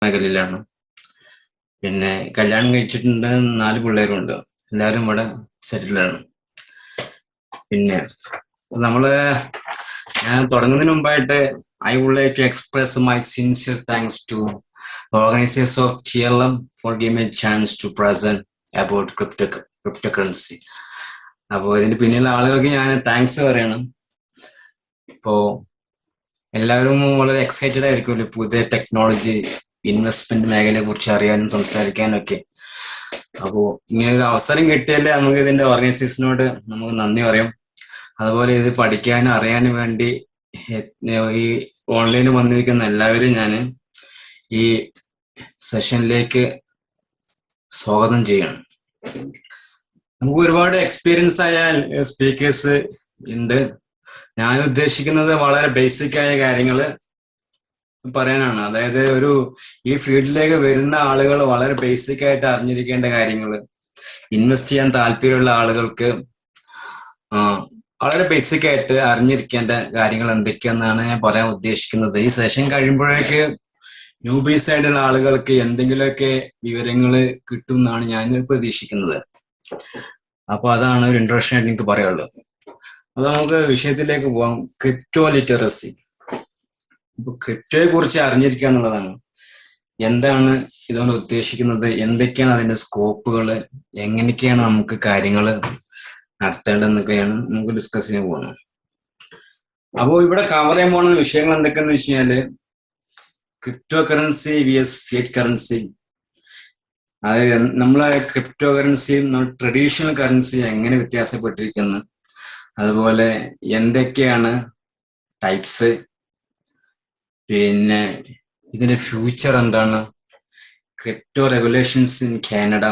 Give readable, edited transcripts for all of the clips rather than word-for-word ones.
മേഖലയിലാണ്. പിന്നെ കല്യാണം കഴിച്ചിട്ടുണ്ട്, 4 പിള്ളേരുണ്ട്. എല്ലാവരും ഇവിടെ സെറ്റിൽഡാണ്. പിന്നെ നമ്മള് ഞാൻ തുടങ്ങുന്നതിന് മുമ്പായിട്ട് I would like to express my sincere thanks to organisers of TLM for giving me chance to present about crypto currency. അപ്പോൾ ഇതിന് പിന്നിലുള്ള ആളുകൾക്ക് ഞാൻ താങ്ക്സ് പറയണം. ഇപ്പോ എല്ലാവരും വളരെ എക്സൈറ്റഡ് ആയിരിക്കുമല്ലോ പുതിയ ടെക്നോളജി ഇൻവെസ്റ്റ്മെന്റ് മേഖലയെ കുറിച്ച് അറിയാനും സംസാരിക്കാനും ഒക്കെ. അപ്പോൾ ഇങ്ങനെ ഒരു അവസരം കിട്ടിയാലേ നമുക്ക് ഇതിന്റെ ഓർഗനൈസേഷനോട് നമുക്ക് നന്ദി പറയാം. അതുപോലെ ഇത് പഠിക്കാനും അറിയാനും വേണ്ടി ഈ ഓൺലൈനിൽ വന്നിരിക്കുന്ന എല്ലാവരും ഞാൻ ഈ സെഷനിലേക്ക് സ്വാഗതം ചെയ്യണം. നമുക്ക് ഒരുപാട് എക്സ്പീരിയൻസ് ആയ സ്പീക്കേഴ്സ് ഉണ്ട്. ഞാൻ ഉദ്ദേശിക്കുന്നത് വളരെ ബേസിക് ആയ കാര്യങ്ങൾ പറയാനാണ്. അതായത് ഈ ഫീൽഡിലേക്ക് വരുന്ന ആളുകൾ വളരെ ബേസിക് ആയിട്ട് അറിഞ്ഞിരിക്കേണ്ട കാര്യങ്ങൾ, ഇൻവെസ്റ്റ് ചെയ്യാൻ താല്പര്യമുള്ള ആളുകൾക്ക് വളരെ ബേസിക് ആയിട്ട് അറിഞ്ഞിരിക്കേണ്ട കാര്യങ്ങൾ എന്തൊക്കെയാണെന്നാണ് ഞാൻ പറയാൻ ഉദ്ദേശിക്കുന്നത്. ഈ സെഷൻ കഴിയുമ്പോഴേക്ക് ന്യൂബീസ് ആയിട്ടുള്ള ആളുകൾക്ക് എന്തെങ്കിലുമൊക്കെ വിവരങ്ങൾ കിട്ടും എന്നാണ് ഞാൻ പ്രതീക്ഷിക്കുന്നത്. അപ്പൊ അതാണ് ഒരു ഇൻട്രൊഡക്ഷൻ ആയിട്ട് എനിക്ക് പറയാനുള്ളത്. അപ്പൊ നമുക്ക് വിഷയത്തിലേക്ക് പോകാം. Crypto literacy. ഇപ്പൊ ക്രിപ്റ്റോയെ കുറിച്ച് അറിഞ്ഞിരിക്കുക എന്നുള്ളതാണ്. എന്താണ് ഇതുകൊണ്ട് ഉദ്ദേശിക്കുന്നത്, എന്തൊക്കെയാണ് അതിന്റെ സ്കോപ്പുകൾ, എങ്ങനെയൊക്കെയാണ് നമുക്ക് കാര്യങ്ങൾ നടത്തേണ്ടതെന്നൊക്കെയാണ് നമുക്ക് ഡിസ്കസ് ചെയ്യാൻ പോകുന്നത്. അപ്പോൾ ഇവിടെ കവർ ചെയ്യാൻ പോകുന്ന വിഷയങ്ങൾ എന്തൊക്കെയാന്ന് വെച്ച് കഴിഞ്ഞാല് crypto currency VS Fiat currency. അതായത് നമ്മളെ ക്രിപ്റ്റോ കറൻസിയും ട്രഡീഷണൽ കറൻസിയും എങ്ങനെ വ്യത്യാസപ്പെട്ടിരിക്കുന്നു, അതുപോലെ എന്തൊക്കെയാണ് ടൈപ്സ്, പിന്നെ ഇതിന്റെ ഫ്യൂച്ചർ എന്താണ്, ക്രിപ്റ്റോ റെഗുലേഷൻസ് ഇൻ കാനഡ,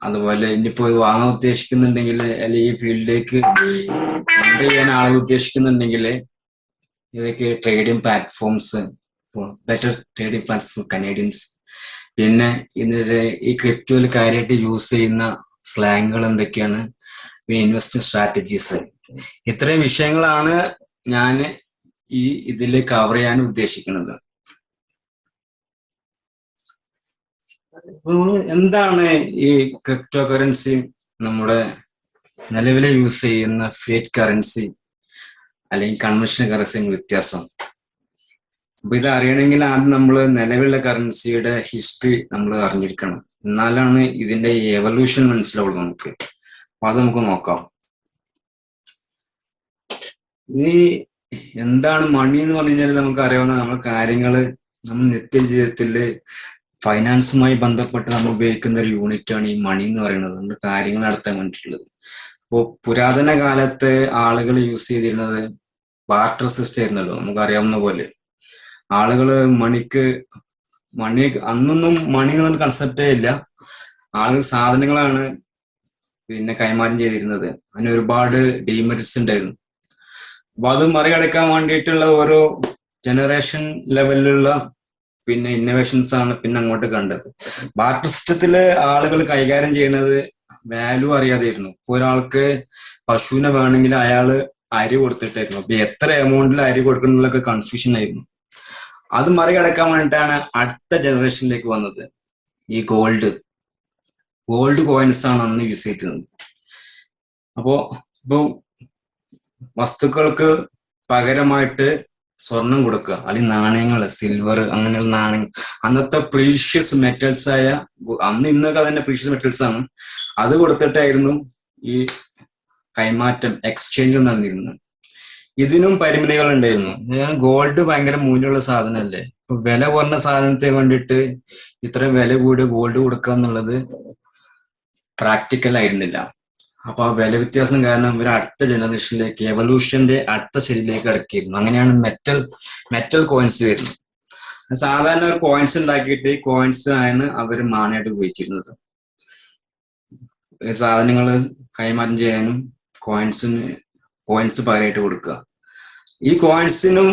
അതുപോലെ ഇനിയിപ്പോ വാങ്ങാൻ ഉദ്ദേശിക്കുന്നുണ്ടെങ്കിൽ അല്ലെങ്കിൽ ഈ ഫീൽഡിലേക്ക് എൻ്റർ ചെയ്യാൻ ആളുകൾ ഉദ്ദേശിക്കുന്നുണ്ടെങ്കിൽ ഇതൊക്കെ trading platforms, better trading platform Canadians, പിന്നെ ഇതിന്റെ ഈ ക്രിപ്റ്റോയിൽ കാര്യമായിട്ട് യൂസ് ചെയ്യുന്ന സ്ലാങ്ങുകൾ എന്തൊക്കെയാണ്, ഇൻവെസ്റ്റ്മെന്റ് സ്ട്രാറ്റജീസ്. ഇത്രയും വിഷയങ്ങളാണ് ഞാൻ ഇതിൽ കവർ ചെയ്യാൻ ഉദ്ദേശിക്കുന്നത്. എന്താണ് ഈ ക്രിപ്റ്റോ കറൻസി, നമ്മുടെ നിലവിൽ യൂസ് ചെയ്യുന്ന ഫിയറ്റ് കറൻസി അല്ലെങ്കിൽ കൺവെൻഷണൽ കറൻസി വ്യത്യാസം? അപ്പൊ ഇത് അറിയണമെങ്കിൽ ആദ്യം നമ്മൾ നിലവിലുള്ള കറൻസിയുടെ ഹിസ്റ്ററി നമ്മൾ അറിഞ്ഞിരിക്കണം. എന്നാലാണ് ഇതിന്റെ എവല്യൂഷൻ മനസ്സിലാവുള്ളൂ നമുക്ക്. അപ്പൊ അത് നമുക്ക് നോക്കാം. ഈ എന്താണ് മണി എന്ന് പറഞ്ഞു കഴിഞ്ഞാൽ നമുക്ക് അറിയാവുന്ന നമ്മൾ കാര്യങ്ങള് നമ്മൾ നിത്യജീവിതത്തില് ഫൈനാൻസുമായി ബന്ധപ്പെട്ട് നമ്മൾ ഉപയോഗിക്കുന്ന ഒരു യൂണിറ്റ് ആണ് ഈ മണി എന്ന് പറയുന്നത്, നമ്മുടെ കാര്യങ്ങൾ നടത്താൻ വേണ്ടിയിട്ടുള്ളത്. അപ്പോൾ പുരാതന കാലത്ത് ആളുകൾ യൂസ് ചെയ്തിരുന്നത് ബാർട്ടർ സിസ്റ്റം ആയിരുന്നല്ലോ, നമുക്ക് അറിയാവുന്ന പോലെ. ആളുകള് മണി അന്നൊന്നും മണി എന്നുള്ള കൺസെപ്റ്റേ ഇല്ല. ആളുകൾ സാധനങ്ങളാണ് പിന്നെ കൈമാറ്റം ചെയ്തിരുന്നത്. അതിന് ഒരുപാട് ഡീമെറിറ്റ്സ് ഉണ്ടായിരുന്നു. അപ്പൊ അത് മറികടക്കാൻ വേണ്ടിയിട്ടുള്ള ഓരോ ജനറേഷൻ ലെവലിലുള്ള പിന്നെ ഇന്നോവേഷൻസ് ആണ് പിന്നെ അങ്ങോട്ട് കണ്ടത്. ബാർട്ടർ സിസ്റ്റത്തില് ആളുകൾ കൈകാര്യം ചെയ്യുന്നത് വാല്യൂ അറിയാതെയിരുന്നു. ഇപ്പൊ ഒരാൾക്ക് പശുവിനെ വേണമെങ്കിൽ അയാള് അരി കൊടുത്തിട്ടായിരുന്നു. അപ്പൊ എത്ര എമൗണ്ടിൽ അരി കൊടുക്കുന്നതിലൊക്കെ കൺഫ്യൂഷൻ ആയിരുന്നു. അത് മറികടക്കാൻ വേണ്ടിയിട്ടാണ് അടുത്ത ജനറേഷനിലേക്ക് വന്നത് ഈ ഗോൾഡ് കോയിൻസ് ആണ് അന്ന് യൂസ് ചെയ്തിരുന്നത്. ഇപ്പൊ വസ്തുക്കൾക്ക് പകരമായിട്ട് സ്വർണം കൊടുക്കുക, അല്ലെങ്കിൽ നാണയങ്ങൾ, സിൽവർ, അങ്ങനെയുള്ള നാണയങ്ങൾ, അന്നത്തെ പ്രീഷ്യസ് മെറ്റൽസ് ആയ, അന്ന് ഇന്നൊക്കെ അതിന്റെ പ്രീഷ്യസ് മെറ്റൽസ് ആണ്, അത് കൊടുത്തിട്ടായിരുന്നു ഈ കൈമാറ്റം, എക്സ്ചേഞ്ച് നടന്നിരുന്നത്. ഇതിനും പരിമിതികൾ ഉണ്ടായിരുന്നു. ഗോൾഡ് ഭയങ്കര മൂല്യമുള്ള സാധനമല്ലേ. ഇപ്പൊ വില കുറഞ്ഞ സാധനത്തെ വേണ്ടിയിട്ട് ഇത്രയും വില കൂടി ഗോൾഡ് കൊടുക്കുക എന്നുള്ളത് പ്രാക്ടിക്കൽ ആയിരുന്നില്ല. അപ്പൊ ആ വില വ്യത്യാസം കാരണം ഇവർ അടുത്ത ജനറേഷനിലേക്ക്, എവല്യൂഷന്റെ അടുത്ത സ്റ്റേജിലേക്ക് കടക്കിയിരുന്നു. അങ്ങനെയാണ് മെറ്റൽ കോയിൻസ് വരുന്നത്. സാധാരണ ഒരു കോയിൻസ് ഉണ്ടാക്കിയിട്ട് ഈ കോയിൻസ് ആണ് അവർ മാനായിട്ട് ഉപയോഗിച്ചിരുന്നത്. സാധനങ്ങൾ കൈമാറ്റം ചെയ്യാനും കോയിൻസ് പകരമായിട്ട് കൊടുക്കുക. ഈ കോയിൻസിനും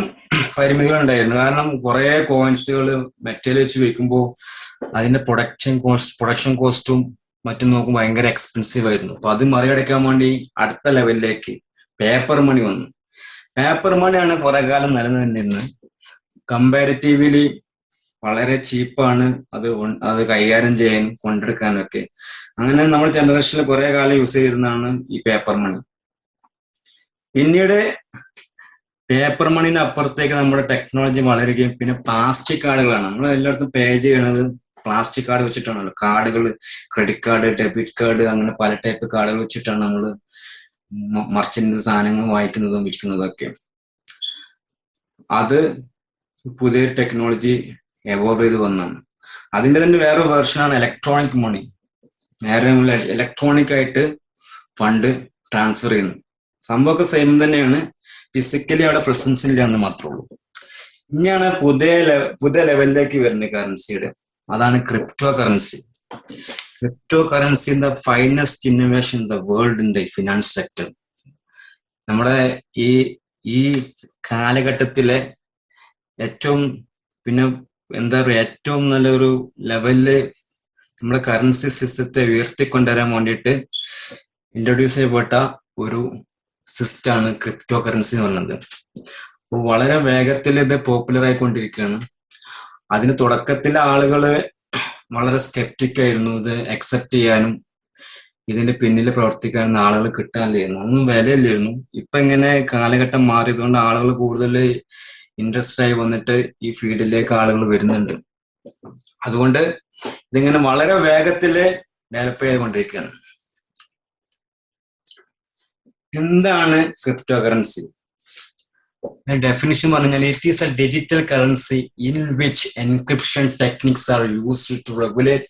പരിമിതികൾ ഉണ്ടായിരുന്നു. കാരണം കുറെ കോയിൻസുകൾ മെറ്റൽ വെച്ച് വെക്കുമ്പോൾ അതിന്റെ പ്രൊഡക്ഷൻ കോസ്റ്റും മറ്റും നോക്കും ഭയങ്കര എക്സ്പെൻസീവ് ആയിരുന്നു. അപ്പൊ അത് മറികടക്കാൻ വേണ്ടി അടുത്ത ലെവലിലേക്ക് പേപ്പർ മണി വന്നു. പേപ്പർ മണിയാണ് കുറെ കാലം നിലനിന്നിരുന്നത്. കമ്പാരിറ്റീവ്ലി വളരെ ചീപ്പാണ് അത് കൈകാര്യം ചെയ്യാനും കൊണ്ടെടുക്കാനും ഒക്കെ. അങ്ങനെ നമ്മൾ ജനറേഷനിൽ കുറെ കാലം യൂസ് ചെയ്തിരുന്നതാണ് ഈ പേപ്പർ മണി. പിന്നീട് പേപ്പർ മണിന് അപ്പുറത്തേക്ക് നമ്മുടെ ടെക്നോളജി വളരുകയും പിന്നെ പ്ലാസ്റ്റിക് കാർഡുകളാണ്. നമ്മൾ എല്ലായിടത്തും പേ ചെയ്യണത് പ്ലാസ്റ്റിക് കാർഡ് വെച്ചിട്ടാണല്ലോ. കാർഡുകൾ, ക്രെഡിറ്റ് കാർഡ്, ഡെബിറ്റ് കാർഡ്, അങ്ങനെ പല ടൈപ്പ് കാർഡുകൾ വെച്ചിട്ടാണ് നമ്മൾ മർച്ചന്റ് സാധനങ്ങൾ വാങ്ങിക്കുന്നതും വിൽക്കുന്നതും ഒക്കെ. അത് പുതിയൊരു ടെക്നോളജി എവോൾവ് ചെയ്ത് വന്നാണ്. അതിന്റെ തന്നെ വേറെ വേർഷനാണ് ഇലക്ട്രോണിക് മണി. നേരെ ഇലക്ട്രോണിക് ആയിട്ട് ഫണ്ട് ട്രാൻസ്ഫർ ചെയ്യുന്നു. സംഭവമൊക്കെ സെയിം തന്നെയാണ്, ഫിസിക്കലി അവിടെ പ്രസൻസ് ഇല്ല എന്ന് മാത്രമേ ഉള്ളൂ. ഇനിയാണ് പുതിയ ലെവലിലേക്ക് വരുന്നത് കറൻസിയുടെ. അതാണ് crypto currency. Crypto currency the finest innovation in the world in the finance sector. നമ്മുടെ ഈ കാലഘട്ടത്തിലെ ഏറ്റവും പിന്നെ എന്താ പറയുക, ഏറ്റവും നല്ലൊരു ലെവലില് നമ്മുടെ കറൻസി സിസ്റ്റത്തെ ഉയർത്തിക്കൊണ്ടുവരാൻ വേണ്ടിയിട്ട് ഇൻട്രൊഡ്യൂസ് ചെയ്യപ്പെട്ട ഒരു സിസ്റ്റമാണ് ക്രിപ്റ്റോ കറൻസി എന്ന് പറയുന്നത്. അപ്പോൾ വളരെ വേഗത്തിൽ ഇത് പോപ്പുലർ ആയിക്കൊണ്ടിരിക്കുകയാണ്. അതിന് തുടക്കത്തിലെ ആളുകള് വളരെ സ്കെപ്റ്റിക് ആയിരുന്നു. ഇത് അക്സെപ്റ്റ് ചെയ്യാനും ഇതിന്റെ പിന്നിൽ പ്രവർത്തിക്കാനും ആളുകൾ കിട്ടാനില്ലായിരുന്നു, ഒന്നും വിലയില്ലായിരുന്നു. ഇപ്പൊ ഇങ്ങനെ കാലഘട്ടം മാറിയതുകൊണ്ട് ആളുകൾ കൂടുതൽ ഇൻട്രസ്റ്റ് ആയി വന്നിട്ട് ഈ ഫീൽഡിലേക്ക് ആളുകൾ വരുന്നുണ്ട്. അതുകൊണ്ട് ഇതിങ്ങനെ വളരെ വേഗത്തില് ഡെവലപ്പ് ചെയ്തുകൊണ്ടിരിക്കുകയാണ്. എന്താണ് ക്രിപ്റ്റോ കറൻസി? ഡെഫിനിഷൻ പറഞ്ഞാൽ it is a digital currency in which encryption techniques are used to regulate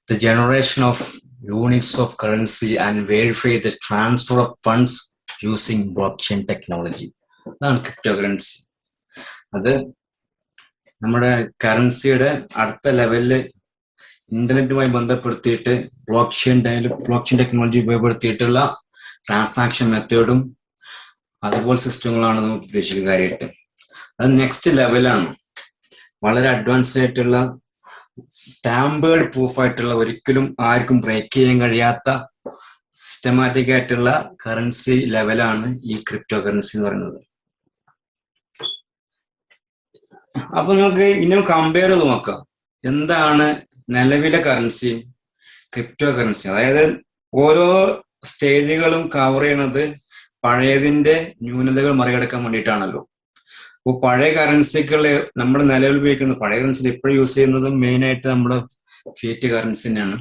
the generation of units of currency and verify the transfer of funds using blockchain technology. അതാണ് crypto currency. അത് നമ്മുടെ കറൻസിയുടെ അടുത്ത ലെവലില് ഇന്റർനെറ്റുമായി ബന്ധപ്പെടുത്തിയിട്ട് blockchain technology ഉപയോഗപ്പെടുത്തിയിട്ടുള്ള transaction മെത്തേഡും അതുപോലെ സിസ്റ്റങ്ങളാണ് നമുക്ക് ഉദ്ദേശിക്കുന്ന കാര്യമായിട്ട്. അത് നെക്സ്റ്റ് ലെവലാണ്. വളരെ അഡ്വാൻസ് ആയിട്ടുള്ള ടാമ്പേർഡ് പ്രൂഫ് ആയിട്ടുള്ള, ഒരിക്കലും ആർക്കും ബ്രേക്ക് ചെയ്യാൻ കഴിയാത്ത സിസ്റ്റമാറ്റിക് ആയിട്ടുള്ള കറൻസി ലെവലാണ് ഈ ക്രിപ്റ്റോ കറൻസി എന്ന് പറയുന്നത്. അപ്പൊ നമുക്ക് ഇനിയും കമ്പയർ ചെയ്ത് നോക്കാം എന്താണ് നിലവിലെ കറൻസിയും ക്രിപ്റ്റോ കറൻസി. അതായത് ഓരോ സ്റ്റേജുകളും കവർ ചെയ്യണത് പഴയതിന്റെ ന്യൂനതകൾ മറികടക്കാൻ വേണ്ടിയിട്ടാണല്ലോ. അപ്പോൾ പഴയ കറൻസികള് നമ്മുടെ നിലവിൽ ഉപയോഗിക്കുന്ന പഴയ കറൻസി ഇപ്പോഴും യൂസ് ചെയ്യുന്നത് മെയിൻ ആയിട്ട് നമ്മുടെ ഫിയറ്റ് കറൻസി തന്നെയാണ്.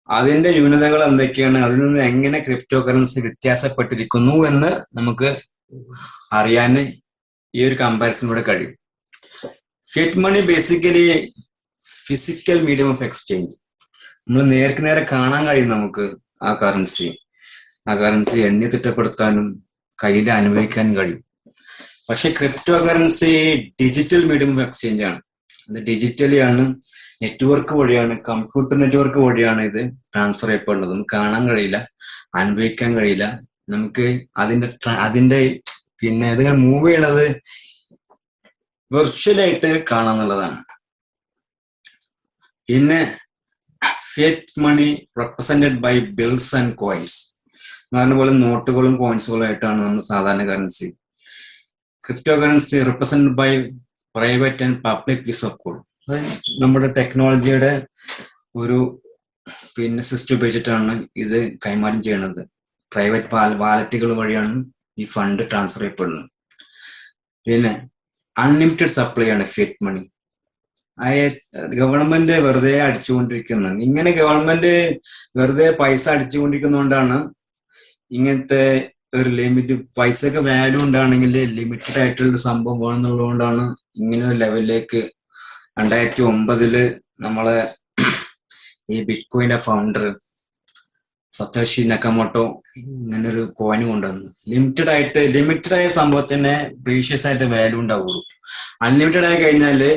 അതിന്റെ ന്യൂനതകൾ എന്തൊക്കെയാണ്, അതിൽ നിന്ന് എങ്ങനെ ക്രിപ്റ്റോ കറൻസി വ്യത്യാസപ്പെട്ടിരിക്കുന്നു എന്ന് നമുക്ക് അറിയാൻ ഈ ഒരു കമ്പാരിസണിലൂടെ കഴിയും. Fiat money basically physical medium of exchange. നമ്മൾ നേർക്ക് നേരെ കാണാൻ കഴിയും നമുക്ക് ആ കറൻസി എണ്ണി തിട്ടപ്പെടുത്താനും കയ്യിൽ അനുഭവിക്കാനും കഴിയും. പക്ഷെ crypto currency digital medium of exchange ആണ്. അത് ഡിജിറ്റലി ആണ്, നെറ്റ്വർക്ക് വഴിയാണ്, കമ്പ്യൂട്ടർ നെറ്റ്വർക്ക് വഴിയാണ് ഇത് ട്രാൻസ്ഫർ ചെയ്യപ്പെടുന്നത്. നമുക്ക് കാണാൻ കഴിയില്ല, അനുഭവിക്കാൻ കഴിയില്ല. നമുക്ക് അതിന്റെ പിന്നെ ഇതിങ്ങനെ മൂവ് ചെയ്യണത് വെർച്വലായിട്ട് കാണാന്നുള്ളതാണ്. പിന്നെ fiat money represented by bills and coins. അതുപോലെ നോട്ടുകളും കോയിൻസുകളും ആയിട്ടാണ് നമ്മൾ സാധാരണ currency. Crypto currency represented by private and public piece of code. നമ്മുടെ ടെക്നോളജിയുടെ ഒരു പിന്നെ സിസ്റ്റം ഉപയോഗിച്ചിട്ടാണ് ഇത് കൈമാറ്റം ചെയ്യുന്നത്. പ്രൈവറ്റ് വാലറ്റുകൾ വഴിയാണ് ഈ ഫണ്ട് ട്രാൻസ്ഫർ ചെയ്യപ്പെടുന്നത്. പിന്നെ അൺലിമിറ്റഡ് സപ്ലൈ ആണ് ഫിയറ്റ് മണി. ഗവൺമെന്റ് വെറുതെ അടിച്ചുകൊണ്ടിരിക്കുന്നത്. ഇങ്ങനെ ഗവൺമെന്റ് വെറുതെ പൈസ അടിച്ചുകൊണ്ടിരിക്കുന്നതുകൊണ്ടാണ് ഇങ്ങനത്തെ ഒരു ലിമിറ്റ്, പൈസക്ക് വാല്യൂ ഉണ്ടാണെങ്കിൽ ലിമിറ്റഡ് ആയിട്ടുള്ള സംഭവം വേണമെന്നുള്ളതുകൊണ്ടാണ് ഇങ്ങനെ ഒരു ലെവലിലേക്ക് 2009 നമ്മളെ ഈ ബിറ്റ്കോയിന്റെ ഫൗണ്ടർ സതോഷി നക്കമോട്ടോ ഇങ്ങനെ ഒരു കോയിൻ കൊണ്ടുവന്നു. ലിമിറ്റഡ് ആയ സംഭവത്തിന് പ്രീഷ്യസ് ആയിട്ട് വാല്യൂ ഉണ്ടാവുള്ളൂ. അൺലിമിറ്റഡ് ആയി കഴിഞ്ഞാല്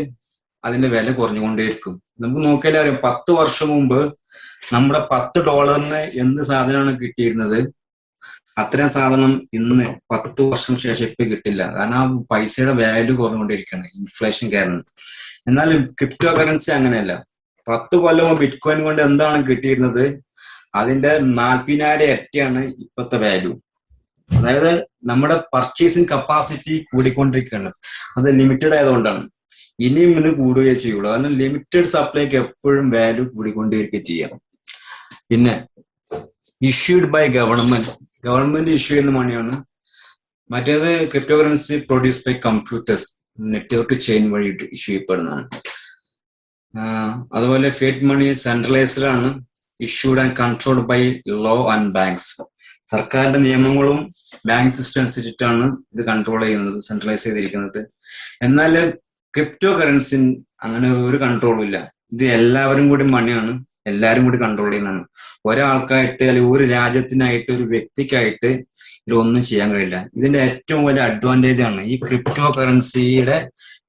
അതിന്റെ വില കുറഞ്ഞുകൊണ്ടേയിരിക്കും. നമുക്ക് നോക്കിയാലേ അറിയാം, 10 വർഷം മുമ്പ് നമ്മുടെ $10 എന്ത് സാധനമാണ് കിട്ടിയിരുന്നത്, അത്തരം സാധനം ഇന്ന് 10 വർഷം ശേഷം ഇപ്പൊ കിട്ടില്ല. കാരണം ആ പൈസയുടെ വാല്യൂ കുറഞ്ഞുകൊണ്ടിരിക്കുകയാണ് ഇൻഫ്ലേഷൻ കാരണം. എന്നാൽ ക്രിപ്റ്റോ കറൻസി അങ്ങനെയല്ല. 10 കൊല്ലം ബിറ്റ് കോയിൻ കൊണ്ട് എന്താണ് കിട്ടിയിരുന്നത്, അതിന്റെ 40,000 ഇരട്ടിയാണ് ഇപ്പോഴത്തെ വാല്യൂ. അതായത് നമ്മുടെ പർച്ചേസിങ് കപ്പാസിറ്റി കൂടിക്കൊണ്ടിരിക്കുകയാണ്. അത് ലിമിറ്റഡ് ആയതുകൊണ്ടാണ്. ഇനിയും ഇത് കൂടുകയേ ചെയ്യുള്ളൂ. കാരണം ലിമിറ്റഡ് സപ്ലൈക്ക് എപ്പോഴും വാല്യൂ കൂടിക്കൊണ്ടിരിക്കുകയും ചെയ്യാം. പിന്നെ ഇഷ്യൂഡ് ബൈ ഗവൺമെന്റ് ഇഷ്യൂ ചെയ്യുന്ന മണിയാണ്. മറ്റേത് crypto currency produce by computers, network chain വഴി ഇഷ്യൂ ചെയ്യപ്പെടുന്നതാണ്. അതുപോലെ ഫിയറ്റ് മണി സെൻട്രലൈസ്ഡ് ആണ്, issued and controlled by law and banks. സർക്കാരിന്റെ നിയമങ്ങളും ബാങ്ക് സിസ്റ്റം അനുസരിച്ചിട്ടാണ് ഇത് കൺട്രോൾ ചെയ്യുന്നത്, സെൻട്രലൈസ് ചെയ്തിരിക്കുന്നത്. എന്നാൽ ക്രിപ്റ്റോ കറൻസി അങ്ങനെ ഒരു കൺട്രോളും ഇല്ല. ഇത് എല്ലാവരും കൂടി മണിയാണ്, എല്ലാവരും കൂടി കൺട്രോൾ ചെയ്യുന്നതാണ്. ഒരാൾക്കായിട്ട് അല്ലെങ്കിൽ ഒരു രാജ്യത്തിനായിട്ട് ഒരു വ്യക്തിക്കായിട്ട് ഇതൊന്നും ചെയ്യാൻ കഴിയില്ല. ഇതിന്റെ ഏറ്റവും വലിയ അഡ്വാൻറ്റേജ് ആണ്, ഈ ക്രിപ്റ്റോ കറൻസിയുടെ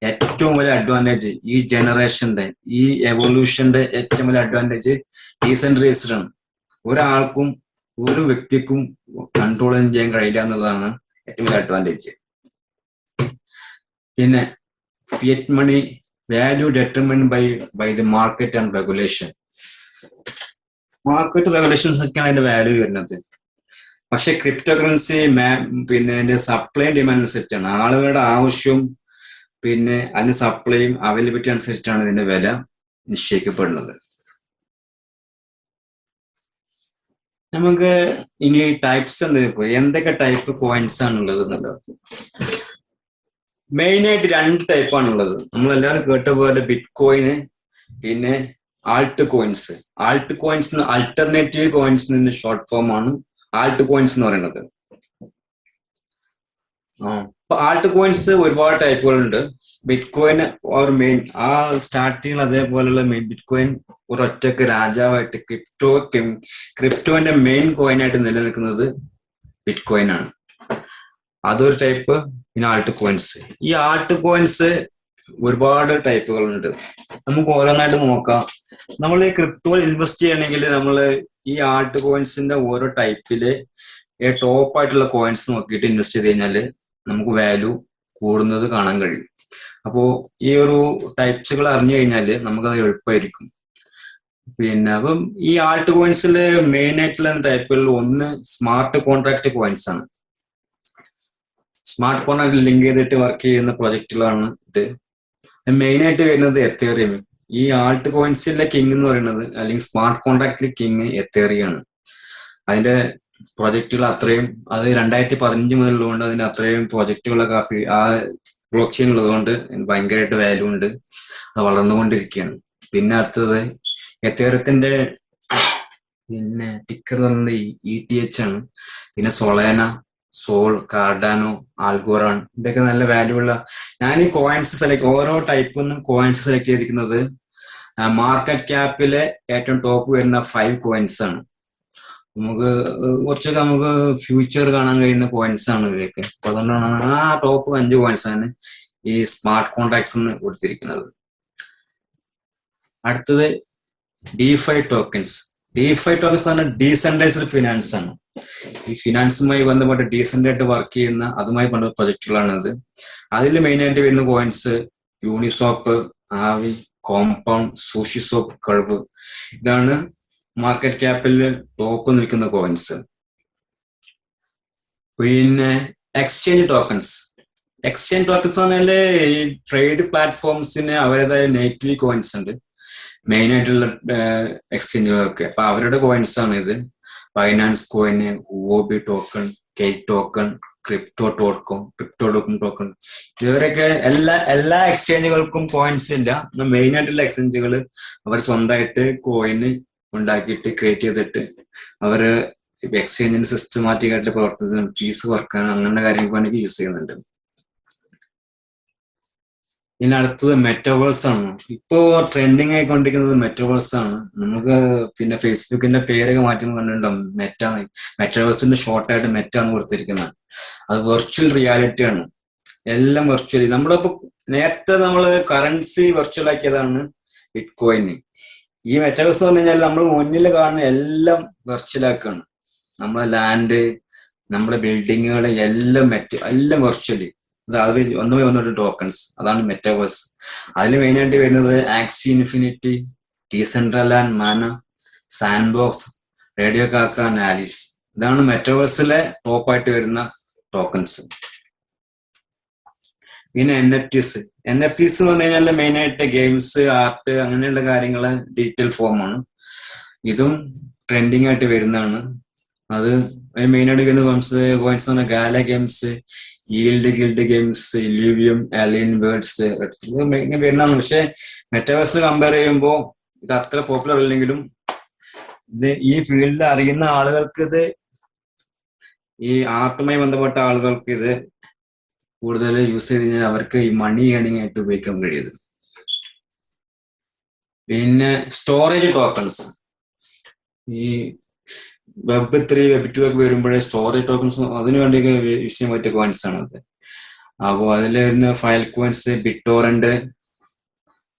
ഏറ്റവും വലിയ അഡ്വാൻറ്റേജ്, ഈ ജനറേഷന്റെ ഈ എവല്യൂഷന്റെ ഏറ്റവും വലിയ അഡ്വാൻറ്റേജ് ഡീസെൻട്രലൈസ്ഡ് ആണ്. ഒരാൾക്കും ഒരു വ്യക്തിക്കും കൺട്രോൾ ചെയ്യാൻ കഴിയില്ല എന്നുള്ളതാണ് ഏറ്റവും വലിയ അഡ്വാൻറ്റേജ്. പിന്നെ fiat money value determined by the market and regulation. Market regulations ഒക്കെയാണ് അതിന്റെ വാല്യൂ വരുന്നത്. പക്ഷെ ക്രിപ്റ്റോ കറൻസി പിന്നെ അതിന്റെ സപ്ലൈ ഡിമാൻഡ് അനുസരിച്ചാണ്, ആളുകളുടെ ആവശ്യവും പിന്നെ അതിന്റെ സപ്ലൈയും അവൈലബിലിറ്റി അനുസരിച്ചാണ് ഇതിന്റെ വില നിശ്ചയിക്കപ്പെടുന്നത്. നമുക്ക് ഇനി ടൈപ്സ് എന്തൊക്കെ ടൈപ്പ് കോയിൻസ് ആണുള്ളത് എന്നുള്ളത്. മെയിൻ ആയിട്ട് 2 ടൈപ്പാണുള്ളത്. നമ്മളെല്ലാവരും കേട്ട പോലെ ബിറ്റ് കോയിന്, പിന്നെ altcoins. Altcoins alternative കോയിൻസിന്റെ ഷോർട്ട് ഫോം ആണ് ആൾട്ട് കോയിൻസ് എന്ന് പറയുന്നത്. അപ്പൊ ആൾട്ട് കോയിൻസ് ഒരുപാട് ടൈപ്പുകളുണ്ട്. ബിറ്റ് കോയിൻ ഓർ മെയിൻ ആ സ്റ്റാർട്ടിങ് അതേപോലെയുള്ള മെയിൻ ബിറ്റ് കോയിൻ ഒരൊറ്റക്ക് രാജാവായിട്ട് ക്രിപ്റ്റോന്റെ മെയിൻ കോയിൻ ആയിട്ട് നിലനിൽക്കുന്നത് ബിറ്റ് കോയിൻ ആണ്. അതൊരു ടൈപ്പ്. പിന്നെ ആൾട്ട് കോയിൻസ്. ഈ ആൾട്ട് കോയിൻസ് ഒരുപാട് ടൈപ്പുകളുണ്ട്. നമുക്ക് ഓരോന്നായിട്ട് നോക്കാം. നമ്മൾ ഈ ക്രിപ്റ്റോയിൽ ഇൻവെസ്റ്റ് ചെയ്യണമെങ്കിൽ നമ്മൾ ഈ ആൾട്ട് കോയിൻസിന്റെ ഓരോ ടൈപ്പില് ടോപ്പ് ആയിട്ടുള്ള കോയിൻസ് നോക്കിയിട്ട് ഇൻവെസ്റ്റ് ചെയ്ത് കഴിഞ്ഞാൽ നമുക്ക് വാല്യൂ കൂടുന്നത് കാണാൻ കഴിയും. അപ്പോ ഈ ഒരു ടൈപ്സുകൾ അറിഞ്ഞു കഴിഞ്ഞാൽ നമുക്കത് എളുപ്പമായിരിക്കും. പിന്നെ അപ്പം ഈ ആൾട്ട് കോയിൻസിൽ മെയിൻ ആയിട്ടുള്ള ടൈപ്പുകളിൽ ഒന്ന് സ്മാർട്ട് കോൺട്രാക്ട് കോയിൻസ് ആണ്. സ്മാർട്ട് കോൺട്രാക്ട് ലിങ്ക് ചെയ്തിട്ട് വർക്ക് ചെയ്യുന്ന പ്രൊജക്റ്റുകളാണ് ഇത്. മെയിൻ ആയിട്ട് വരുന്നത് എത്തേറിയം. ഈ ആൾട്ട് കോയിൻസിലെ കിങ് എന്ന് പറയുന്നത്, അല്ലെങ്കിൽ സ്മാർട്ട് കോൺട്രാക്റ്റിലെ കിങ് എത്തേറിയാണ്. അതിന്റെ പ്രൊജക്റ്റുകൾ അത്രയും, അത് 2015 മുതലുള്ളതുകൊണ്ട് അതിന് അത്രയും പ്രൊജക്റ്റുകളൊക്കെ ആ ബ്ലോക്ക് ചെയിൻ ഉള്ളതുകൊണ്ട് ഭയങ്കരമായിട്ട് വാല്യൂ ഉണ്ട്, അത് വളർന്നുകൊണ്ടിരിക്കുകയാണ്. പിന്നെ അടുത്തത് എത്തേറിയത്തിന്റെ പിന്നെ ടിക്കർ എന്ന് പറയുന്നത് ETH ആണ്. പിന്നെ സൊളേന, സോൾ, കാർഡാനോ, ആൽഗോറാൺ, ഇതൊക്കെ നല്ല വാല്യൂ ഉള്ള. ഞാൻ ഈ കോയിൻസ് ഓരോ ടൈപ്പിൽ നിന്നും കോയിൻസ് സെലക്ട് ചെയ്തിരിക്കുന്നത് മാർക്കറ്റ് ക്യാപ്പിലെ ഏറ്റവും ടോപ്പ് വരുന്ന 5 കോയിൻസ് ആണ്. കുറച്ചൊക്കെ നമുക്ക് ഫ്യൂച്ചർ കാണാൻ കഴിയുന്ന കോയിൻസ് ആണ് ഇവയൊക്കെ. അപ്പൊ അതുകൊണ്ടാണ് ആ ടോപ്പ് 5 കോയിൻസ് ആണ് ഈ സ്മാർട്ട് കോൺട്രാക്ട്സ് എന്ന് കൊടുത്തിരിക്കുന്നത്. അടുത്തത് DeFi ടോക്കൻസ്. DeFi ടോക്കൻസ് പറഞ്ഞാൽ ഡീസെൻട്രലൈസ്ഡ് ഫിനാൻസ് ആണ്. ഈ ഫിനാൻസുമായി ബന്ധപ്പെട്ട് ഡീസെന്റ് ആയിട്ട് വർക്ക് ചെയ്യുന്ന അതുമായി ബന്ധപ്പെട്ട പ്രൊജക്ടുകളാണിത്. അതിൽ മെയിൻ ആയിട്ട് വരുന്ന കോയിൻസ് യൂണിസോപ്പ്, ആവി, കോമ്പൗണ്ട്, സൂഷിസോപ്പ്, കർവ്. ഇതാണ് മാർക്കറ്റ് ക്യാപ്പിൽ ടോപ്പ് നിൽക്കുന്ന കോയിൻസ്. പിന്നെ എക്സ്ചേഞ്ച് ടോക്കൺസ്. എക്സ്ചേഞ്ച് ടോക്കൺസ് പറഞ്ഞാല് ഈ ട്രേഡ് പ്ലാറ്റ്ഫോംസിന് അവരുടേതായ നേറ്റീവ് കോയിൻസ് ഉണ്ട്, മെയിൻ ആയിട്ടുള്ള എക്സ്ചേഞ്ചുകളൊക്കെ. അപ്പൊ അവരുടെ കോയിൻസ് ആണ് ഇത്. Binance coin, UOB token, cake token, crypto token. ഇവരൊക്കെ എല്ലാ എക്സ്ചേഞ്ചുകൾക്കും കോയിൻസ് ഇല്ല. മെയിൻ ആയിട്ടുള്ള എക്സ്ചേഞ്ചുകൾ അവർ സ്വന്തമായിട്ട് കോയിന് ഉണ്ടാക്കിയിട്ട് ക്രിയേറ്റ് ചെയ്തിട്ട് അവര് എക്സ്ചേഞ്ചിന് സിസ്റ്റമാറ്റിക് ആയിട്ട് പ്രവർത്തനം, ഫീസ് കുറക്കാൻ, അങ്ങനെയുള്ള കാര്യങ്ങൾക്ക് വേണ്ടി യൂസ് ചെയ്യുന്നുണ്ട്. ഇനി അടുത്തത് മെറ്റവേഴ്സ് ആണ്. ഇപ്പോ ട്രെൻഡിങ് ആയിക്കൊണ്ടിരിക്കുന്നത് മെറ്റവേഴ്സ് ആണ്. നമുക്ക് പിന്നെ ഫേസ്ബുക്കിന്റെ പേരൊക്കെ മാറ്റി കണ്ടിട്ടുണ്ടാവും, മെറ്റവേഴ്സിന്റെ ഷോർട്ടായിട്ട് മെറ്റ എന്ന് കൊടുത്തിരിക്കുന്നത്. അത് വെർച്വൽ റിയാലിറ്റി ആണ്. എല്ലാം വെർച്വലി. നമ്മളിപ്പോ നേരത്തെ നമ്മള് കറൻസി വെർച്വൽ ആക്കിയതാണ് ബിറ്റ് കോയിന്. ഈ മെറ്റവേഴ്സ് എന്ന് പറഞ്ഞു കഴിഞ്ഞാൽ നമ്മൾ മുന്നിൽ കാണുന്ന എല്ലാം വെർച്വൽ ആക്കാണ്. നമ്മളെ ലാൻഡ്, നമ്മുടെ ബിൽഡിങ്ങുകൾ എല്ലാം വെർച്വലി. അത് ഒന്നൊരു ടോക്കൺസ്. അതാണ് മെറ്റവേഴ്സ്. അതിൽ മെയിൻ ആയിട്ട് വരുന്നത് ആക്സി ഇൻഫിനിറ്റി, ഡീസെൻട്രലാൻഡ്, മാന, സാൻഡ് ബോക്സ്, റേഡിയോ കാക്ക, ആലിസ്. ഇതാണ് മെറ്റവേഴ്സിലെ ടോപ്പായിട്ട് വരുന്ന ടോക്കൺസ്. പിന്നെ എൻ എഫ് ടീസ് എന്ന് പറഞ്ഞു കഴിഞ്ഞാൽ മെയിൻ ആയിട്ട് ഗെയിംസ്, ആർട്ട് അങ്ങനെയുള്ള കാര്യങ്ങള് ഡിജിറ്റൽ ഫോമാണ്. ഇതും ട്രെൻഡിങ് ആയിട്ട് വരുന്നതാണ്. അത് മെയിൻ ആയിട്ട് വരുന്ന കോയിൻസ് എന്ന് പറഞ്ഞാൽ Gala Games, Yield Guild Games, Illuvium, Alien Birds ഇത് ഇങ്ങനെ വരുന്നതാണ്. പക്ഷെ മെറ്റാവേഴ്സ് കമ്പയർ ചെയ്യുമ്പോൾ ഇത് അത്ര പോപ്പുലർ അല്ലെങ്കിലും ഇത് ഈ ഫീൽഡിൽ അറിയുന്ന ആളുകൾക്ക് ഇത്, ഈ ആർട്ടുമായി ബന്ധപ്പെട്ട ആളുകൾക്ക് ഇത് കൂടുതൽ യൂസ് ചെയ്ത് കഴിഞ്ഞാൽ അവർക്ക് ഈ മണി ഏണിംഗ് ആയിട്ട് ഉപയോഗിക്കാൻ കഴിയുന്നത്. പിന്നെ സ്റ്റോറേജ് ടോക്കൺസ്, ഈ വെബ് 3 വെബ് 2 ഒക്കെ വരുമ്പോഴേ സ്റ്റോറേജ് ടോക്കൺസ് അതിനു വേണ്ടി യൂസ് ചെയ്യാൻ പറ്റിയ കോയിൻസ് ആണ് അത്. അപ്പോൾ അതിൽ വരുന്ന file coins, BitTorrent,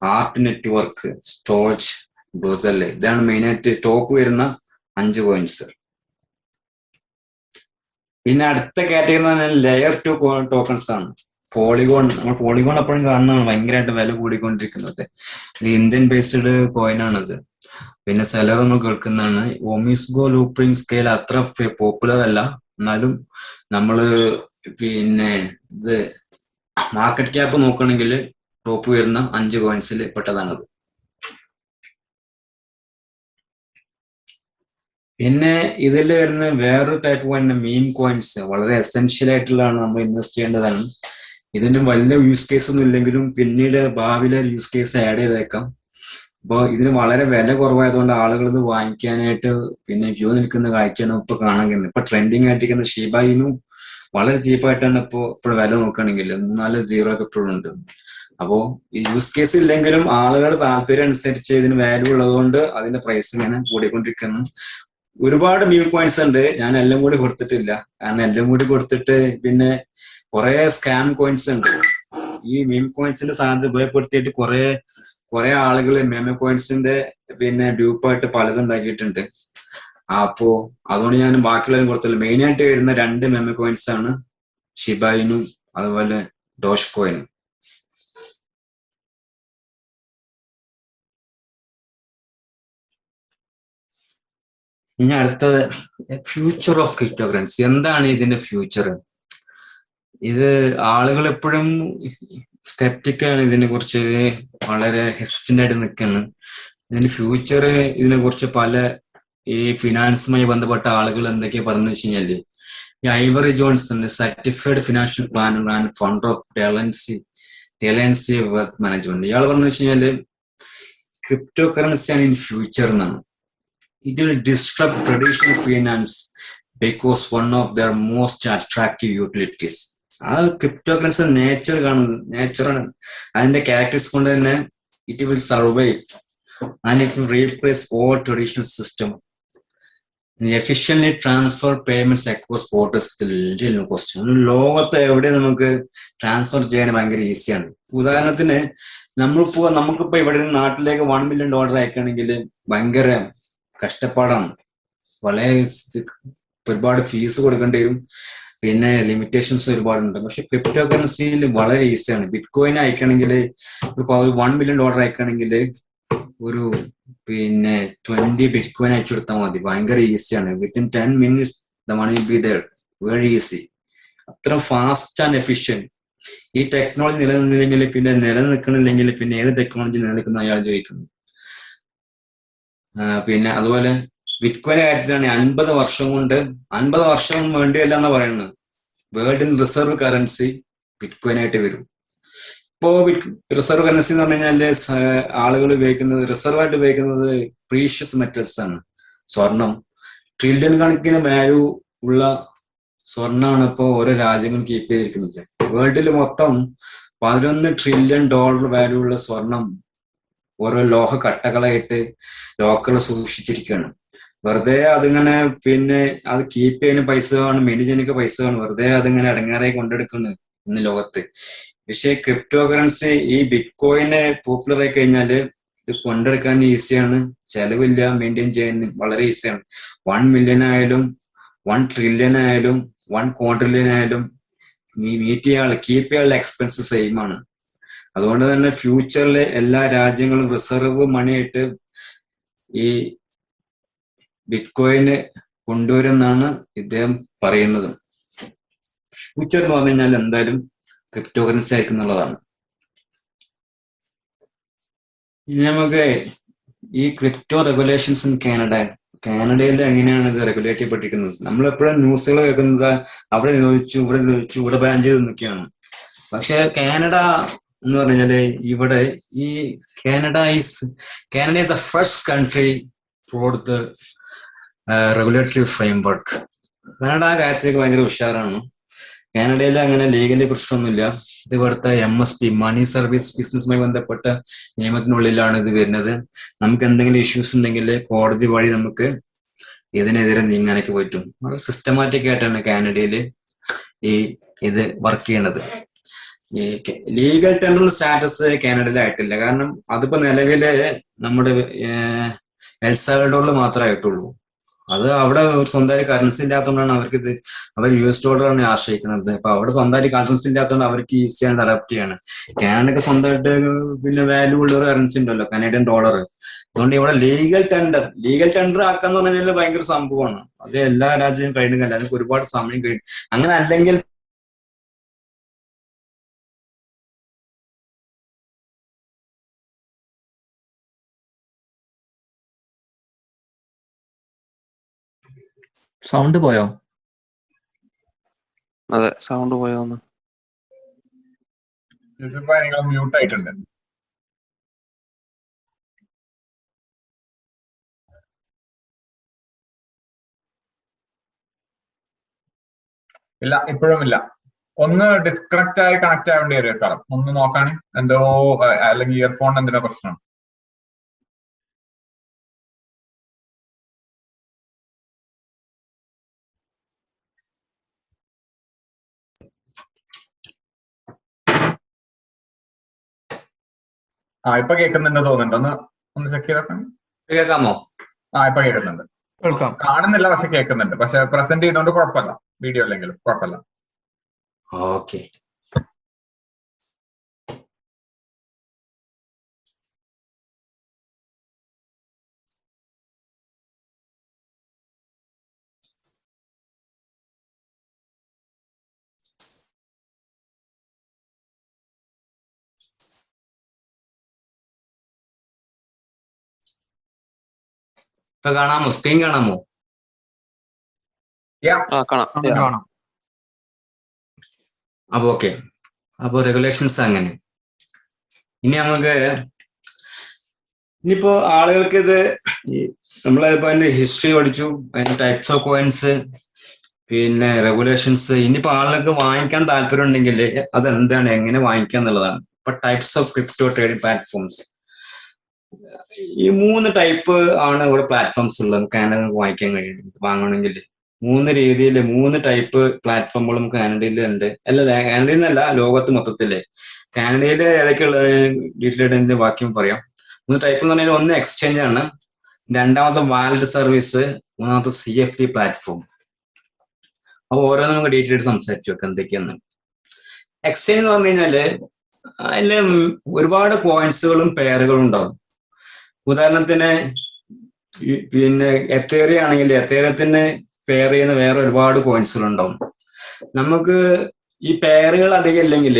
art network, storage, ബ്രൂസൽ, ഇതാണ് മെയിൻ ആയിട്ട് ടോപ്പ് വരുന്ന 5 കോയിൻസ്. പിന്നെ അടുത്ത കാറ്റഗറി എന്ന് പറഞ്ഞാൽ ലെയർ 2 ടോക്കൺസ് ആണ്. നമ്മൾ പോളിഗോൺ എപ്പോഴും കാണുന്നതാണ് ഭയങ്കരമായിട്ട് വില കൂടിക്കൊണ്ടിരിക്കുന്നത്. ഇത് ഇന്ത്യൻ ബേസ്ഡ് കോയിൻ ആണിത്. പിന്നെ സെലർ നമ്മൾ കേൾക്കുന്നതാണ്. ഒമിസ്ഗോ ലൂപ്രിംഗ് സ്കെയിൽ അത്ര പോപ്പുലർ അല്ല, എന്നാലും നമ്മള് പിന്നെ ഇത് മാർക്കറ്റ് ക്യാപ്പ് നോക്കുകയാണെങ്കിൽ ടോപ്പ് വരുന്ന 5 കോയിൻസിൽ പെട്ടതാണത്. പിന്നെ ഇതിൽ വരുന്ന വേറൊരു ടൈപ്പ് കോയിൻ മീം കോയിൻസ്, വളരെ എസെൻഷ്യൽ ആയിട്ടുള്ളതാണ്, നമ്മൾ ഇൻവെസ്റ്റ് ചെയ്യേണ്ടതാണ്. ഇതിന് വലിയ യൂസ് കേസ് ഒന്നും ഇല്ലെങ്കിലും പിന്നീട് ഭാവിയിലെ യൂസ് കേസ് ആഡ് ചെയ്തേക്കാം. അപ്പോൾ ഇതിന് വളരെ വില കുറവായതുകൊണ്ട് ആളുകൾ ഇത് വാങ്ങിക്കാനായിട്ട് പിന്നെ ക്യൂ നിൽക്കുന്ന കാഴ്ചയാണ് ഇപ്പൊ കാണാൻ കഴിയുന്നത്. ഇപ്പൊ ട്രെൻഡിങ് ആയിട്ടിരിക്കുന്ന ഷിബായിനും വളരെ ചീപ്പായിട്ടാണ് ഇപ്പോൾ വില നോക്കുകയാണെങ്കിൽ 3-0 ഒക്കെ ഇപ്പോഴും ഉണ്ട്. അപ്പോ ഈ യൂസ് കേസ് ഇല്ലെങ്കിലും ആളുകളുടെ താല്പര്യം അനുസരിച്ച് ഇതിന് വാല്യൂ ഉള്ളതുകൊണ്ട് അതിന്റെ പ്രൈസ് ഇങ്ങനെ കൂടിക്കൊണ്ടിരിക്കുന്നു. ഒരുപാട് മീം കോയിൻസ് ഉണ്ട്, ഞാൻ എല്ലാം കൂടി കൊടുത്തിട്ടില്ല. കാരണം എല്ലാം കൂടി കൊടുത്തിട്ട് പിന്നെ കുറെ സ്കാം കോയിൻസ് ഉണ്ട്. ഈ മീം കോയിൻസിന്റെ സാധ്യത ഉപയോഗപ്പെടുത്തിയിട്ട് കുറെ ആളുകൾ മെമോ കോയിൻസിന്റെ പിന്നെ ഡ്യൂപ്പായിട്ട് പലതും ഉണ്ടാക്കിയിട്ടുണ്ട്. അപ്പോ അതുകൊണ്ട് ഞാൻ ബാക്കിയുള്ളതും കൊടുത്തില്ല. മെയിൻ ആയിട്ട് വരുന്ന 2 മെമോ കോയിൻസ് ആണ്, ഷിബായിനും അതുപോലെ ഡോഷ് കോയിനും. ഇനി അടുത്തത് ഫ്യൂച്ചർ ഓഫ് ക്രിപ്റ്റോ കറൻസി. എന്താണ് ഇതിന്റെ ഫ്യൂച്ചർ? ഇത് ആളുകൾ എപ്പോഴും സ്കെപ്റ്റിക്കാണ് ഇതിനെ കുറിച്ച്, വളരെ ഹെസിറ്റന്റ് ആയിട്ട് നിൽക്കുന്നു. ഇതിന്റെ ഫ്യൂച്ചർ, ഇതിനെ കുറിച്ച് പല ഈ ഫിനാൻസുമായി ബന്ധപ്പെട്ട ആളുകൾ എന്തൊക്കെയാ പറഞ്ഞു വെച്ച് കഴിഞ്ഞാല്, ഈ Ivory Johnson certified financial planner and founder of Delancey wealth management, ഇയാൾ പറഞ്ഞു വെച്ച് കഴിഞ്ഞാല് ക്രിപ്റ്റോ കറൻസി ആണ് ഇൻ ഫ്യൂച്ചർ എന്നാണ്. It will disrupt traditional finance because one of their most attractive utilities. ആ ക്രിപ്റ്റോ കറൻസി നേച്ചറാണ്, അതിന്റെ ക്യാരക്ടേഴ്സ് കൊണ്ട് തന്നെ it will survive and it will replace all traditional system, efficiently transfer payments across borders with little cost. ലോകത്ത് എവിടെ നമുക്ക് transfer ചെയ്യാൻ ഭയങ്കര ഈസിയാണ്. ഉദാഹരണത്തിന് നമുക്കിപ്പോ ഇവിടെ നിന്ന് നാട്ടിലേക്ക് $1 million അയക്കണമെങ്കിൽ ഭയങ്കര കഷ്ടപ്പാടാണ്, വളരെ ഒരുപാട് ഫീസ് കൊടുക്കേണ്ടി വരും, പിന്നെ ലിമിറ്റേഷൻസ് ഒരുപാടുണ്ട്. പക്ഷെ ക്രിപ്റ്റോ കറൻസിയിൽ വളരെ ഈസിയാണ്. ബിറ്റ് കോയിൻ അയക്കണമെങ്കിൽ ഇപ്പൊ $1 million അയക്കണമെങ്കിൽ ഒരു പിന്നെ 20 ബിറ്റ് കോയിൻ അയച്ചു കൊടുത്താൽ മതി, ഭയങ്കര ഈസിയാണ്. Within 10 minutes the money be there, very easy. അത്ര ഫാസ്റ്റ് ആൻഡ് എഫിഷ്യന്റ്. ഈ ടെക്നോളജി നിലനിന്നില്ലെങ്കിൽ പിന്നെ നിലനിൽക്കണില്ലെങ്കിൽ പിന്നെ ഏത് ടെക്നോളജി നിലനിൽക്കുന്ന അയാൾ ചോദിക്കുന്നു. പിന്നെ അതുപോലെ ബിറ്റ്കോയിന്റെ കാര്യത്തിലാണ് 50 വർഷം വേണ്ടിയല്ല എന്നാ പറയുന്നത്. World in reserve currency bitcoin ആയിട്ട് വരും. ഇപ്പോ റിസർവ് കറൻസി എന്ന് പറഞ്ഞു കഴിഞ്ഞാല് ആളുകൾ റിസർവ് ആയിട്ട് ഉപയോഗിക്കുന്നത് പ്രീഷ്യസ് മെറ്റൽസ് ആണ്. സ്വർണം, ട്രില്യൺ കണക്കിന് വാല്യൂ ഉള്ള സ്വർണ്ണമാണ് ഇപ്പോൾ ഓരോ രാജ്യങ്ങളും കീപ്പ് ചെയ്തിരിക്കുന്നത്. വേൾഡിൽ മൊത്തം $11 trillion വാല്യൂ ഉള്ള സ്വർണം ഓരോ ലോഹ കട്ടകളായിട്ട് ലോക്കറിൽ സൂക്ഷിച്ചിരിക്കുകയാണ്. വെറുതെ അതിങ്ങനെ പിന്നെ അത് കീപ്പ് ചെയ്യാൻ പൈസ വേണം, മെയിൻറ്റെയിൻ പൈസ വേണം, വെറുതെ അതിങ്ങനെ അടങ്ങാറായി കൊണ്ടെടുക്കുന്നു ഇന്ന് ലോകത്ത്. പക്ഷേ ക്രിപ്റ്റോ കറൻസി ഈ ബിറ്റ് കോയിന് പോപ്പുലർ ആയി കഴിഞ്ഞാല് ഇത് കൊണ്ടെടുക്കാൻ ഈസിയാണ്, ചെലവില്ല, മെയിൻറ്റെയിൻ ചെയ്യാൻ വളരെ ഈസിയാണ്. 1 million ആയാലും 1 trillion ആയാലും 1 quadrillion ആയാലും കീപ്പ് ചെയ്യാനുള്ള എക്സ്പെൻസ് സെയിം ആണ്. അതുകൊണ്ട് തന്നെ ഫ്യൂച്ചറിലെ എല്ലാ രാജ്യങ്ങളും റിസർവ് മണി ആയിട്ട് ഈ ബിറ്റ് കോയിന് കൊണ്ടുവരുമെന്നാണ് ഇദ്ദേഹം പറയുന്നത്. ഫ്യൂച്ചർ എന്ന് പറഞ്ഞു കഴിഞ്ഞാൽ എന്തായാലും ക്രിപ്റ്റോ കറൻസി ആയിരിക്കും എന്നുള്ളതാണ്. ഇനി നമുക്ക് ഈ ക്രിപ്റ്റോ റെഗുലേഷൻസ് ഇൻ കാനഡയിൽ എങ്ങനെയാണ് ഇത് റെഗുലേറ്റ് ചെയ്യപ്പെട്ടിരിക്കുന്നത്? നമ്മൾ എപ്പോഴും ന്യൂസുകൾ കേൾക്കുന്നത് അവിടെ നിരോധിച്ചു, ഇവിടെ ബാൻ ചെയ്തു എന്നൊക്കെയാണ്. പക്ഷെ കാനഡ എന്ന് പറഞ്ഞാല് ഇവിടെ ഈ Canada is the first country for the regulatory framework. Canada ആ കാര്യത്തിലേക്ക് ഭയങ്കര ഉഷാറാണ്. കാനഡയിൽ അങ്ങനെ ലീഗലി പ്രശ്നമൊന്നുമില്ല. ഇത് ഇവിടുത്തെ MSP മണി സർവീസ് ബിസിനസ്സുമായി ബന്ധപ്പെട്ട നിയമത്തിനുള്ളിലാണ് ഇത് വരുന്നത്. നമുക്ക് എന്തെങ്കിലും ഇഷ്യൂസ് ഉണ്ടെങ്കിൽ കോടതി വഴി നമുക്ക് ഇതിനെതിരെ നീങ്ങാനൊക്കെ പറ്റും. വളരെ സിസ്റ്റമാറ്റിക് ആയിട്ടാണ് കാനഡയിൽ ഇത് വർക്ക് ചെയ്യണത്. ഈ ലീഗൽ ടെൻഡർ സ്റ്റാറ്റസ് കാനഡയിൽ ആയിട്ടില്ല. കാരണം അതിപ്പോ നിലവില് നമ്മുടെ എൽസാൽവഡോറിൽ മാത്രമേ ആയിട്ടുള്ളൂ. അത് അവിടെ സ്വന്തമായിട്ട് കറൻസി ഇല്ലാത്തതുകൊണ്ടാണ് അവർ US ഡോളറാണ് ആശ്രയിക്കുന്നത്. അപ്പൊ അവിടെ സ്വന്തമായിട്ട് കറൻസി ഇല്ലാത്തതുകൊണ്ട് അവർക്ക് ഈസിയാണ് അഡാപ്റ്റ് ചെയ്യാണ്. കാനഡയ്ക്ക് സ്വന്തമായിട്ട് പിന്നെ വാല്യൂ ഉള്ള ഒരു കറൻസി ഉണ്ടല്ലോ, കനേഡിയൻ ഡോളർ. അതുകൊണ്ട് ഇവിടെ ലീഗൽ ടെൻഡർ ആക്കാന്ന് പറഞ്ഞാൽ ഭയങ്കര സംഭവമാണ്. അത് എല്ലാ രാജ്യവും കഴിയുന്നില്ല, അതിന് ഒരുപാട് സമയം കഴിയും. അങ്ങനെ അല്ലെങ്കിൽ സൗണ്ട് പോയോ? അതെ, സൗണ്ട് പോയോന്ന്. നിങ്ങൾ മ്യൂട്ട് ആയിട്ടുണ്ട്. ഇല്ല, ഇപ്പോഴും ഇല്ല. ഒന്ന് ഡിസ്കണക്ട് ആയി കണക്ട് ആവേണ്ടി വരും കാരണം ഒന്ന് നോക്കാണ് എന്തോ, അല്ലെങ്കിൽ ഇയർഫോൺ എന്തിനോ പ്രശ്നം. ഇപ്പൊ കേൾക്കുന്നുണ്ട് തോന്നുന്നുണ്ട്. ഒന്ന് ചെക്ക് ചെയ്തോക്കാം. കേൾക്കാമോ? ഇപ്പൊ കേൾക്കുന്നുണ്ട്. കാണുന്നില്ല, പക്ഷെ കേൾക്കുന്നുണ്ട്. പക്ഷെ പ്രസന്റ് ചെയ്തോണ്ട് കുഴപ്പമില്ല, വീഡിയോ അല്ലെങ്കിലും കുഴപ്പമില്ല. ഓക്കെ. ഇപ്പൊ കാണാമോ? സ്ക്രീൻ കാണാമോ? കാണാം. അപ്പൊ ഓക്കെ. അപ്പൊ റെഗുലേഷൻസ് അങ്ങനെ. ഇനി ഇനിയിപ്പോ ആളുകൾക്ക് ഇത് നമ്മളിപ്പോ അതിന്റെ ഹിസ്റ്ററി പഠിച്ചു, അതിന്റെ ടൈപ്സ് ഓഫ് കോയിൻസ്, പിന്നെ റെഗുലേഷൻസ്. ഇനിയിപ്പോ ആളുകൾക്ക് വാങ്ങിക്കാൻ താല്പര്യം ഉണ്ടെങ്കിൽ അതെന്താണ്, എങ്ങനെ വാങ്ങിക്കുക എന്നുള്ളതാണ്. ഇപ്പൊ types of crypto trading platforms, ഈ 3 ടൈപ്പ് ആണ് ഇവിടെ പ്ലാറ്റ്ഫോംസ് ഉള്ളത്. കാനഡ വാങ്ങിക്കാൻ കഴിയും. വാങ്ങണമെങ്കിൽ 3 രീതിയിൽ 3 ടൈപ്പ് പ്ലാറ്റ്ഫോമുകൾ നമുക്ക് കാനഡയിൽ ഉണ്ട്. കാനഡയിൽ നിന്നല്ല, ലോകത്ത് മൊത്തത്തില്. കാനഡയിൽ ഏതൊക്കെയുള്ള ഡീറ്റെയിൽ വാക്യം പറയാം. 3 ടൈപ്പ് എന്ന് പറഞ്ഞാൽ ഒന്ന് എക്സ്ചേഞ്ച് ആണ്, രണ്ടാമത്തെ വാലറ്റ് സർവീസ്, മൂന്നാമത്തെ CFD പ്ലാറ്റ്ഫോം. അപ്പൊ ഓരോന്നും നമുക്ക് ഡീറ്റെയിൽ സംസാരിച്ചു വെക്കാം എന്തൊക്കെയാണ്. എക്സ്ചേഞ്ച് എന്ന് പറഞ്ഞു കഴിഞ്ഞാല് അതില് ഒരുപാട് കോയിൻസുകളും പെയറുകളും ഉണ്ടാവും. ഉദാഹരണത്തിന് പിന്നെ എത്തേറിയം ആണെങ്കിൽ എത്തേറിയത്തിന് പെയർ ചെയ്യുന്ന വേറെ ഒരുപാട് കോയിൻസുകൾ ഉണ്ടാവും. നമുക്ക് ഈ പെയറുകൾ അധികം ഇല്ലെങ്കിൽ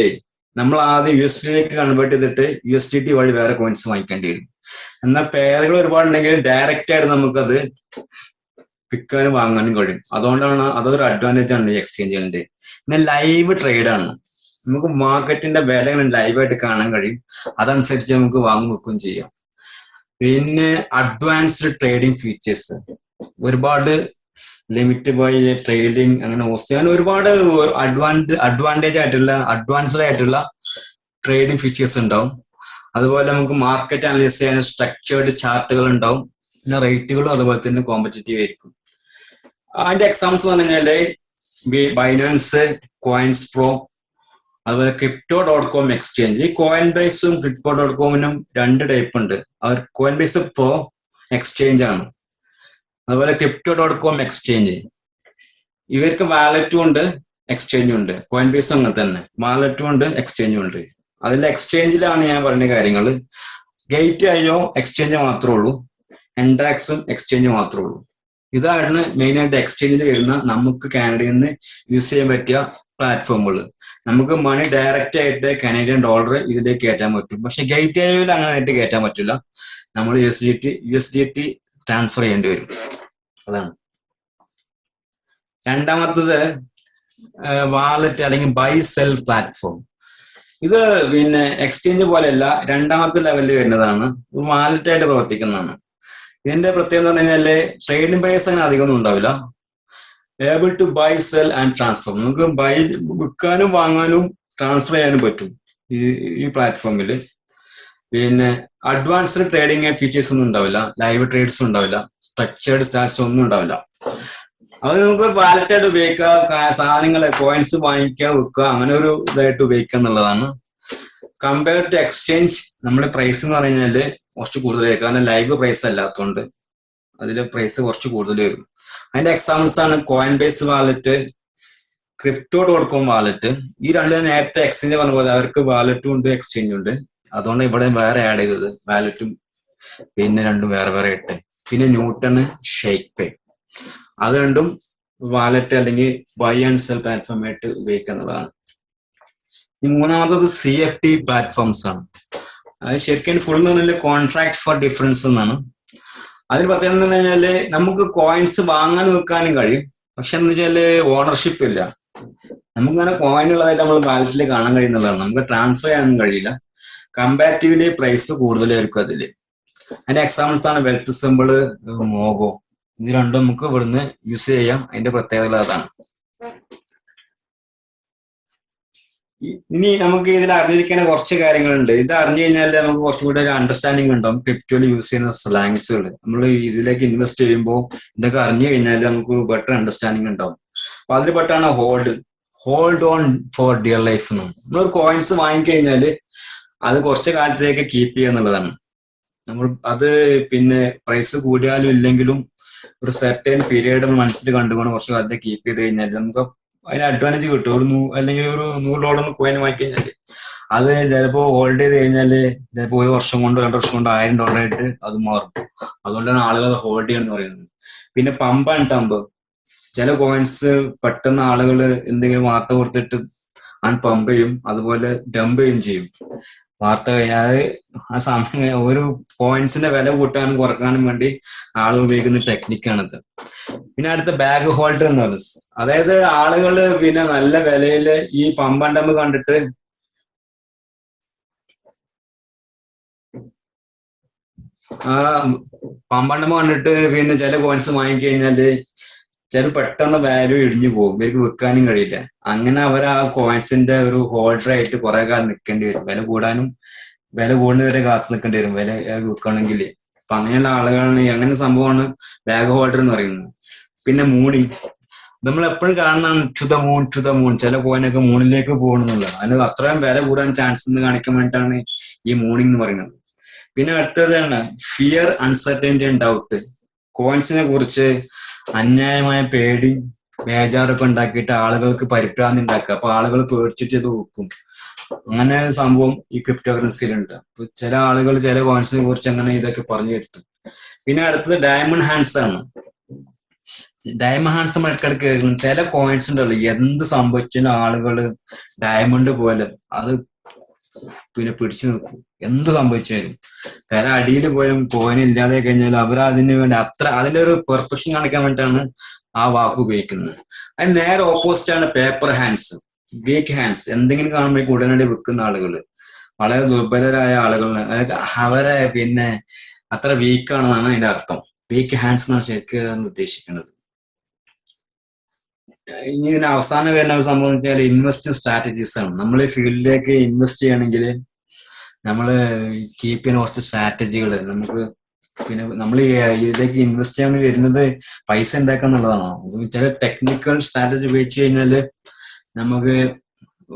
നമ്മൾ ആദ്യം USDT കൺവേർട്ട് ചെയ്തിട്ട് USDT വഴി വേറെ കോയിൻസ് വാങ്ങിക്കേണ്ടി വരും. എന്നാൽ പെയറുകൾ ഒരുപാടുണ്ടെങ്കിൽ ഡയറക്റ്റ് ആയിട്ട് നമുക്കത് വിൽക്കാനും വാങ്ങാനും കഴിയും. അതുകൊണ്ടാണ് അതൊരു അഡ്വാൻറ്റേജ് ആണ് ഈ എക്സ്ചേഞ്ചുകളുടെ. പിന്നെ ലൈവ് ട്രേഡ് ആണ്. നമുക്ക് മാർക്കറ്റിന്റെ വില ലൈവായിട്ട് കാണാൻ കഴിയും. അതനുസരിച്ച് നമുക്ക് വാങ്ങി വെക്കുകയും ചെയ്യാം. പിന്നെ അഡ്വാൻസ്ഡ് ട്രേഡിംഗ് ഫീച്ചേഴ്സ്, ഒരുപാട് ലിമിറ്റ് ബൈ ട്രേഡിംഗ്, അങ്ങനെ ഒരുപാട് അഡ്വാൻസ്ഡ് ആയിട്ടുള്ള ട്രേഡിംഗ് ഫീച്ചേഴ്സ് ഉണ്ടാവും. അതുപോലെ നമുക്ക് മാർക്കറ്റ് അനലൈസ് ചെയ്യാൻ സ്ട്രക്ചേർഡ് ചാർട്ടുകൾ ഉണ്ടാവും. പിന്നെ റേറ്റുകളും അതുപോലെ തന്നെ കോമ്പറ്റീറ്റീവ് ആയിരിക്കും. അതിന്റെ എക്സാമ്പിൾസ് പറഞ്ഞു കഴിഞ്ഞാല് ബൈനാൻസ്, കോയിൻസ് പ്രോ, അതുപോലെ Crypto.com എക്സ്ചേഞ്ച്. ഈ കോയിൻ ബേസും Crypto.comനും 2 ടൈപ്പ് ഉണ്ട്. അവർ കോയിൻ ബേസ് പ്രോ എക്സ്ചേഞ്ച് ആണ്. അതുപോലെ Crypto.com എക്സ്ചേഞ്ച്, ഇവർക്ക് വാലറ്റും ഉണ്ട് എക്സ്ചേഞ്ചും ഉണ്ട്. കോയിൻ ബേസും അങ്ങനെ തന്നെ, വാലറ്റും ഉണ്ട് എക്സ്ചേഞ്ചും ഉണ്ട്. അതിൽ എക്സ്ചേഞ്ചിലാണ് ഞാൻ പറഞ്ഞ കാര്യങ്ങൾ. ഗേറ്റ് അയ്യോ എക്സ്ചേഞ്ച് മാത്രമേ ഉള്ളൂ, എൻഡാക്സും എക്സ്ചേഞ്ച് മാത്രമേ ഉള്ളൂ. ഇതാണ് മെയിനായിട്ട് എക്സ്ചേഞ്ചിൽ വരുന്ന നമുക്ക് കാനഡയിൽ നിന്ന് യൂസ് ചെയ്യാൻ പറ്റിയ പ്ലാറ്റ്ഫോമുകൾ. നമുക്ക് മണി ഡയറക്റ്റ് ആയിട്ട് കനേഡിയൻ ഡോളർ ഇതിലേക്ക് കയറ്റാൻ പറ്റും. പക്ഷെ ഗേറ്റ് വേയിൽ അങ്ങനെ ആയിട്ട് കയറ്റാൻ പറ്റില്ല. നമ്മൾ USDT ട്രാൻസ്ഫർ ചെയ്യേണ്ടി വരും. അതാണ്. രണ്ടാമത്തത് വാലറ്റ് അല്ലെങ്കിൽ ബൈ സെൽ പ്ലാറ്റ്ഫോം. ഇത് പിന്നെ എക്സ്ചേഞ്ച് പോലെയല്ല, രണ്ടാമത്തെ ലെവലിൽ വരുന്നതാണ്. ഒരു വാലറ്റ് ആയിട്ട് പ്രവർത്തിക്കുന്നതാണ്. ഇതിന്റെ പ്രത്യേകത എന്ന് പറഞ്ഞു കഴിഞ്ഞാല് ട്രേഡിംഗ് പ്രൈസ് അങ്ങനെ അധികമൊന്നും ഉണ്ടാവില്ല. Able to buy sell and transfer. നമുക്ക് വിൽക്കാനും വാങ്ങാനും ട്രാൻസ്ഫർ ചെയ്യാനും പറ്റും ഈ പ്ലാറ്റ്ഫോമിൽ. പിന്നെ അഡ്വാൻസ്ഡ് ട്രേഡിംഗ് ഫീച്ചേഴ്സ് ഒന്നും ഉണ്ടാവില്ല, ലൈവ് ട്രേഡ്സ് ഉണ്ടാവില്ല, സ്ട്രക്ചേർഡ് സ്റ്റാറ്റ്സ് ഒന്നും ഉണ്ടാവില്ല. അത് നമുക്ക് വാലറ്റ് ആയിട്ട് ഉപയോഗിക്കുക, സാധനങ്ങള് കോയിൻസ് വാങ്ങിക്കുക, വിൽക്കുക, അങ്ങനെ ഒരു ഇതായിട്ട് ഉപയോഗിക്കുക എന്നുള്ളതാണ്. കമ്പയർ ടു എക്സ്ചേഞ്ച് നമ്മുടെ പ്രൈസ് എന്ന് പറഞ്ഞു കഴിഞ്ഞാല് കുറച്ച് കൂടുതലായിരിക്കും. കാരണം ലൈവ് പ്രൈസ് അല്ലാത്തതുകൊണ്ട് അതിൽ പ്രൈസ് കുറച്ച് കൂടുതൽ വരും. അതിന്റെ എക്സാമ്പിൾസ് ആണ് coin base wallet, Crypto.com wallet. ഈ രണ്ട് നേരത്തെ എക്സ്ചേഞ്ച് പറഞ്ഞ പോലെ അവർക്ക് വാലറ്റും ഉണ്ട് എക്സ്ചേഞ്ചും ഉണ്ട്. അതുകൊണ്ട് ഇവിടെ വേറെ ആഡ് ചെയ്തത് വാലറ്റും പിന്നെ രണ്ടും വേറെ വേറെ ഇട്ട്. പിന്നെ ന്യൂട്ടൺ, ഷേക്ക് പേ, അത് രണ്ടും വാലറ്റ് അല്ലെങ്കിൽ ബൈ ആൻഡ് സെൽ പ്ലാറ്റ്ഫോം ആയിട്ട് ഉപയോഗിക്കുന്നതാണ്. ഈ മൂന്നാമത്തത് CFD പ്ലാറ്റ്ഫോംസ് ആണ്. അത് ശരിക്കും ഫുൾ എന്ന് പറഞ്ഞാൽ കോൺട്രാക്ട് ഫോർ ഡിഫറൻസ് എന്നാണ്. അതിൽ പ്രത്യേകത എന്ന് പറഞ്ഞു കഴിഞ്ഞാല് നമുക്ക് കോയിൻസ് വാങ്ങാനും വെക്കാനും കഴിയും. പക്ഷെ എന്ന് വെച്ചാല് ഓണർഷിപ്പ് ഇല്ല. നമുക്കങ്ങനെ കോയിൻ ഉള്ളതായിട്ട് നമ്മൾ വാലറ്റിൽ കാണാൻ കഴിയുന്നതാണ്. നമുക്ക് ട്രാൻസ്ഫർ ചെയ്യാനൊന്നും കഴിയില്ല. കമ്പാരിറ്റീവ്ലി പ്രൈസ് കൂടുതലായിരിക്കും അതില്. അതിന്റെ എക്സാമ്പിൾസ് ആണ് വെൽത്ത് സിമ്പിള്, മോഗോ. ഇത് രണ്ടും നമുക്ക് ഇവിടുന്ന് യൂസ് ചെയ്യാം. അതിന്റെ പ്രത്യേകത അതാണ്. ഇനി നമുക്ക് ഇതിൽ അറിഞ്ഞിരിക്കുന്ന കുറച്ച് കാര്യങ്ങളുണ്ട്. ഇത് അറിഞ്ഞു കഴിഞ്ഞാൽ നമുക്ക് കുറച്ചും കൂടി ഒരു അണ്ടർസ്റ്റാൻഡിങ് ഉണ്ടാവും. ക്രിപ്റ്റോയിൽ യൂസ് ചെയ്യുന്ന സ്ലാങ്സുകൾ നമ്മൾ ഇതിലേക്ക് ഇൻവെസ്റ്റ് ചെയ്യുമ്പോൾ ഇതൊക്കെ അറിഞ്ഞു കഴിഞ്ഞാൽ നമുക്ക് ബെറ്റർ അണ്ടർസ്റ്റാൻഡിങ് ഉണ്ടാവും. അപ്പൊ അതിൽ പെട്ടാണ് hold on for dear life എന്നും. നമ്മളൊരു കോയിൻസ് വാങ്ങിക്കഴിഞ്ഞാല് അത് കുറച്ച് കാലത്തേക്ക് കീപ്പ് ചെയ്യുക എന്നുള്ളതാണ്. നമ്മൾ അത് പിന്നെ പ്രൈസ് കൂടിയാലും ഇല്ലെങ്കിലും ഒരു സെർട്ടൻ പീരീഡ് മനസ്സിൽ കണ്ടുകൊണ്ട് കുറച്ച് കാലത്തേക്ക് കീപ്പ് ചെയ്ത് കഴിഞ്ഞാൽ നമുക്ക് അതിന് അഡ്വാൻറ്റേജ് കിട്ടും. അല്ലെങ്കിൽ ഒരു $100 കോയിൻ വാങ്ങി കഴിഞ്ഞാല് അത് ചിലപ്പോ ഹോൾഡ് ചെയ്ത് കഴിഞ്ഞാല് ചിലപ്പോ 1 വർഷം കൊണ്ടോ 2 വർഷം കൊണ്ടോ $1000 ആയിട്ട് അത് മാറും. അതുകൊണ്ടാണ് ആളുകൾ അത് ഹോൾഡ് ചെയ്യണമെന്ന് പറയുന്നത്. പിന്നെ പമ്പ് ആൻഡ് ടമ്പ്. ചില കോയിൻസ് പെട്ടെന്ന് ആളുകൾ എന്തെങ്കിലും വാർത്ത കൊടുത്തിട്ട് പമ്പ് ചെയ്യും, അതുപോലെ ഡംപ് ചെയ്യും ചെയ്യും. വാർത്ത കഴിഞ്ഞാൽ ആ സമയം ഒരു കോയിൻസിന്റെ വില കൂട്ടാനും കുറക്കാനും വേണ്ടി ആളുകൾ ഉപയോഗിക്കുന്ന ടെക്നിക്കാണിത്. പിന്നെ അടുത്ത ബാഗ് ഹോൾഡർ എന്ന് പറയുന്നത്, അതായത് ആളുകള് പിന്നെ നല്ല വിലയില് ഈ പമ്പ് ആൻഡ് ഡംപ് കണ്ടിട്ട് പിന്നെ ചില കോയിൻസ് വാങ്ങിക്കഴിഞ്ഞാല് ചില പെട്ടെന്ന് വാല്യൂ ഇടിഞ്ഞു പോകും, ഇവർക്ക് വിൽക്കാനും കഴിയില്ല. അങ്ങനെ അവർ ആ കോയിൻസിന്റെ ഒരു ഹോൾഡർ ആയിട്ട് കുറെ കാലം നിൽക്കേണ്ടി വരും. വില കൂടുന്നവരെ കാത്തു നിൽക്കേണ്ടി വരും വില വിൽക്കണമെങ്കിൽ. അപ്പൊ അങ്ങനെയുള്ള ആളുകളാണ്, അങ്ങനെ സംഭവമാണ് ബാഗ് ഹോൾഡർ എന്ന് പറയുന്നത്. പിന്നെ മൂണിങ്, നമ്മൾ എപ്പോഴും കാണുന്നതാണ് ടു ദ മൂൺ. ചില കോയിനൊക്കെ മൂണിലേക്ക് പോകണമെന്നുള്ളത്, അതിന് അത്രയും വില കൂടാൻ ചാൻസ് എന്ന് കാണിക്കാൻ വേണ്ടിയിട്ടാണ് ഈ മൂണിങ് എന്ന് പറയുന്നത്. പിന്നെ അടുത്തതാണ് ഫിയർ, അൺസർട്ടനിറ്റി ആൻഡ് ഡൗട്ട്. കോയിൻസിനെ കുറിച്ച് അന്യായമായ പേടി, ബേജാറൊക്കെ ഉണ്ടാക്കിയിട്ട് ആളുകൾക്ക് പരിഭ്രാന്തി ഉണ്ടാക്കുക. അപ്പൊ ആളുകൾ പേടിച്ചിട്ട് ഇത് വെക്കും. അങ്ങനെ സംഭവം ഈ ക്രിപ്റ്റോ കറൻസിയിലുണ്ട്. അപ്പൊ ചില ആളുകൾ ചില കോയിൻസിനെ കുറിച്ച് അങ്ങനെ ഇതൊക്കെ പറഞ്ഞു വരുത്തും. പിന്നെ അടുത്തത് ഡയമണ്ട് ഹാൻഡ്സ് ആണ്. ഡയമണ്ട് ഹാൻഡ്സ് നമ്മൾ ഇടയ്ക്കിടയ്ക്ക് കേൾക്കുന്നു. ചില കോയിൻസ് ഉണ്ടല്ലോ, എന്ത് സംഭവിച്ചാലും ആളുകൾ ഡയമണ്ട് പോലെ അത് പിന്നെ പിടിച്ചു നിൽക്കും, എന്ത് സംഭവിച്ചാലും. കാരണം അടിയിൽ പോലും കോയിൻ ഇല്ലാതെ കഴിഞ്ഞാലും അവർ അതിന് വേണ്ടി അതിന്റെ ഒരു പെർഫെക്ഷൻ കാണിക്കാൻ വേണ്ടിയിട്ടാണ് ആ വാക്ക് ഉപയോഗിക്കുന്നത്. അതിന് നേരെ ഓപ്പോസിറ്റ് ആണ് പേപ്പർ ഹാൻഡ്സ്, വീക്ക് ഹാൻഡ്സ്. എന്തെങ്കിലും കാണുമ്പോൾ ഉടനടി വിൽക്കുന്ന ആളുകൾ, വളരെ ദുർബലരായ ആളുകൾ, അവരെ പിന്നെ അത്ര വീക്കാണെന്നാണ് അതിന്റെ അർത്ഥം. വീക്ക് ഹാൻഡ്സ് എന്നാണ് ശരിക്കും ഉദ്ദേശിക്കുന്നത്. ഇനി ഇതിന് അവസാനം വരുന്ന ഒരു സംഭവം എന്ന് വെച്ചാൽ ഇൻവെസ്റ്റിംഗ് സ്ട്രാറ്റജീസ് ആണ്. നമ്മൾ ഈ ഫീൽഡിലേക്ക് ഇൻവെസ്റ്റ് ചെയ്യണമെങ്കിൽ നമ്മൾ കീപ്പ് ചെയ്യുന്ന കുറച്ച് സ്ട്രാറ്റജികൾ നമുക്ക്, പിന്നെ നമ്മൾ ഇതിലേക്ക് ഇൻവെസ്റ്റ് ചെയ്യാൻ വരുന്നത് പൈസ ഉണ്ടാക്കുക എന്നുള്ളതാണോ? ചില ടെക്നിക്കൽ സ്ട്രാറ്റജി ഉപയോഗിച്ച് കഴിഞ്ഞാല് നമുക്ക്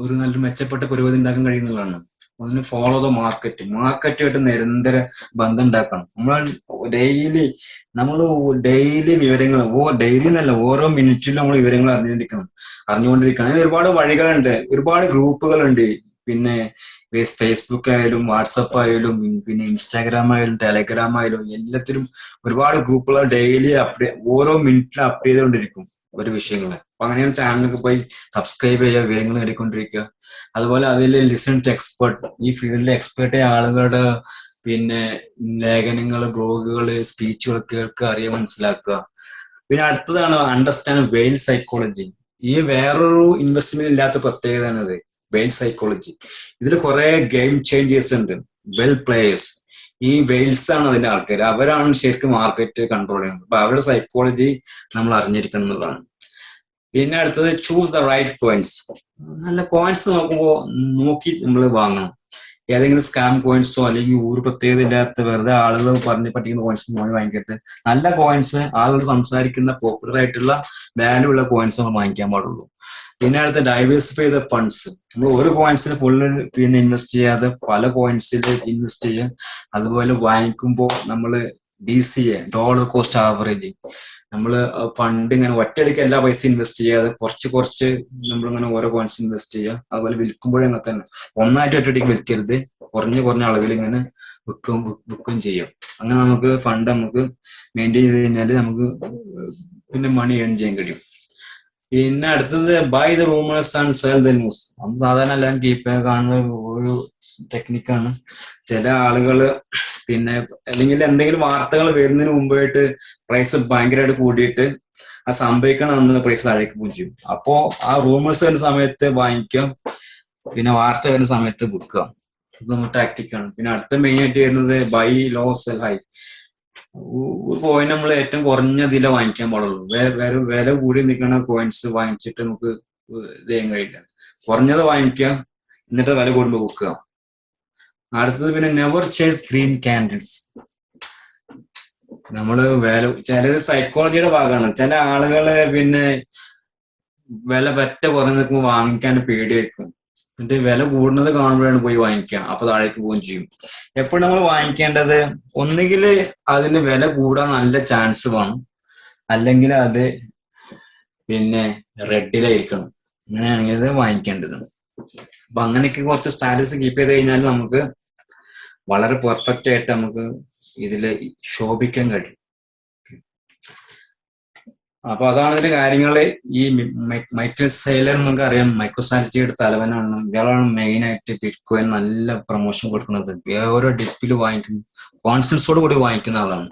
ഒരു നല്ല മെച്ചപ്പെട്ട പുരോഗതി ഉണ്ടാക്കാൻ കഴിയുന്നതാണ്. ഒന്ന് ഫോളോ ദ മാർക്കറ്റുമായിട്ട് നിരന്തര ബന്ധം ഉണ്ടാക്കണം. നമ്മൾ ഡെയിലി വിവരങ്ങൾ, ഡെയിലി എന്നല്ല, ഓരോ മിനിറ്റിലും നമ്മൾ വിവരങ്ങൾ അറിഞ്ഞുകൊണ്ടിരിക്കണം. അതിന് ഒരുപാട് വഴികളുണ്ട്, ഒരുപാട് ഗ്രൂപ്പുകളുണ്ട്. പിന്നെ ഫേസ്ബുക്ക് ആയാലും വാട്സപ്പ് ആയാലും പിന്നെ ഇൻസ്റ്റാഗ്രാം ആയാലും ടെലഗ്രാം ആയാലും എല്ലാത്തിലും ഒരുപാട് ഗ്രൂപ്പുകൾ ഡെയിലി ഓരോ മിനിറ്റിലും അപ്ഡേറ്റ് ചെയ്തുകൊണ്ടിരിക്കും ഒരു വിഷയങ്ങള്. അപ്പൊ അങ്ങനെയാണ് ചാനലൊക്കെ പോയി സബ്സ്ക്രൈബ് ചെയ്യുക, വിവരങ്ങൾ നേടിക്കൊണ്ടിരിക്കുക. അതുപോലെ അതിൽ ലിസൺ ടു എക്സ്പെർട്ട്, ഈ ഫീൽഡിലെ എക്സ്പെർട്ടായ ആളുകളുടെ പിന്നെ ലേഖനങ്ങൾ, ബ്ലോഗുകൾ, സ്പീച്ചുകൾ കേൾക്കുക, അറിയാൻ, മനസ്സിലാക്കുക. പിന്നെ അടുത്തതാണ് അണ്ടർസ്റ്റാൻഡ് വെയിൽ സൈക്കോളജി. ഈ വേറൊരു ഇൻവെസ്റ്റ്മെന്റ് ഇല്ലാത്ത പ്രത്യേകതയാണിത്, വെയിൽ സൈക്കോളജി. ഇതിൽ കുറെ ഗെയിം ചേഞ്ചേഴ്സ് ഉണ്ട്, വെൽ പ്ലേയേഴ്സ്. ഈ വെയിൽസ് ആണ് അതിന്റെ ആൾക്കാർ, അവരാണ് ശരിക്കും മാർക്കറ്റ് കൺട്രോൾ ചെയ്യുന്നത്. അപ്പൊ അവരുടെ സൈക്കോളജി നമ്മൾ അറിഞ്ഞിരിക്കണം എന്നുള്ളതാണ്. പിന്നെ അടുത്തത് ചൂസ് ദ റൈറ്റ് കോയിൻസ്. നല്ല കോയിൻസ് നോക്കി നമ്മൾ വാങ്ങണം. ഏതെങ്കിലും സ്കാം കോയിൻസോ അല്ലെങ്കിൽ ഒരു പ്രത്യേകത ഇല്ലാത്ത വെറുതെ ആളുകൾ പറഞ്ഞ് പറ്റിക്കുന്ന കോയിൻസ് വാങ്ങിക്കരുത്. നല്ല കോയിൻസ്, ആളുകൾ സംസാരിക്കുന്ന പോപ്പുലർ ആയിട്ടുള്ള വാല്യൂ ഉള്ള കോയിൻസ് നമ്മൾ വാങ്ങിക്കാൻ പാടുള്ളൂ. പിന്നെ അടുത്ത ഡൈവേഴ്സിഫൈ ദ ഫണ്ട്സ്. നമ്മൾ ഒരു കോയിൻസിൽ ഫുള്ള് പിന്നെ ഇൻവെസ്റ്റ് ചെയ്യാതെ പല കോയിൻസിൽ ഇൻവെസ്റ്റ് ചെയ്യുക. അതുപോലെ വാങ്ങിക്കുമ്പോൾ നമ്മൾ DCA, ഡോളർ കോസ്റ്റ് ആവറേജിങ്. നമ്മൾ ഫണ്ട് ഇങ്ങനെ ഒറ്റയടിക്ക് എല്ലാ പൈസ ഇൻവെസ്റ്റ് ചെയ്യാതെ കുറച്ച് നമ്മളിങ്ങനെ ഓരോ കോയിൻസ് ഇൻവെസ്റ്റ് ചെയ്യുക. അതുപോലെ വിൽക്കുമ്പോഴും അങ്ങനെ തന്നെ ഒന്നായിട്ട് ഒറ്റയടിക്ക് വിൽക്കരുത്, കുറഞ്ഞ അളവിൽ ഇങ്ങനെ വിൽക്കും ചെയ്യും. അങ്ങനെ നമുക്ക് ഫണ്ട് നമുക്ക് മെയിൻറ്റെയിൻ ചെയ്ത് കഴിഞ്ഞാൽ നമുക്ക് പിന്നെ മണി ഏൺ ചെയ്യാൻ കഴിയും. പിന്നെ അടുത്തത് buy the rumours and sell the news. നമ്മൾ സാധാരണ എല്ലാം കീപ്പ് കാണുന്ന ഒരു ടെക്നിക്കാണ്. ചില ആളുകള് പിന്നെ അല്ലെങ്കിൽ എന്തെങ്കിലും വാർത്തകൾ വരുന്നതിന് മുമ്പായിട്ട് പ്രൈസ് ഭയങ്കരമായിട്ട് കൂടിയിട്ട് ആ സംഭവിക്കണം എന്ന പ്രൈസ് താഴേക്ക് പോകും ചെയ്യും. അപ്പോ ആ റൂമേഴ്സ് വരുന്ന സമയത്ത് വാങ്ങിക്കാം, പിന്നെ വാർത്ത വരുന്ന സമയത്ത് വിൽക്കാം. ഇത് നമ്മുടെ ടാക്ടിക്കാണ്. പിന്നെ അടുത്ത മെയിൻ ആയിട്ട് വരുന്നത് ബൈ ലോ സെൽ ഹൈ. ഒരു കോയിൻ നമ്മൾ ഏറ്റവും കുറഞ്ഞ ഇതില വാങ്ങിക്കാൻ പാടുള്ളൂ. വില കൂടി നിൽക്കുന്ന കോയിൻസ് വാങ്ങിച്ചിട്ട് നമുക്ക് ഇത് ചെയ്യാൻ കഴിയില്ല. കുറഞ്ഞത് വാങ്ങിക്കുക, എന്നിട്ട് വില കൂടുമ്പോൾ വിൽക്കുക. അടുത്തത് പിന്നെ നെവർ ചേസ് ഗ്രീൻ ക്യാൻഡിൽസ്. നമ്മള് ചിലത് സൈക്കോളജിയുടെ ഭാഗമാണ്. ചില ആളുകള് പിന്നെ വില പറ്റ കുറഞ്ഞ് നിൽക്കുമ്പോൾ വാങ്ങിക്കാൻ പേടിയായിരിക്കും. എന്നിട്ട് വില കൂടുന്നത് കാണുമ്പോഴാണ് പോയി വാങ്ങിക്കുക, അപ്പൊ താഴേക്ക് പോവുകയും ചെയ്യും. എപ്പോഴും നമ്മൾ വാങ്ങിക്കേണ്ടത് ഒന്നുകിൽ അതിന് വില കൂടാൻ നല്ല ചാൻസ് വേണം, അല്ലെങ്കിൽ അത് പിന്നെ റെഡിലായിരിക്കണം. അങ്ങനെയാണെങ്കിൽ അത് വാങ്ങിക്കേണ്ടത്. അപ്പൊ അങ്ങനെയൊക്കെ കുറച്ച് സ്റ്റാറ്റസ് കീപ്പ് ചെയ്ത് കഴിഞ്ഞാൽ നമുക്ക് വളരെ പെർഫെക്റ്റ് ആയിട്ട് നമുക്ക് ഇതില് ശോഭിക്കാൻ കഴിയും. അപ്പൊ അതാണ് ഇതിന്റെ കാര്യങ്ങള്. ഈ മൈക്കൽ സെയ്ലർ നമുക്ക് അറിയാം, മൈക്രോസ്ട്രാറ്റജിയുടെ തലവനാണ്. ഇയാളാണ് മെയിൻ ആയിട്ട് ബിറ്റ്കോയിൻ നല്ല പ്രൊമോഷൻ കൊടുക്കുന്നത്. ഓരോ ഡിപ്പിൽ വാങ്ങിക്കുന്നു, കോൺഫിഡൻസോട് കൂടി വാങ്ങിക്കുന്ന ആളാണ്.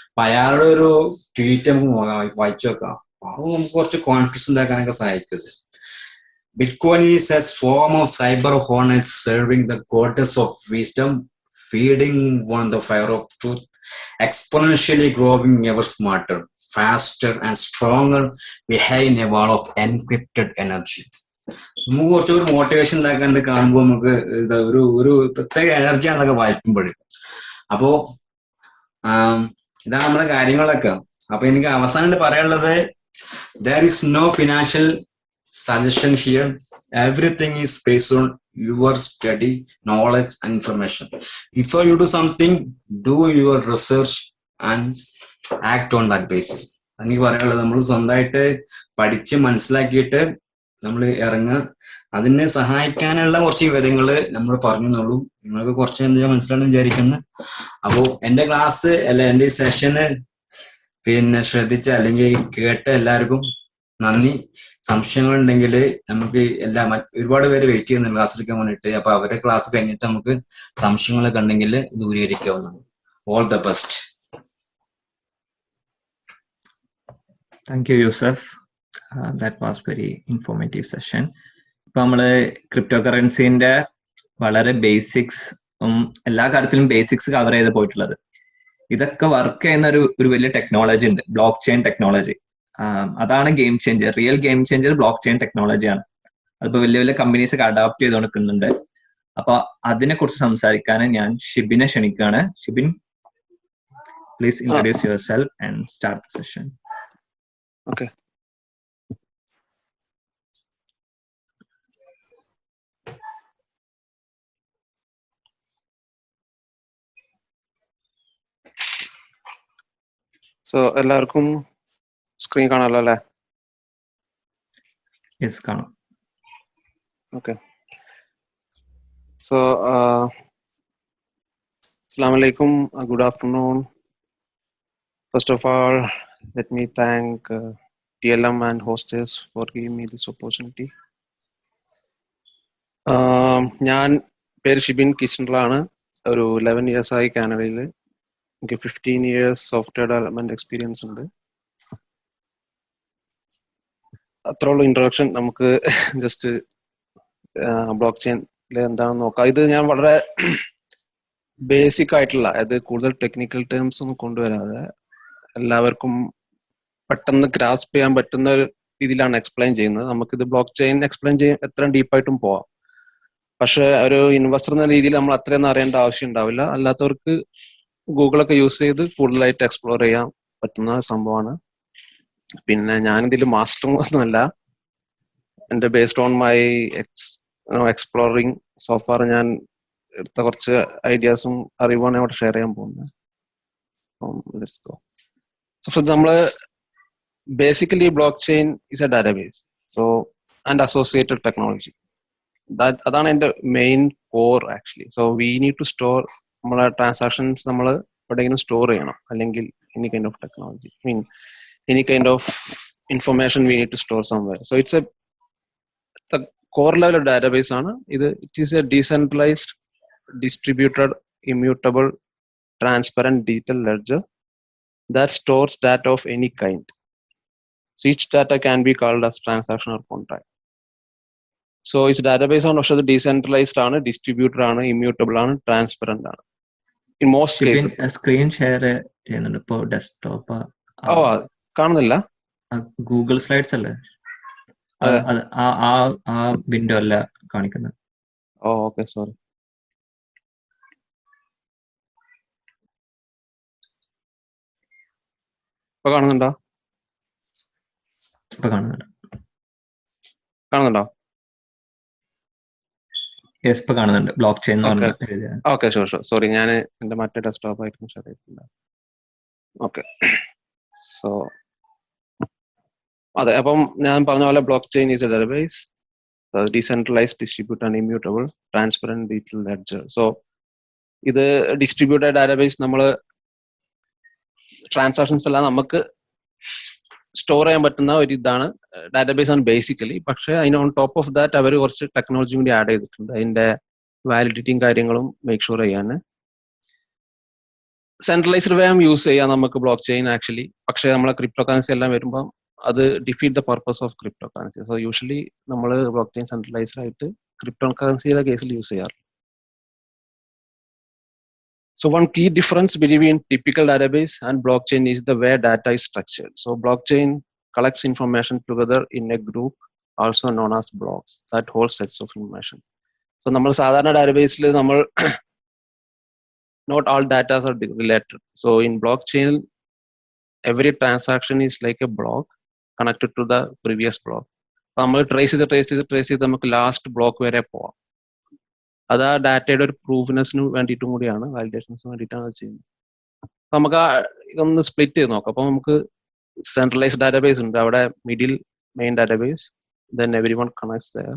അപ്പൊ അയാളുടെ ഒരു ട്വീറ്റ് നമുക്ക് വായിച്ചു നോക്കാം. അത് നമുക്ക് കുറച്ച് കോൺഫിഡൻസ് ഉണ്ടാക്കാനൊക്കെ സഹായിക്കുന്നത്. Bitcoin is a swarm of cyber hornets serving the goddess of wisdom, feeding on the fire of truth, exponentially growing ever smarter, faster and stronger behind a wall of encrypted energy. നമുക്ക് കുറച്ചൊരു motivation ഉണ്ടാക്കാൻ കാണുമ്പോൾ നമുക്ക് ഒരു പ്രത്യേക എനർജിയാണതൊക്കെ വായിക്കുമ്പോൾ. അപ്പോ ഇതാണ് നമ്മുടെ കാര്യങ്ങളൊക്കെ. അപ്പൊ എനിക്ക് അവസാനം പറയാനുള്ളത്, there is no financial suggestion here. Everything is based on your study, knowledge and information. Before you do something, do your research and act on that basis. എനിക്ക് പറയാനുള്ളത്, നമ്മൾ സ്വന്തമായിട്ട് പഠിച്ച് മനസ്സിലാക്കിയിട്ട് നമ്മൾ ഇറങ്ങുക. അതിനെ സഹായിക്കാനുള്ള കുറച്ച് വിവരങ്ങൾ നമ്മൾ പറഞ്ഞുള്ളൂ. നിങ്ങൾക്ക് കുറച്ച് എന്തെങ്കിലും മനസ്സിലാണെന്ന് വിചാരിക്കുന്നു. അപ്പോ എന്റെ ക്ലാസ് എന്റെ ഈ സെഷന് പിന്നെ ശ്രദ്ധിച്ച അല്ലെങ്കിൽ കേട്ട എല്ലാവർക്കും നന്ദി. സംശയങ്ങൾ ഉണ്ടെങ്കിൽ നമുക്ക് ഒരുപാട് പേര് വെയിറ്റ് ചെയ്യുന്നുണ്ട് ക്ലാസ് എടുക്കാൻ വേണ്ടിയിട്ട്. അപ്പൊ അവരുടെ ക്ലാസ് കഴിഞ്ഞിട്ട് നമുക്ക് സംശയങ്ങളൊക്കെ ഉണ്ടെങ്കിൽ ദൂരീകരിക്കാവുന്നതാണ്. All the best. Thank you Yusuf. That was very informative session. ഇപ്പൊ നമ്മള് ക്രിപ്റ്റോ കറൻസിന്റെ വളരെ ബേസിക്സ്, എല്ലാ കാര്യത്തിലും ബേസിക്സ് കവർ ചെയ്ത് പോയിട്ടുള്ളത്. ഇതൊക്കെ വർക്ക് ചെയ്യുന്ന ഒരു വലിയ ടെക്നോളജി ഉണ്ട്, ബ്ലോക്ക് ചെയിൻ ടെക്നോളജി. അതാണ് game changer. Real game changer blockchain ടെക്നോളജിയാണ്. അതിപ്പോ വലിയ വലിയ കമ്പനീസ് ഒക്കെ അഡോപ്റ്റ് ചെയ്ത് കൊടുക്കുന്നുണ്ട്. അപ്പൊ അതിനെ കുറിച്ച് സംസാരിക്കാൻ ഞാൻ ഷിബിനെ ക്ഷണിക്കുകയാണ്. Shibin, please introduce your self and start the session. Okay. So എല്ലാവർക്കും സ്ക്രീൻ കാണാമല്ലോ അല്ലേ? യെസ്, കാണാം. Okay. So, Assalamu alaikum. Good afternoon. First of all, let me thank TLM and hostess for giving me this opportunity. ഞാൻ പേര് ഷിബിൻ കിഷൻലാണ്. ഒരു 11 years ആയി കാനഡയിൽ. എനിക്ക് 15 years സോഫ്റ്റ്വെയർ ഡെവലപ്മെന്റ് എക്സ്പീരിയൻസ് ഉണ്ട്. അത്രയുള്ള ഇൻട്രൊഡക്ഷൻ. നമുക്ക് ജസ്റ്റ് ബ്ലോക്ക് ചെയിനിൽ എന്താണെന്ന് നോക്കാം. ഇത് ഞാൻ വളരെ ബേസിക് ആയിട്ടുള്ള, അതായത് കൂടുതൽ ടെക്നിക്കൽ ടേംസ് ഒന്നും കൊണ്ടുവരാതെ എല്ലാവർക്കും പെട്ടെന്ന് ഗ്രാസ്പ് ചെയ്യാൻ പറ്റുന്ന ഒരു രീതിയിലാണ് എക്സ്പ്ലെയിൻ ചെയ്യുന്നത്. നമുക്കിത് ബ്ലോക്ക് ചെയിൻ എക്സ്പ്ലെയിൻ ചെയ്യാൻ എത്ര ഡീപ്പായിട്ടും പോവാം. പക്ഷെ ഒരു ഇൻവെസ്റ്റർ എന്ന രീതിയിൽ നമ്മൾ അത്രയൊന്നും അറിയേണ്ട ആവശ്യം ഉണ്ടാവില്ല. അല്ലാത്തവർക്ക് ഗൂഗിളൊക്കെ യൂസ് ചെയ്ത് കൂടുതലായിട്ട് എക്സ്പ്ലോർ ചെയ്യാൻ പറ്റുന്ന സംഭവമാണ്. പിന്നെ ഞാനിതിൽ മാസ്റ്റർ ഒന്നുമല്ല. എൻ്റെ based on my exploring so far ഞാൻ എടുത്ത കുറച്ച് ഐഡിയാസും അറിവാണ് അവിടെ ഷെയർ ചെയ്യാൻ പോകുന്നത്. നമ്മള് basically block chain is a database, so and associated technology. അതാണ് എൻ്റെ main core actually. So we need to store നമ്മളെ ട്രാൻസാക്ഷൻസ് നമ്മൾ എവിടെയെങ്കിലും സ്റ്റോർ ചെയ്യണം, അല്ലെങ്കിൽ any kind of technology, mean any kind of information we need to store somewhere. So it's a core level database ആണ് ഇത്. It is a decentralised, distributed, immutable, transparent detailed ledger that stores data of any kind. So each data can be called as transaction or contract. So its database on also decentralized ആണ്, distributed ആണ്, immutable ആണ്, transparent ആണ്. In most cases. Screen share ചെയ്യുന്നുണ്ട് ഇപ്പോ desktop. കാണുന്നില്ല? Google slides അല്ലേ ആ window അല്ല കാണിക്കുന്നത്. Okay, sorry. ഇപ്പൊ കാണുന്നുണ്ടോ? കാണുന്നുണ്ടോ? യെസ്, ഇപ്പൊ കാണുന്നുണ്ട്. ബ്ലോക്ക് ചെയിൻ എന്ന് പറഞ്ഞ. Okay, sure. സോറി, ഞാൻ എന്റെ മറ്റേ ഡെസ്ക്ടോപ്പ് ആയിട്ട് ഷെയർ ചെയ്തിട്ടില്ല. ഓക്കെ, സോ അതെ, അപ്പം ഞാൻ പറഞ്ഞ പോലെ block chain is A database, decentralised, distributed and immutable, transparent, detailed ledger. So ഇത് ഡിസ്ട്രിബ്യൂട്ടഡ് ഡാറ്റാബേസ്, നമ്മൾ ട്രാൻസാക്ഷൻസ് എല്ലാം നമുക്ക് സ്റ്റോർ ചെയ്യാൻ പറ്റുന്ന ഒരു ഇതാണ്, ഡാറ്റാബേസ് ആണ് ബേസിക്കലി. പക്ഷെ അതിന് ഓൺ ടോപ്പ് ഓഫ് ദാറ്റ് അവർ കുറച്ച് ടെക്നോളജി കൂടി ആഡ് ചെയ്തിട്ടുണ്ട്, അതിന്റെ വാലിഡിറ്റിയും കാര്യങ്ങളും മേക്ക് ഷുവർ ചെയ്യാൻ. സെൻട്രലൈസ്ഡ് വേ യൂസ് ചെയ്യാം നമുക്ക് ബ്ലോക്ക് ചെയിൻ ആക്ച്വലി. പക്ഷെ നമ്മളെ ക്രിപ്റ്റോ കറൻസി എല്ലാം വരുമ്പോൾ അത് defeat the purpose of crypto currency. So usually നമ്മൾ ബ്ലോക്ക് ചെയിൻ സെൻട്രലൈസ്ഡ് ആയിട്ട് ക്രിപ്റ്റോ കറൻസിയുടെ കേസിൽ യൂസ് ചെയ്യാറ്. So one key difference between typical database and blockchain is the way data is structured. So blockchain collects information together in a group, also known as blocks, that hold sets of information. So നമ്മൾ സാധാരണ ഡാറ്റാബേസിൽ നമ്മൾ not all data are related. So in blockchain, every transaction is like a block connected to the previous block. നമ്മൾ trace ചെയ്ത് നമുക്ക് last block വരെ പോവാം. അത് ആ ഡാറ്റയുടെ ഒരു പ്രൂഫ്നെസ്സിന് വേണ്ടിയിട്ടും കൂടിയാണ്, വാലിഡേഷൻസിന് വേണ്ടിയിട്ടാണ് അത് ചെയ്യുന്നത്. അപ്പൊ നമുക്ക് ഇതൊന്ന് സ്പ്ലിറ്റ് ചെയ്ത് നോക്കാം. അപ്പൊ നമുക്ക് സെൻട്രലൈസ്ഡ് ഡാറ്റാബേസ് ഉണ്ട്, അവിടെ middle main database, then every one connects there.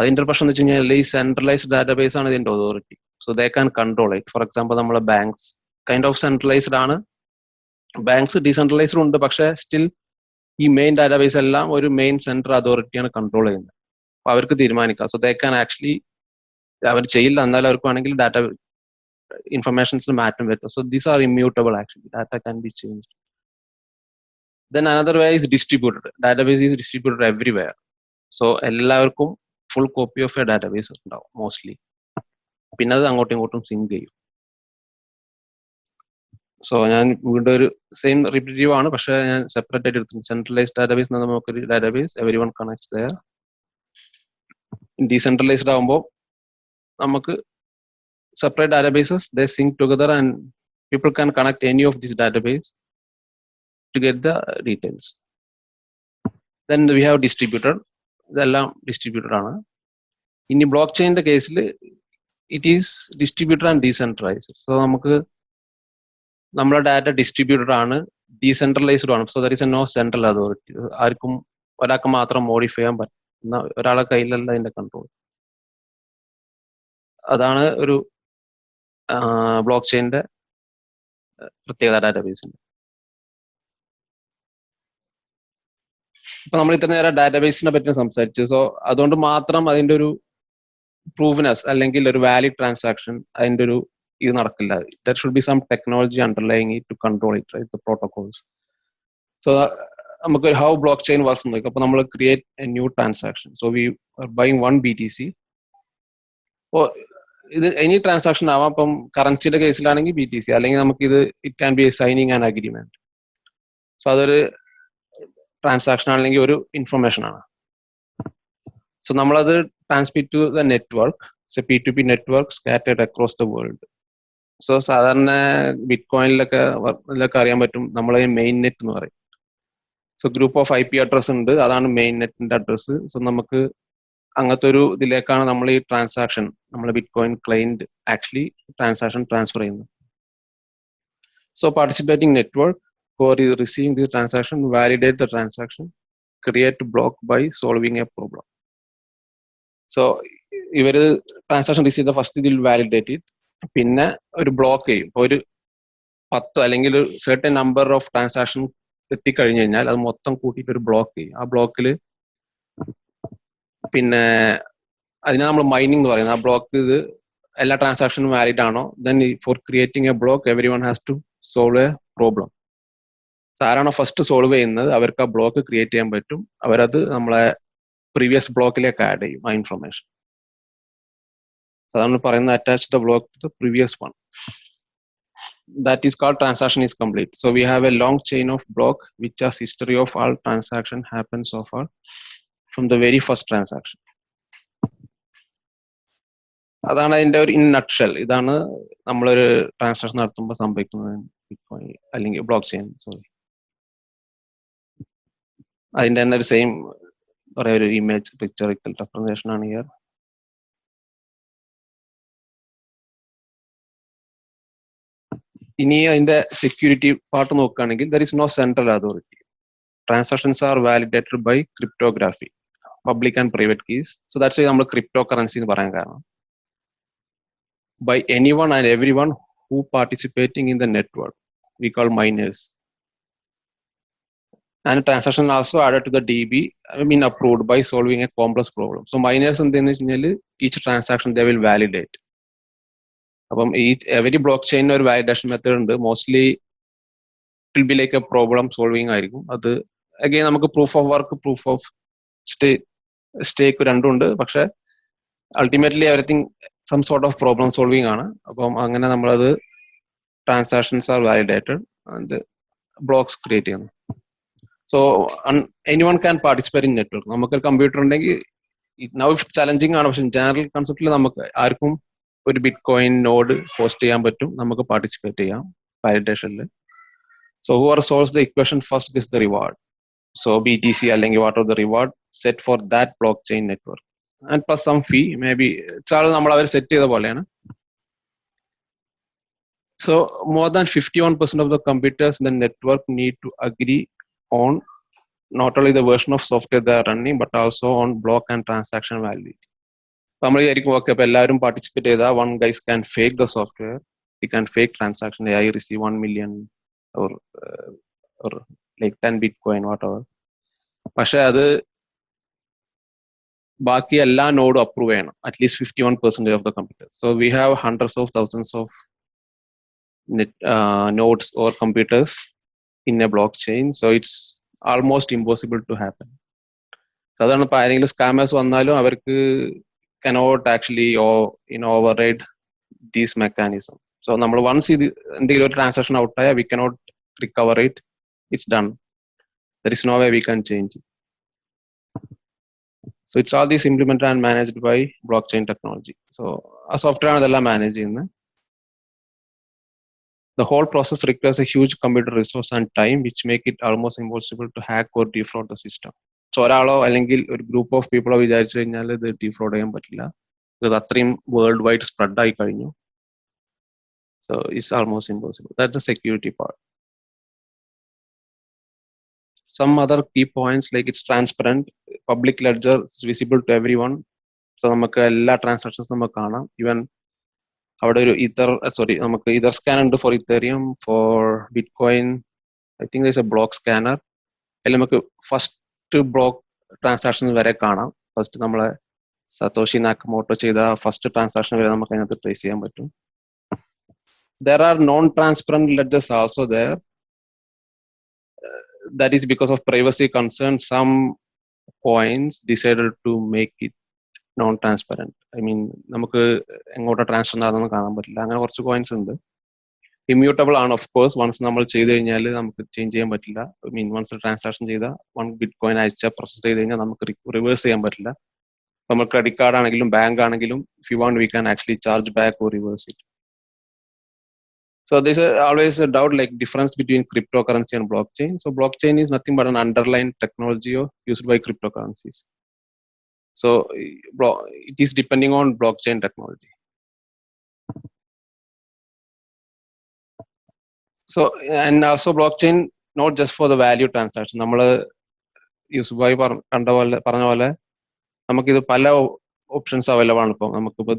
അതിന്റെ പ്രശ്നം എന്ന് വെച്ച് കഴിഞ്ഞാൽ ഈ സെൻട്രലൈസ്ഡ് ഡാറ്റാബേസ് ആണ് ഇതിന്റെ authority. So they can control it. For example നമ്മളെ ബാങ്ക്സ് കൈൻഡ് ഓഫ് സെൻട്രലൈസ്ഡ് ആണ്, ബാങ്ക്സ് ഡീസെൻട്രലൈസ്ഡ് ഉണ്ട്. പക്ഷെ സ്റ്റിൽ ഈ മെയിൻ ഡാറ്റാബേസ് എല്ലാം ഒരു മെയിൻ സെൻട്രൽ അതോറിറ്റിയാണ് കൺട്രോൾ ചെയ്യുന്നത്. അപ്പൊ അവർക്ക് തീരുമാനിക്കാം. സോ ദേ ക്യാൻ ആക്ച്വലി, അവർ ചെയ്യില്ല എന്നാലും അവർക്ക് വേണമെങ്കിൽ ഡാറ്റ ഇൻഫർമേഷൻസിന് മാറ്റം വരും. So these are immutable actually, data can be changed. Then another way is distributed. Database is distributed everywhere. So എല്ലാവർക്കും full copy of a database ഉണ്ടാവും മോസ്റ്റ്ലി. പിന്നെ അത് അങ്ങോട്ടും ഇങ്ങോട്ടും സിങ്ക് ചെയ്യും. സോ ഞാൻ വീണ്ടും ഒരു സെയിം റിപ്പീറ്റീവ് ആണ്, പക്ഷെ ഞാൻ സെപ്പറേറ്റ് ആയിട്ട് എടുത്തിട്ടുണ്ട്. സെൻട്രലൈസ്ഡ് ഡാറ്റാബേസ് എന്ന് പറഞ്ഞാൽ നമുക്കൊരു database, every one connects there. Decentralised ആകുമ്പോൾ നമുക്ക് separate databases, they sync together and people can connect any of these database to get the details. Then we have distributed. ഇതെല്ലാം ഡിസ്ട്രിബ്യൂട്ടഡ് ആണ്. ഇനി ബ്ലോക്ക് ചെയിൻ്റെ കേസിൽ it is distributed and decentralised. So നമുക്ക് നമ്മളെ data distributed ആണ്, decentralised ആണ്. So there is a no central authority. ആർക്കും ഒരാൾക്ക് മാത്രം മോഡിഫൈ ചെയ്യാൻ പറ്റുന്ന, ഒരാളെ കയ്യിലല്ല അതിന്റെ കൺട്രോൾ. അതാണ് ഒരു ബ്ലോക്ക് ചെയിനിന്റെ പ്രത്യേകത ഡാറ്റാബേസിന്റെ. ഇപ്പൊ നമ്മൾ ഇത്ര നേരം ഡാറ്റാബേസിനെ പറ്റി സംസാരിച്ചു. സോ അതുകൊണ്ട് മാത്രം അതിന്റെ ഒരു പ്രൂവ്നെസ് അല്ലെങ്കിൽ ഒരു വാലിഡ് ട്രാൻസാക്ഷൻ അതിന്റെ ഒരു ഇത് നടക്കില്ല. There should be some technology underlying it to control it, right, the protocols. So നമുക്ക് ഹൗ ബ്ലോക്ക് ചെയിൻ വർക്ക്സ് നോക്കാം. അപ്പൊ നമ്മൾ create a new transaction. So we are buying 1 BTC. ഇത് എനി ട്രാൻസാക്ഷൻ ആവാം. അപ്പം കറൻസിയുടെ കേസിലാണെങ്കിൽ BTC, അല്ലെങ്കിൽ നമുക്ക് ഇത് it can be signing an agreement. So അതൊരു ട്രാൻസാക്ഷൻ ആണെങ്കിൽ ഒരു ഇൻഫർമേഷൻ ആണ്. സോ നമ്മളത് transmit to the network. So P2P network scattered across the world. So സാധാരണ ബിറ്റ് കോയിനിലൊക്കെ അറിയാൻ പറ്റും, നമ്മൾ മെയിൻ നെറ്റ് എന്ന് പറയും. So group of IP address ഉണ്ട്, അതാണ് മെയിൻ നെറ്റിന്റെ അഡ്രസ്. സോ നമുക്ക് അങ്ങനത്തെ ഒരു ഇതിലേക്കാണ് നമ്മൾ ഈ ട്രാൻസാക്ഷൻ, നമ്മൾ bitcoin client actually transaction transfer ചെയ്യുന്നത്. So participating network for receiving the transaction, validate the transaction, create block by solving a problem. So ഇവര് ട്രാൻസാക്ഷൻ റിസീവ് ചെയ്ത ഫസ്റ്റ് ഇതിൽ വാലിഡേറ്റ് ഇറ്റ്, പിന്നെ ഒരു ബ്ലോക്ക് ചെയ്യും. ഒരു 10 അല്ലെങ്കിൽ ഒരു സെർട്ടൻ നമ്പർ ഓഫ് ട്രാൻസാക്ഷൻ എത്തിക്കഴിഞ്ഞു കഴിഞ്ഞാൽ അത് മൊത്തം കൂട്ടിയിട്ട് ഒരു ബ്ലോക്ക് ചെയ്യും. ആ ബ്ലോക്കിൽ പിന്നെ അതിനെ നമ്മൾ മൈനിങ് എന്ന് പറയുന്നത്. ആ ബ്ലോക്ക് ഇത് എല്ലാ ട്രാൻസാക്ഷനും വാലിഡ് ആണോ, then for creating a block every one has to solve a problem. ആരാണോ ഫസ്റ്റ് സോൾവ് ചെയ്യുന്നത് അവർക്ക് ആ ബ്ലോക്ക് ക്രിയേറ്റ് ചെയ്യാൻ പറ്റും. അവരത് നമ്മളെ പ്രീവിയസ് ബ്ലോക്കിലേക്ക് ആഡ് ചെയ്യും ആ ഇൻഫർമേഷൻ. അതാണ് പറയുന്നത് attach the block two the previous one. That is called transaction is complete. So we have a long chain of block which has history of all transaction happened so far from the very first transaction. അതാണ് അതിന്റെ ഒരു in nutshell. ഇതാണ് നമ്മളൊരു transaction നടത്തുമ്പോൾ സംഭവിക്കുന്നത് അല്ലെങ്കിൽ block chain. Sorry, അതിന്റെ തന്നെ ഒരു സെയിം ഒരു ഇമേജ് പിക്ചറിക്കൽ റെപ്രസെന്റേഷൻ ആണ് ഹിയർ. ഇനി അതിന്റെ സെക്യൂരിറ്റി പാർട്ട് നോക്കുകയാണെങ്കിൽ there is no central authority. Transactions are validated by cryptography, public and private keys. So that's why നമ്മൾ ക്രിപ്റ്റോ കറൻസി എന്ന് പറയാൻ കാരണം. By any one and every one who participating in the network, we call miners. And transaction also added to the DB, approved by solving a complex problem. So miners എന്തെന്ന് വെച്ചാൽ each transaction they will validate. അപ്പം every blockchain ഒരു validation method ഉണ്ട്. Mostly it will be like a problem solving ആയിരിക്കും. അത് again നമുക്ക് proof of work, proof of stake രണ്ടും ഉണ്ട്. പക്ഷെ ultimately everything some sort of problem solving ആണ്. അപ്പം അങ്ങനെ നമ്മളത് transactions are validated and blocks create ചെയ്യുന്നു. So anyone can participate in network. നമുക്ക് കമ്പ്യൂട്ടർ ഉണ്ടെങ്കിൽ നൗ ചലഞ്ചിങ് ആണ്, പക്ഷെ ജനറൽ കൺസെപ്റ്റിൽ നമുക്ക് ആർക്കും ഒരു ബിറ്റ് കോയിൻ നോഡ് ഹോസ്റ്റ് ചെയ്യാൻ പറ്റും, നമുക്ക് പാർട്ടിസിപ്പേറ്റ് ചെയ്യാം വാലിഡേഷനിൽ. So whoever solves the equation first gets the reward. So BTC അല്ലെങ്കിൽ what of the reward set for that blockchain network and plus some fee maybe. നമ്മൾ അവർ set ചെയ്ത പോലെയാണ്. So more than 51% of the computers in the network need to agree on not only the version of software they are running but also on block and transaction validity. നമ്മൾ വിചാരിക്കും okay അപ്പോൾ എല്ലാവരും participate ചെയ്താൽ one guys can fake the software, he can fake transaction, I receive 1 million or like 10 Bitcoin whatever. പക്ഷെ അത് ബാക്കി എല്ലാ നോഡും അപ്രൂവ് ചെയ്യണം, at least 51% of the computers. So we have hundreds of thousands of nodes or computers in a blockchain, so it's almost impossible to happen. സാധാരണ ഇപ്പൊ ആരെങ്കിലും scammers വന്നാലും അവർക്ക് cannot actually override these mechanism. So നമ്മൾ once ഇത് എന്തെങ്കിലും ഒരു transaction ഔട്ടായാൽ we cannot recover it, it's done, there is no way we can change it. So it's all this implemented and managed by blockchain technology. So ആ software ആണ് ഇതെല്ലാം manage ചെയ്യുന്നത്. The whole process requires a huge computer resource and time, which make it almost impossible to hack or defraud the system. So ഒരാളോ അല്ലെങ്കിൽ ഒരു group of പീപ്പിളോ വിചാരിച്ചു കഴിഞ്ഞാൽ ഇത് ഡിഫ്രോഡ് ചെയ്യാൻ പറ്റില്ല. ഇത് അത്രയും വേൾഡ് വൈഡ് സ്പ്രെഡ് ആയി കഴിഞ്ഞു. So it's almost impossible. That's the security part. Some other key points like it's transparent, public ledger is visible to everyone, so നമുക്ക് എല്ലാ ട്രാൻസാക്ഷൻസ് നമുക്ക് കാണാം. ഈവൻ അവിടെ ഒരു നമുക്ക് ഇതർ സ്കാൻ ഉണ്ട് for Ethereum, for bitcoin. I think a block scanner. അതിൽ നമുക്ക് ഫസ്റ്റ് ബ്ലോക്ക് ട്രാൻസാക്ഷൻ വരെ കാണാം. ഫസ്റ്റ് നമ്മളെ സതോഷി നാക്കമോട്ടോ ചെയ്ത ഫസ്റ്റ് ട്രാൻസാക്ഷൻ വരെ നമുക്ക് അതിനകത്ത് ട്രേസ് ചെയ്യാൻ പറ്റും. There are non-transparent ledgers also there. That is because of privacy concerns. Some coins decided to make it non-transparent. I mean, നമുക്ക് എങ്ങോട്ട് ട്രാൻസ്ഫർ നടന്നു കാണാൻ പറ്റില്ല. അങ്ങനെ കുറച്ച് കോയിൻസ് ഉണ്ട്. ഇമ്മ്യൂട്ടബിൾ ആണ് ഓഫ് കോഴ്സ്. വൺസ് നമ്മൾ ചെയ്ത് കഴിഞ്ഞാൽ നമുക്ക് ചേഞ്ച് ചെയ്യാൻ പറ്റില്ല. ഐ മീൻ വൺസ് ട്രാൻസാക്ഷൻ ചെയ്ത 1 ബിറ്റ് കോയിൻ അയച്ച പ്രോസസ് ചെയ്ത് കഴിഞ്ഞാൽ നമുക്ക് റിവേഴ്സ് ചെയ്യാൻ പറ്റില്ല. നമ്മൾ ക്രെഡിറ്റ് കാർഡ് ആണെങ്കിലും ബാങ്ക് ആണെങ്കിലും if you want we can actually charge back or reverse it. So there's always a doubt like difference between cryptocurrency and blockchain. So blockchain is nothing but an underlying technology used by cryptocurrencies. So it is depending on blockchain technology. So and also blockchain not just for the value transaction. നമ്മള് യൂസുഫായി പറഞ്ഞ പോലെ നമുക്കിത് പല options available ആണ്. ഇപ്പം നമുക്കിപ്പോൾ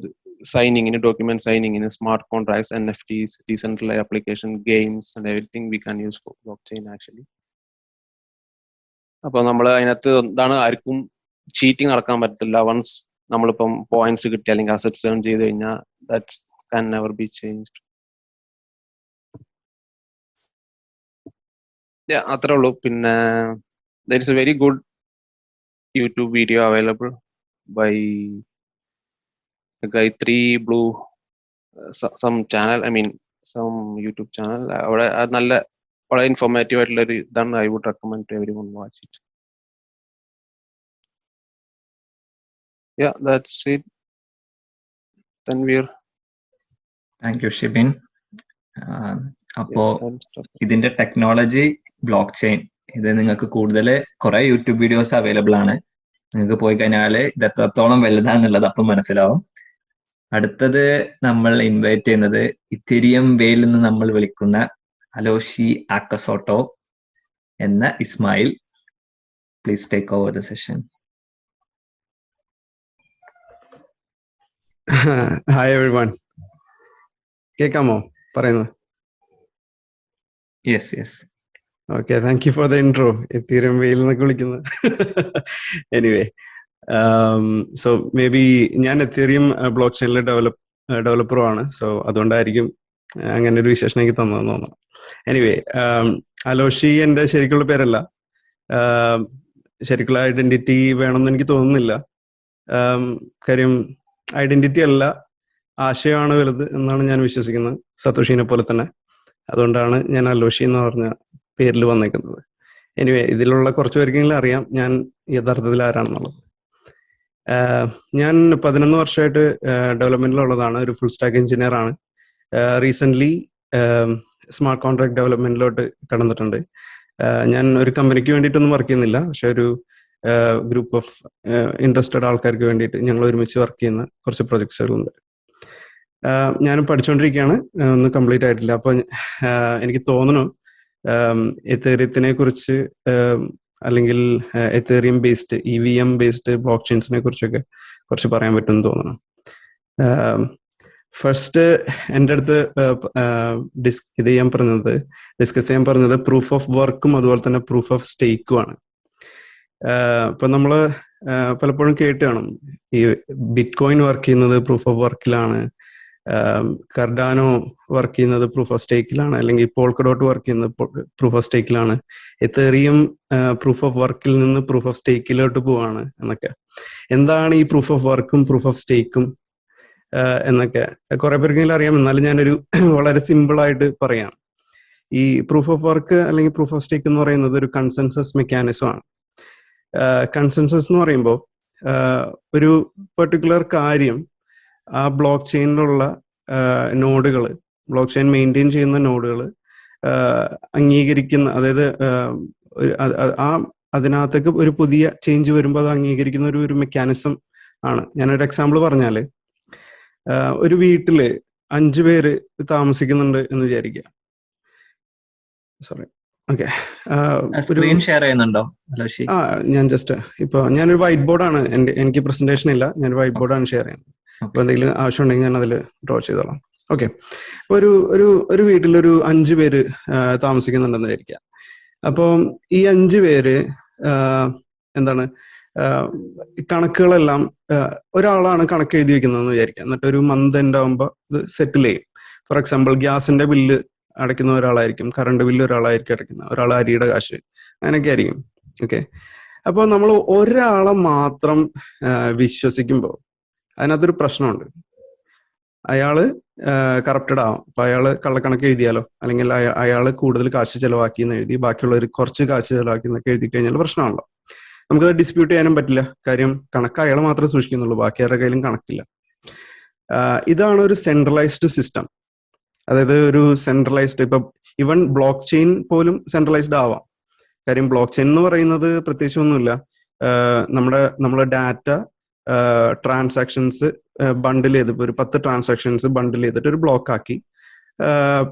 സൈനിങ്ങിന്, document സൈനിങ്ങിന്, smart contracts, NFTs, decentralised application, games and everything we can use for blockchain actually. അപ്പൊ നമ്മൾ അതിനകത്ത് എന്താണ്, ആർക്കും ചീറ്റിംഗ് നടക്കാൻ പറ്റത്തില്ല. വൺസ് നമ്മളിപ്പം പോയിന്റ്സ് കിട്ടി അല്ലെങ്കിൽ അസറ്റ്സ് ഏൺ ചെയ്ത് കഴിഞ്ഞാൽ that can never be changed. അത്രേ ഉള്ളൂ. പിന്നെ there is a very good YouTube video available by Gayatri Blue, some channel, I mean some YouTube channel. അവിടെ നല്ല വളരെ ഇൻഫോർമേറ്റീവ് ആയിട്ടുള്ള ഒരു ഇതാണ്. I would recommend to everyone watch it. Yeah, that's it. Tanvir. Thank you, Shibin. അപ്പോ ഇതിന്റെ technology block chain, ഇത് നിങ്ങൾക്ക് കൂടുതൽ കുറെ യൂട്യൂബ് വീഡിയോസ് അവൈലബിൾ ആണ്. നിങ്ങൾക്ക് പോയി കഴിഞ്ഞാൽ ഇത് എത്രത്തോളം വലുതാന്നുള്ളത് അപ്പം മനസ്സിലാവും. അടുത്തത് നമ്മൾ ഇൻവൈറ്റ് ചെയ്യുന്നത് ഇത്തീരിയം വേയിൽ നിന്ന് നമ്മൾ വിളിക്കുന്ന അലോഷി ആക്കസോട്ടോ എന്ന Ismail. Please take over the session. Hi everyone, കേൾക്കാമോ പറയുന്നത്? Yes yes. Okay, thank you for the intro. Ethereum വെയിൽ എന്നൊക്കെ വിളിക്കുന്നത്. എനിവേ, സോ മേ ബി ഞാൻ എത്തീരിയം ബ്ലോക്ക് ചെയിനിലെ ഡെവലപ്പറും ആണ്. സോ അതുകൊണ്ടായിരിക്കും അങ്ങനെ ഒരു വിശേഷം എനിക്ക് തന്നതെന്ന് തോന്നുന്നു. എനിവേ, അലോഷി എൻ്റെ ശരിക്കുള്ള പേരല്ല. ശരിക്കുള്ള ഐഡന്റിറ്റി വേണമെന്ന് എനിക്ക് തോന്നുന്നില്ല. കാര്യം ഐഡന്റിറ്റി അല്ല, ആശയമാണ് വലുത് എന്നാണ് ഞാൻ വിശ്വസിക്കുന്നത്, സതോഷിനെ പോലെ തന്നെ. അതുകൊണ്ടാണ് ഞാൻ അലോഷി എന്ന് പറഞ്ഞ പേരിൽ വന്നേക്കുന്നത്. എനിവേ, ഇതിലുള്ള കുറച്ച് പേർക്കെങ്കിലും അറിയാം ഞാൻ യഥാർത്ഥത്തിൽ ആരാണെന്നുള്ളത്. ഞാൻ 11 വർഷമായിട്ട് ഡെവലപ്മെന്റിലുള്ളതാണ്. ഒരു ഫുൾ സ്റ്റാക്ക് എഞ്ചിനീയർ ആണ്. റീസെന്റ് സ്മാർട്ട് കോൺട്രാക്ട് ഡെവലപ്മെന്റിലോട്ട് കടന്നിട്ടുണ്ട്. ഞാൻ ഒരു കമ്പനിക്ക് വേണ്ടിയിട്ടൊന്നും വർക്ക് ചെയ്യുന്നില്ല, പക്ഷെ ഒരു ഗ്രൂപ്പ് ഓഫ് ഇൻട്രസ്റ്റഡ് ആൾക്കാർക്ക് വേണ്ടിയിട്ട് ഞങ്ങൾ ഒരുമിച്ച് വർക്ക് ചെയ്യുന്ന കുറച്ച് പ്രൊജക്ട്സുകളുണ്ട്. ഞാൻ പഠിച്ചുകൊണ്ടിരിക്കുകയാണ്, ഒന്നും കംപ്ലീറ്റ് ആയിട്ടില്ല. അപ്പൊ എനിക്ക് തോന്നുന്നു എത്തേറിയത്തിനെ കുറിച്ച് അല്ലെങ്കിൽ എത്തേറിയം ബേസ്ഡ് EVM ബേസ്ഡ് ബ്ലോക്ക് ചെയിൻസിനെ കുറിച്ചൊക്കെ കുറച്ച് പറയാൻ പറ്റുമെന്ന് തോന്നുന്നു. ഫസ്റ്റ് എൻ്റെ അടുത്ത് ഡിസ്കസ് ചെയ്യാൻ പറഞ്ഞത് പ്രൂഫ് ഓഫ് വർക്കും അതുപോലെ തന്നെ പ്രൂഫ് ഓഫ് സ്റ്റേക്കും ആണ്. ഇപ്പൊ നമ്മള് പലപ്പോഴും കേട്ട് കാണും ഈ ബിറ്റ് കോയിൻ വർക്ക് ചെയ്യുന്നത് പ്രൂഫ് ഓഫ് വർക്കിലാണ്, കർഡാനോ വർക്ക് ചെയ്യുന്നത് പ്രൂഫ് ഓഫ് സ്റ്റേക്കിലാണ്, അല്ലെങ്കിൽ പോൾക്കഡോട്ട് വർക്ക് ചെയ്യുന്നത് പ്രൂഫ് ഓഫ് സ്റ്റേക്കിലാണ്, എത്തേറിയം പ്രൂഫ് ഓഫ് വർക്കിൽ നിന്ന് പ്രൂഫ് ഓഫ് സ്റ്റേക്കിലോട്ട് പോവാണ് എന്നൊക്കെ. എന്താണ് ഈ പ്രൂഫ് ഓഫ് വർക്കും പ്രൂഫ് ഓഫ് സ്റ്റേക്കും എന്നൊക്കെ കുറെ പേർക്കെങ്കിലും അറിയാം. എന്നാലും ഞാനൊരു വളരെ സിമ്പിൾ ആയിട്ട് പറയാം. ഈ പ്രൂഫ് ഓഫ് വർക്ക് അല്ലെങ്കിൽ പ്രൂഫ് ഓഫ് സ്റ്റേക്ക് എന്ന് പറയുന്നത് ഒരു കൺസെൻസസ് മെക്കാനിസം ആണ്. കൺസെൻസസ് എന്ന് പറയുമ്പോൾ ഒരു പെർട്ടിക്കുലർ കാര്യം ആ ബ്ലോക്ക് ചെയിനിലുള്ള നോഡുകൾ, ബ്ലോക്ക് ചെയിൻ മെയിൻറ്റെയിൻ ചെയ്യുന്ന നോഡുകൾ അംഗീകരിക്കുന്ന, അതായത് അതിനകത്തേക്ക് ഒരു പുതിയ ചേഞ്ച് വരുമ്പോൾ അത് അംഗീകരിക്കുന്ന ഒരു മെക്കാനിസം ആണ്. ഞാനൊരു എക്സാമ്പിൾ പറഞ്ഞാൽ, ഒരു വീട്ടില് 5 പേര് താമസിക്കുന്നുണ്ട് എന്ന് വിചാരിക്കുക. ഓക്കെ. ഒരു സ്ക്രീൻ ഷെയർ ചെയ്യുന്നുണ്ടോ അലോഷി? ഞാൻ ജസ്റ്റ് ഇപ്പൊ ഞാനൊരു വൈറ്റ് ബോർഡാണ് എനിക്ക് പ്രസന്റേഷൻ ഇല്ല, ഞാൻ വൈറ്റ് ബോർഡാണ് ഷെയർ ചെയ്യുന്നത്. അപ്പൊ എന്തെങ്കിലും ആവശ്യം ഉണ്ടെങ്കിൽ ഞാൻ അതിൽ ഡ്രോ ചെയ്തോളാം. ഓക്കെ. ഒരു ഒരു ഒരു വീട്ടിലൊരു 5 പേര് താമസിക്കുന്നുണ്ടെന്ന് വിചാരിക്കുക. അപ്പോൾ ഈ 5 പേര് എന്താണ് കണക്കുകളെല്ലാം ഒരാളാണ് കണക്ക് എഴുതി വെക്കുന്നതെന്ന് വിചാരിക്കുക. എന്നിട്ട് ഒരു മന്ത് എൻഡ് ആകുമ്പോൾ ഇത് സെറ്റിൽ ചെയ്യും. ഫോർ എക്സാമ്പിൾ ഗ്യാസിന്റെ ബില്ല് അടയ്ക്കുന്ന ഒരാളായിരിക്കും, കറണ്ട് ബില്ല് ഒരാളായിരിക്കും അടയ്ക്കുന്നത്, ഒരാൾ അരിയുടെ കാശ്, അങ്ങനെയൊക്കെ ആയിരിക്കും. ഓക്കെ. അപ്പോൾ നമ്മൾ ഒരാളെ മാത്രം വിശ്വസിക്കുമ്പോൾ അതിനകത്തൊരു പ്രശ്നമുണ്ട്. അയാള് കറപ്റ്റഡ് ആവും. അപ്പൊ അയാള് കള്ളക്കണക്ക് എഴുതിയാലോ, അല്ലെങ്കിൽ അയാള് കൂടുതൽ കാശ് ചെലവാക്കി എന്ന് എഴുതി ബാക്കിയുള്ളവർ കുറച്ച് കാശ് ചെലവാക്കി എന്നൊക്കെ എഴുതി കഴിഞ്ഞാൽ പ്രശ്നമാണല്ലോ. നമുക്കത് ഡിസ്പ്യൂട്ട് ചെയ്യാനും പറ്റില്ല. കാര്യം കണക്ക് അയാൾ മാത്രമേ സൂക്ഷിക്കുന്നുള്ളൂ, ബാക്കി ആരുടെ കയ്യിലും കണക്കില്ല. ഇതാണ് ഒരു സെൻട്രലൈസ്ഡ് സിസ്റ്റം. അതായത് ഒരു സെൻട്രലൈസ്ഡ്, ഇപ്പൊ ഇവൻ ബ്ലോക്ക് ചെയിൻ പോലും സെൻട്രലൈസ്ഡ് ആവാം. കാര്യം ബ്ലോക്ക് ചെയിൻ എന്ന് പറയുന്നത് പ്രത്യേകിച്ച് ഒന്നുമില്ല, നമ്മുടെ ഡാറ്റ ട്രാൻസാക്ഷൻസ് ബണ്ടിൽ ചെയ്ത്, ഒരു 10 ട്രാൻസാക്ഷൻസ് ബണ്ടിൽ ചെയ്തിട്ട് ഒരു ബ്ലോക്ക് ആക്കി,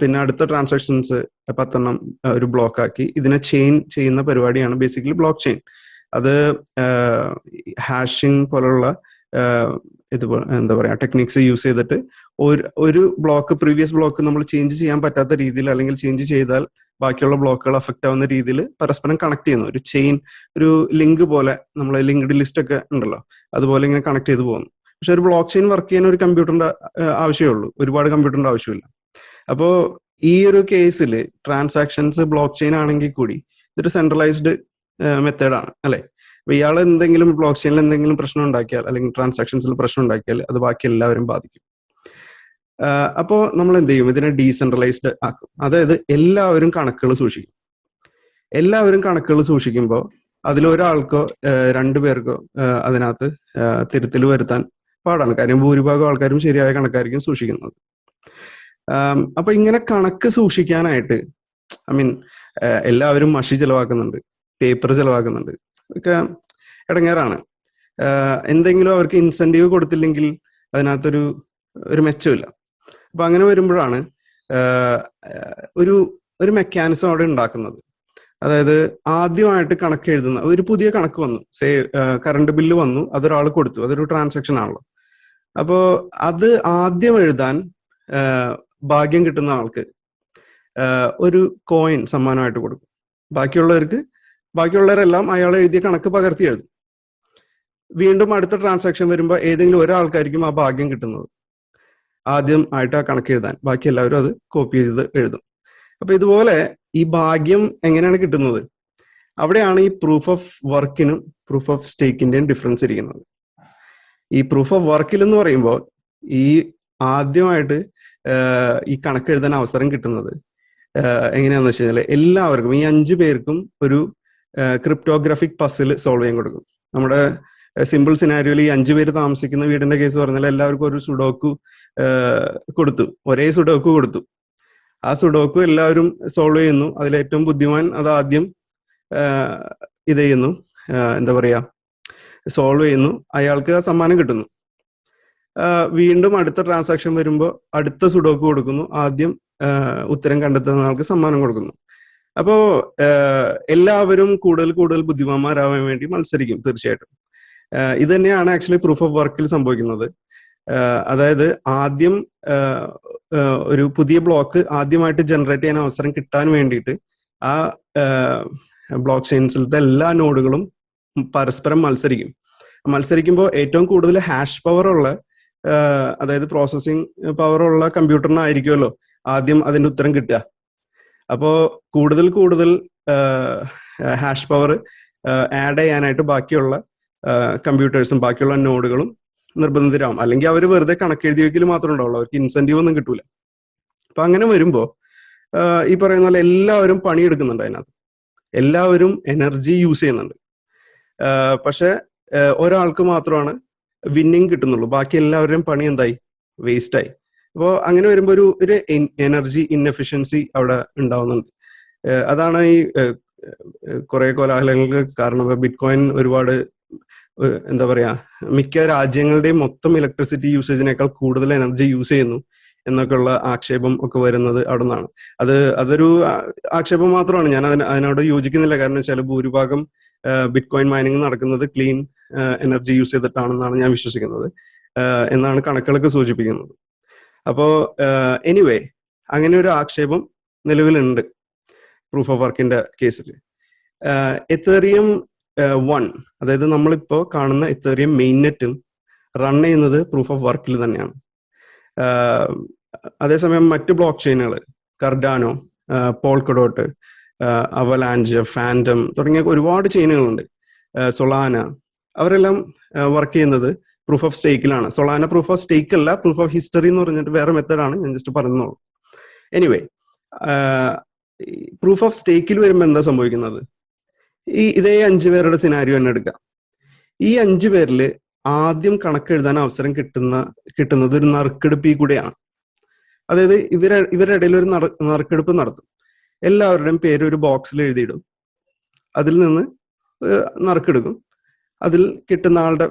പിന്നെ അടുത്ത ട്രാൻസാക്ഷൻസ് 10 ഒരു ബ്ലോക്ക് ആക്കി, ഇതിനെ ചെയിൻ ചെയ്യുന്ന പരിപാടിയാണ് ബേസിക്കലി ബ്ലോക്ക് ചെയിൻ. അത് ഹാഷിംഗ് പോലുള്ള എന്താ പറയാ ടെക്നിക്സ് യൂസ് ചെയ്തിട്ട് ഒരു ബ്ലോക്ക് പ്രീവിയസ് ബ്ലോക്ക് നമ്മൾ ചേഞ്ച് ചെയ്യാൻ പറ്റാത്ത രീതിയിൽ, അല്ലെങ്കിൽ ചേഞ്ച് ചെയ്താൽ ബാക്കിയുള്ള ബ്ലോക്കുകൾ അഫക്റ്റ് ആവുന്ന രീതിയിൽ പരസ്പരം കണക്ട് ചെയ്യുന്നു. ഒരു ചെയിൻ, ഒരു ലിങ്ക് പോലെ, നമ്മൾ ലിങ്ക്ഡ് ലിസ്റ്റ് ഒക്കെ ഉണ്ടല്ലോ, അതുപോലെ ഇങ്ങനെ കണക്ട് ചെയ്ത് പോകുന്നു. പക്ഷെ ഒരു ബ്ലോക്ക് ചെയിൻ വർക്ക് ചെയ്യാൻ ഒരു കമ്പ്യൂട്ടറിന്റെ ആവശ്യമേ ഉള്ളൂ, ഒരുപാട് കമ്പ്യൂട്ടറിന്റെ ആവശ്യമില്ല. അപ്പോൾ ഈ ഒരു കേസിൽ ട്രാൻസാക്ഷൻസ് ബ്ലോക്ക് ചെയിൻ ആണെങ്കിൽ കൂടി ഇതൊരു സെൻട്രലൈസ്ഡ് മെത്തേഡാണ് അല്ലെ. അപ്പൊ ഇയാൾ എന്തെങ്കിലും ബ്ലോക്ക് ചെയിനിൽ എന്തെങ്കിലും പ്രശ്നം ഉണ്ടാക്കിയാൽ, അല്ലെങ്കിൽ ട്രാൻസാക്ഷൻസിൽ പ്രശ്നം ഉണ്ടാക്കിയാൽ അത് ബാക്കി എല്ലാവരും ബാധിക്കും. അപ്പോൾ നമ്മൾ എന്ത് ചെയ്യും? ഇതിനെ ഡീസെൻട്രലൈസ്ഡ് ആക്കും. അതായത് എല്ലാവരും കണക്കുകൾ സൂക്ഷിക്കും. എല്ലാവരും കണക്കുകൾ സൂക്ഷിക്കുമ്പോൾ അതിലൊരാൾക്കോ 2 പേർക്കോ അതിനകത്ത് തിരുത്തൽ വരുത്താൻ പാടാണ്. കാര്യം ഭൂരിഭാഗം ആൾക്കാരും ശരിയായ കണക്കായിരിക്കും സൂക്ഷിക്കുന്നത്. അപ്പൊ ഇങ്ങനെ കണക്ക് സൂക്ഷിക്കാനായിട്ട് എല്ലാവരും മഷി ചെലവാക്കുന്നുണ്ട്, പേപ്പർ ചെലവാക്കുന്നുണ്ട്. ഇതൊക്കെ ഇടങ്ങേറാണ്. എന്തെങ്കിലും അവർക്ക് ഇൻസെന്റീവ് കൊടുത്തില്ലെങ്കിൽ അതിനകത്തൊരു മെച്ചമില്ല. അപ്പൊ അങ്ങനെ വരുമ്പോഴാണ് ഒരു മെക്കാനിസം അവിടെ ഉണ്ടാക്കുന്നത്. അതായത് ആദ്യമായിട്ട് കണക്ക് എഴുതുന്ന ഒരു പുതിയ കണക്ക് വന്നു, കറണ്ട് ബില്ല് വന്നു, അതൊരാൾ കൊടുത്തു, അതൊരു ട്രാൻസാക്ഷൻ ആണല്ലോ. അപ്പോ അത് ആദ്യം എഴുതാൻ ഭാഗ്യം കിട്ടുന്ന ആൾക്ക് ഒരു കോയിൻ സമ്മാനമായിട്ട് കൊടുക്കും. ബാക്കിയുള്ളവരെല്ലാം അയാൾ എഴുതിയ കണക്ക് പകർത്തി എഴുതും. വീണ്ടും അടുത്ത ട്രാൻസാക്ഷൻ വരുമ്പോൾ ഏതെങ്കിലും ഒരാൾക്കായിരിക്കും ആ ഭാഗ്യം കിട്ടുന്നത്, ആദ്യം ആയിട്ട് ആ കണക്ക് എഴുതാൻ. ബാക്കി എല്ലാവരും അത് കോപ്പി ചെയ്ത് എഴുതും. അപ്പൊ ഇതുപോലെ ഈ ഭാഗ്യം എങ്ങനെയാണ് കിട്ടുന്നത്? അവിടെയാണ് ഈ പ്രൂഫ് ഓഫ് വർക്കിനും പ്രൂഫ് ഓഫ് സ്റ്റേക്കിന്റെയും ഡിഫറൻസ് ഇരിക്കുന്നത്. ഈ പ്രൂഫ് ഓഫ് വർക്കിൽ എന്ന് പറയുമ്പോൾ ഈ ആദ്യമായിട്ട് ഈ കണക്ക് എഴുതാൻ അവസരം കിട്ടുന്നത് എങ്ങനെയാന്ന് വെച്ച് കഴിഞ്ഞാൽ എല്ലാവർക്കും, ഈ 5 പേർക്കും ഒരു ക്രിപ്റ്റോഗ്രാഫിക് പസിൽ സോൾവ് ചെയ്യാൻ കൊടുക്കും. നമ്മുടെ സിമ്പിൾ സിനാരിയോയിൽ ഈ 5 പേര് താമസിക്കുന്ന വീടിന്റെ കേസ് പറഞ്ഞാൽ എല്ലാവർക്കും ഒരു സുഡോക്കു കൊടുത്തു, ഒരേ സുഡോക്കു കൊടുത്തു. ആ സുഡോക്കു എല്ലാവരും സോൾവ് ചെയ്യുന്നു. അതിലേറ്റവും ബുദ്ധിമാൻ അത് ആദ്യം ഇത് ചെയ്യുന്നു, എന്താ പറയാ, സോൾവ് ചെയ്യുന്നു, അയാൾക്ക് ആ സമ്മാനം കിട്ടുന്നു. വീണ്ടും അടുത്ത ട്രാൻസാക്ഷൻ വരുമ്പോൾ അടുത്ത സുഡോക്കു കൊടുക്കുന്നു, ആദ്യം ഉത്തരം കണ്ടെത്തുന്ന ആൾക്ക് സമ്മാനം കൊടുക്കുന്നു. അപ്പോ എല്ലാവരും കൂടുതൽ ബുദ്ധിമാന്മാരാവാൻ വേണ്ടി മത്സരിക്കും തീർച്ചയായിട്ടും. ഇത് തന്നെയാണ് ആക്ച്വലി പ്രൂഫ് ഓഫ് വർക്കിൽ സംഭവിക്കുന്നത്. അതായത് ആദ്യം ഒരു പുതിയ ബ്ലോക്ക് ആദ്യമായിട്ട് ജനറേറ്റ് ചെയ്യാൻ അവസരം കിട്ടാൻ വേണ്ടിയിട്ട് ആ ബ്ലോക്ക് ചെയിൻസിലത്തെ എല്ലാ നോഡുകളും പരസ്പരം മത്സരിക്കുമ്പോൾ ഏറ്റവും കൂടുതൽ ഹാഷ് പവർ ഉള്ള, അതായത് പ്രോസസ്സിംഗ് പവർ ഉള്ള കമ്പ്യൂട്ടറിനായിരിക്കുമല്ലോ ആദ്യം അതിന്റെ ഉത്തരം കിട്ടുക. അപ്പോ കൂടുതൽ ഹാഷ് പവർ ആഡ് ചെയ്യാനായിട്ട് ബാക്കിയുള്ള കമ്പ്യൂട്ടേഴ്സും ബാക്കിയുള്ള നോഡുകളും നിർബന്ധിതരാകും. അല്ലെങ്കിൽ അവർ വെറുതെ കണക്കെഴുതി വയ്ക്കൽ മാത്രമേ ഉണ്ടാവുള്ളൂ, അവർക്ക് ഇൻസെന്റീവ് ഒന്നും കിട്ടൂല. അപ്പൊ അങ്ങനെ വരുമ്പോ ഈ പറയുന്ന പോലെ എല്ലാവരും പണിയെടുക്കുന്നുണ്ട്, അതിനകത്ത് എല്ലാവരും എനർജി യൂസ് ചെയ്യുന്നുണ്ട്. പക്ഷെ ഒരാൾക്ക് മാത്രമാണ് വിന്നിങ് കിട്ടുന്നുള്ളൂ, ബാക്കി എല്ലാവരുടെയും പണി എന്തായി? വേസ്റ്റ് ആയി. അപ്പോൾ അങ്ങനെ വരുമ്പോൾ ഒരു എനർജി ഇൻഎഫിഷ്യൻസി അവിടെ ഉണ്ടാവുന്നുണ്ട്. അതാണ് ഈ കുറെ കോലാഹലങ്ങൾക്ക് കാരണം. ബിറ്റ് കോയിൻ ഒരുപാട്, എന്താ പറയാ, മിക്ക രാജ്യങ്ങളുടെയും മൊത്തം ഇലക്ട്രിസിറ്റി യൂസേജിനേക്കാൾ കൂടുതൽ എനർജി യൂസ് ചെയ്യുന്നു. എന്നൊക്കെയുള്ള ആക്ഷേപം ഒക്കെ വരുന്നത് അവിടെ നിന്നാണ്. അതൊരു ആക്ഷേപം മാത്രമാണ്. ഞാൻ അതിനോട് യോജിക്കുന്നില്ല. കാരണം വെച്ചാൽ ഭൂരിഭാഗം ബിറ്റ് കോയിൻ മൈനിങ് നടക്കുന്നത് ക്ലീൻ എനർജി യൂസ് ചെയ്തിട്ടാണെന്നാണ് ഞാൻ വിശ്വസിക്കുന്നത്, എന്നാണ് കണക്കുകളൊക്കെ സൂചിപ്പിക്കുന്നത്. അപ്പോ എനിവേ, അങ്ങനെ ഒരു ആക്ഷേപം നിലവിലുണ്ട് പ്രൂഫ് ഓഫ് വർക്കിന്റെ കേസിൽ. എത്തേറിയം 1, അതായത് നമ്മളിപ്പോ കാണുന്ന എത്തേറിയം മെയിൻ നെറ്റും റൺ ചെയ്യുന്നത് പ്രൂഫ് ഓഫ് വർക്കിൽ തന്നെയാണ്. അതേസമയം മറ്റ് ബ്ലോക്ക് ചെയിനുകൾ, കർഡാനോ, പോൾക്കഡോട്ട്, അവലാഞ്ച്, ഫാൻറ്റം തുടങ്ങിയ ഒരുപാട് ചെയിനുകളുണ്ട്, സൊളാന, അവരെല്ലാം വർക്ക് ചെയ്യുന്നത് പ്രൂഫ് ഓഫ് സ്റ്റേക്കിലാണ്. സൊളാന പ്രൂഫ് ഓഫ് സ്റ്റേക്ക് അല്ല, പ്രൂഫ് ഓഫ് ഹിസ്റ്ററി എന്ന് പറഞ്ഞിട്ട് വേറെ മെത്തേഡാണ്, ഞാൻ ജസ്റ്റ് പറഞ്ഞോളൂ. എനിവേ, പ്രൂഫ് ഓഫ് സ്റ്റേക്കിൽ വരുമ്പോൾ എന്താ സംഭവിക്കുന്നത്? ഇതേ 5 പേരുടെ സിനാരിയോ തന്നെ എടുക്കാം. ഈ 5 പേരിൽ ആദ്യം കണക്കെഴുതാൻ അവസരം കിട്ടുന്നത് ഒരു നറുക്കെടുപ്പിൽ കൂടെയാണ്. അതായത് ഇവരുടെ ഇടയിൽ ഒരു നറുക്കെടുപ്പ് നടത്തും. എല്ലാവരുടെയും പേര് ഒരു ബോക്സിൽ എഴുതിയിടും. അതിൽ നിന്ന് നറുക്കെടുക്കും. അതിൽ കിട്ടുന്ന ആളുടെ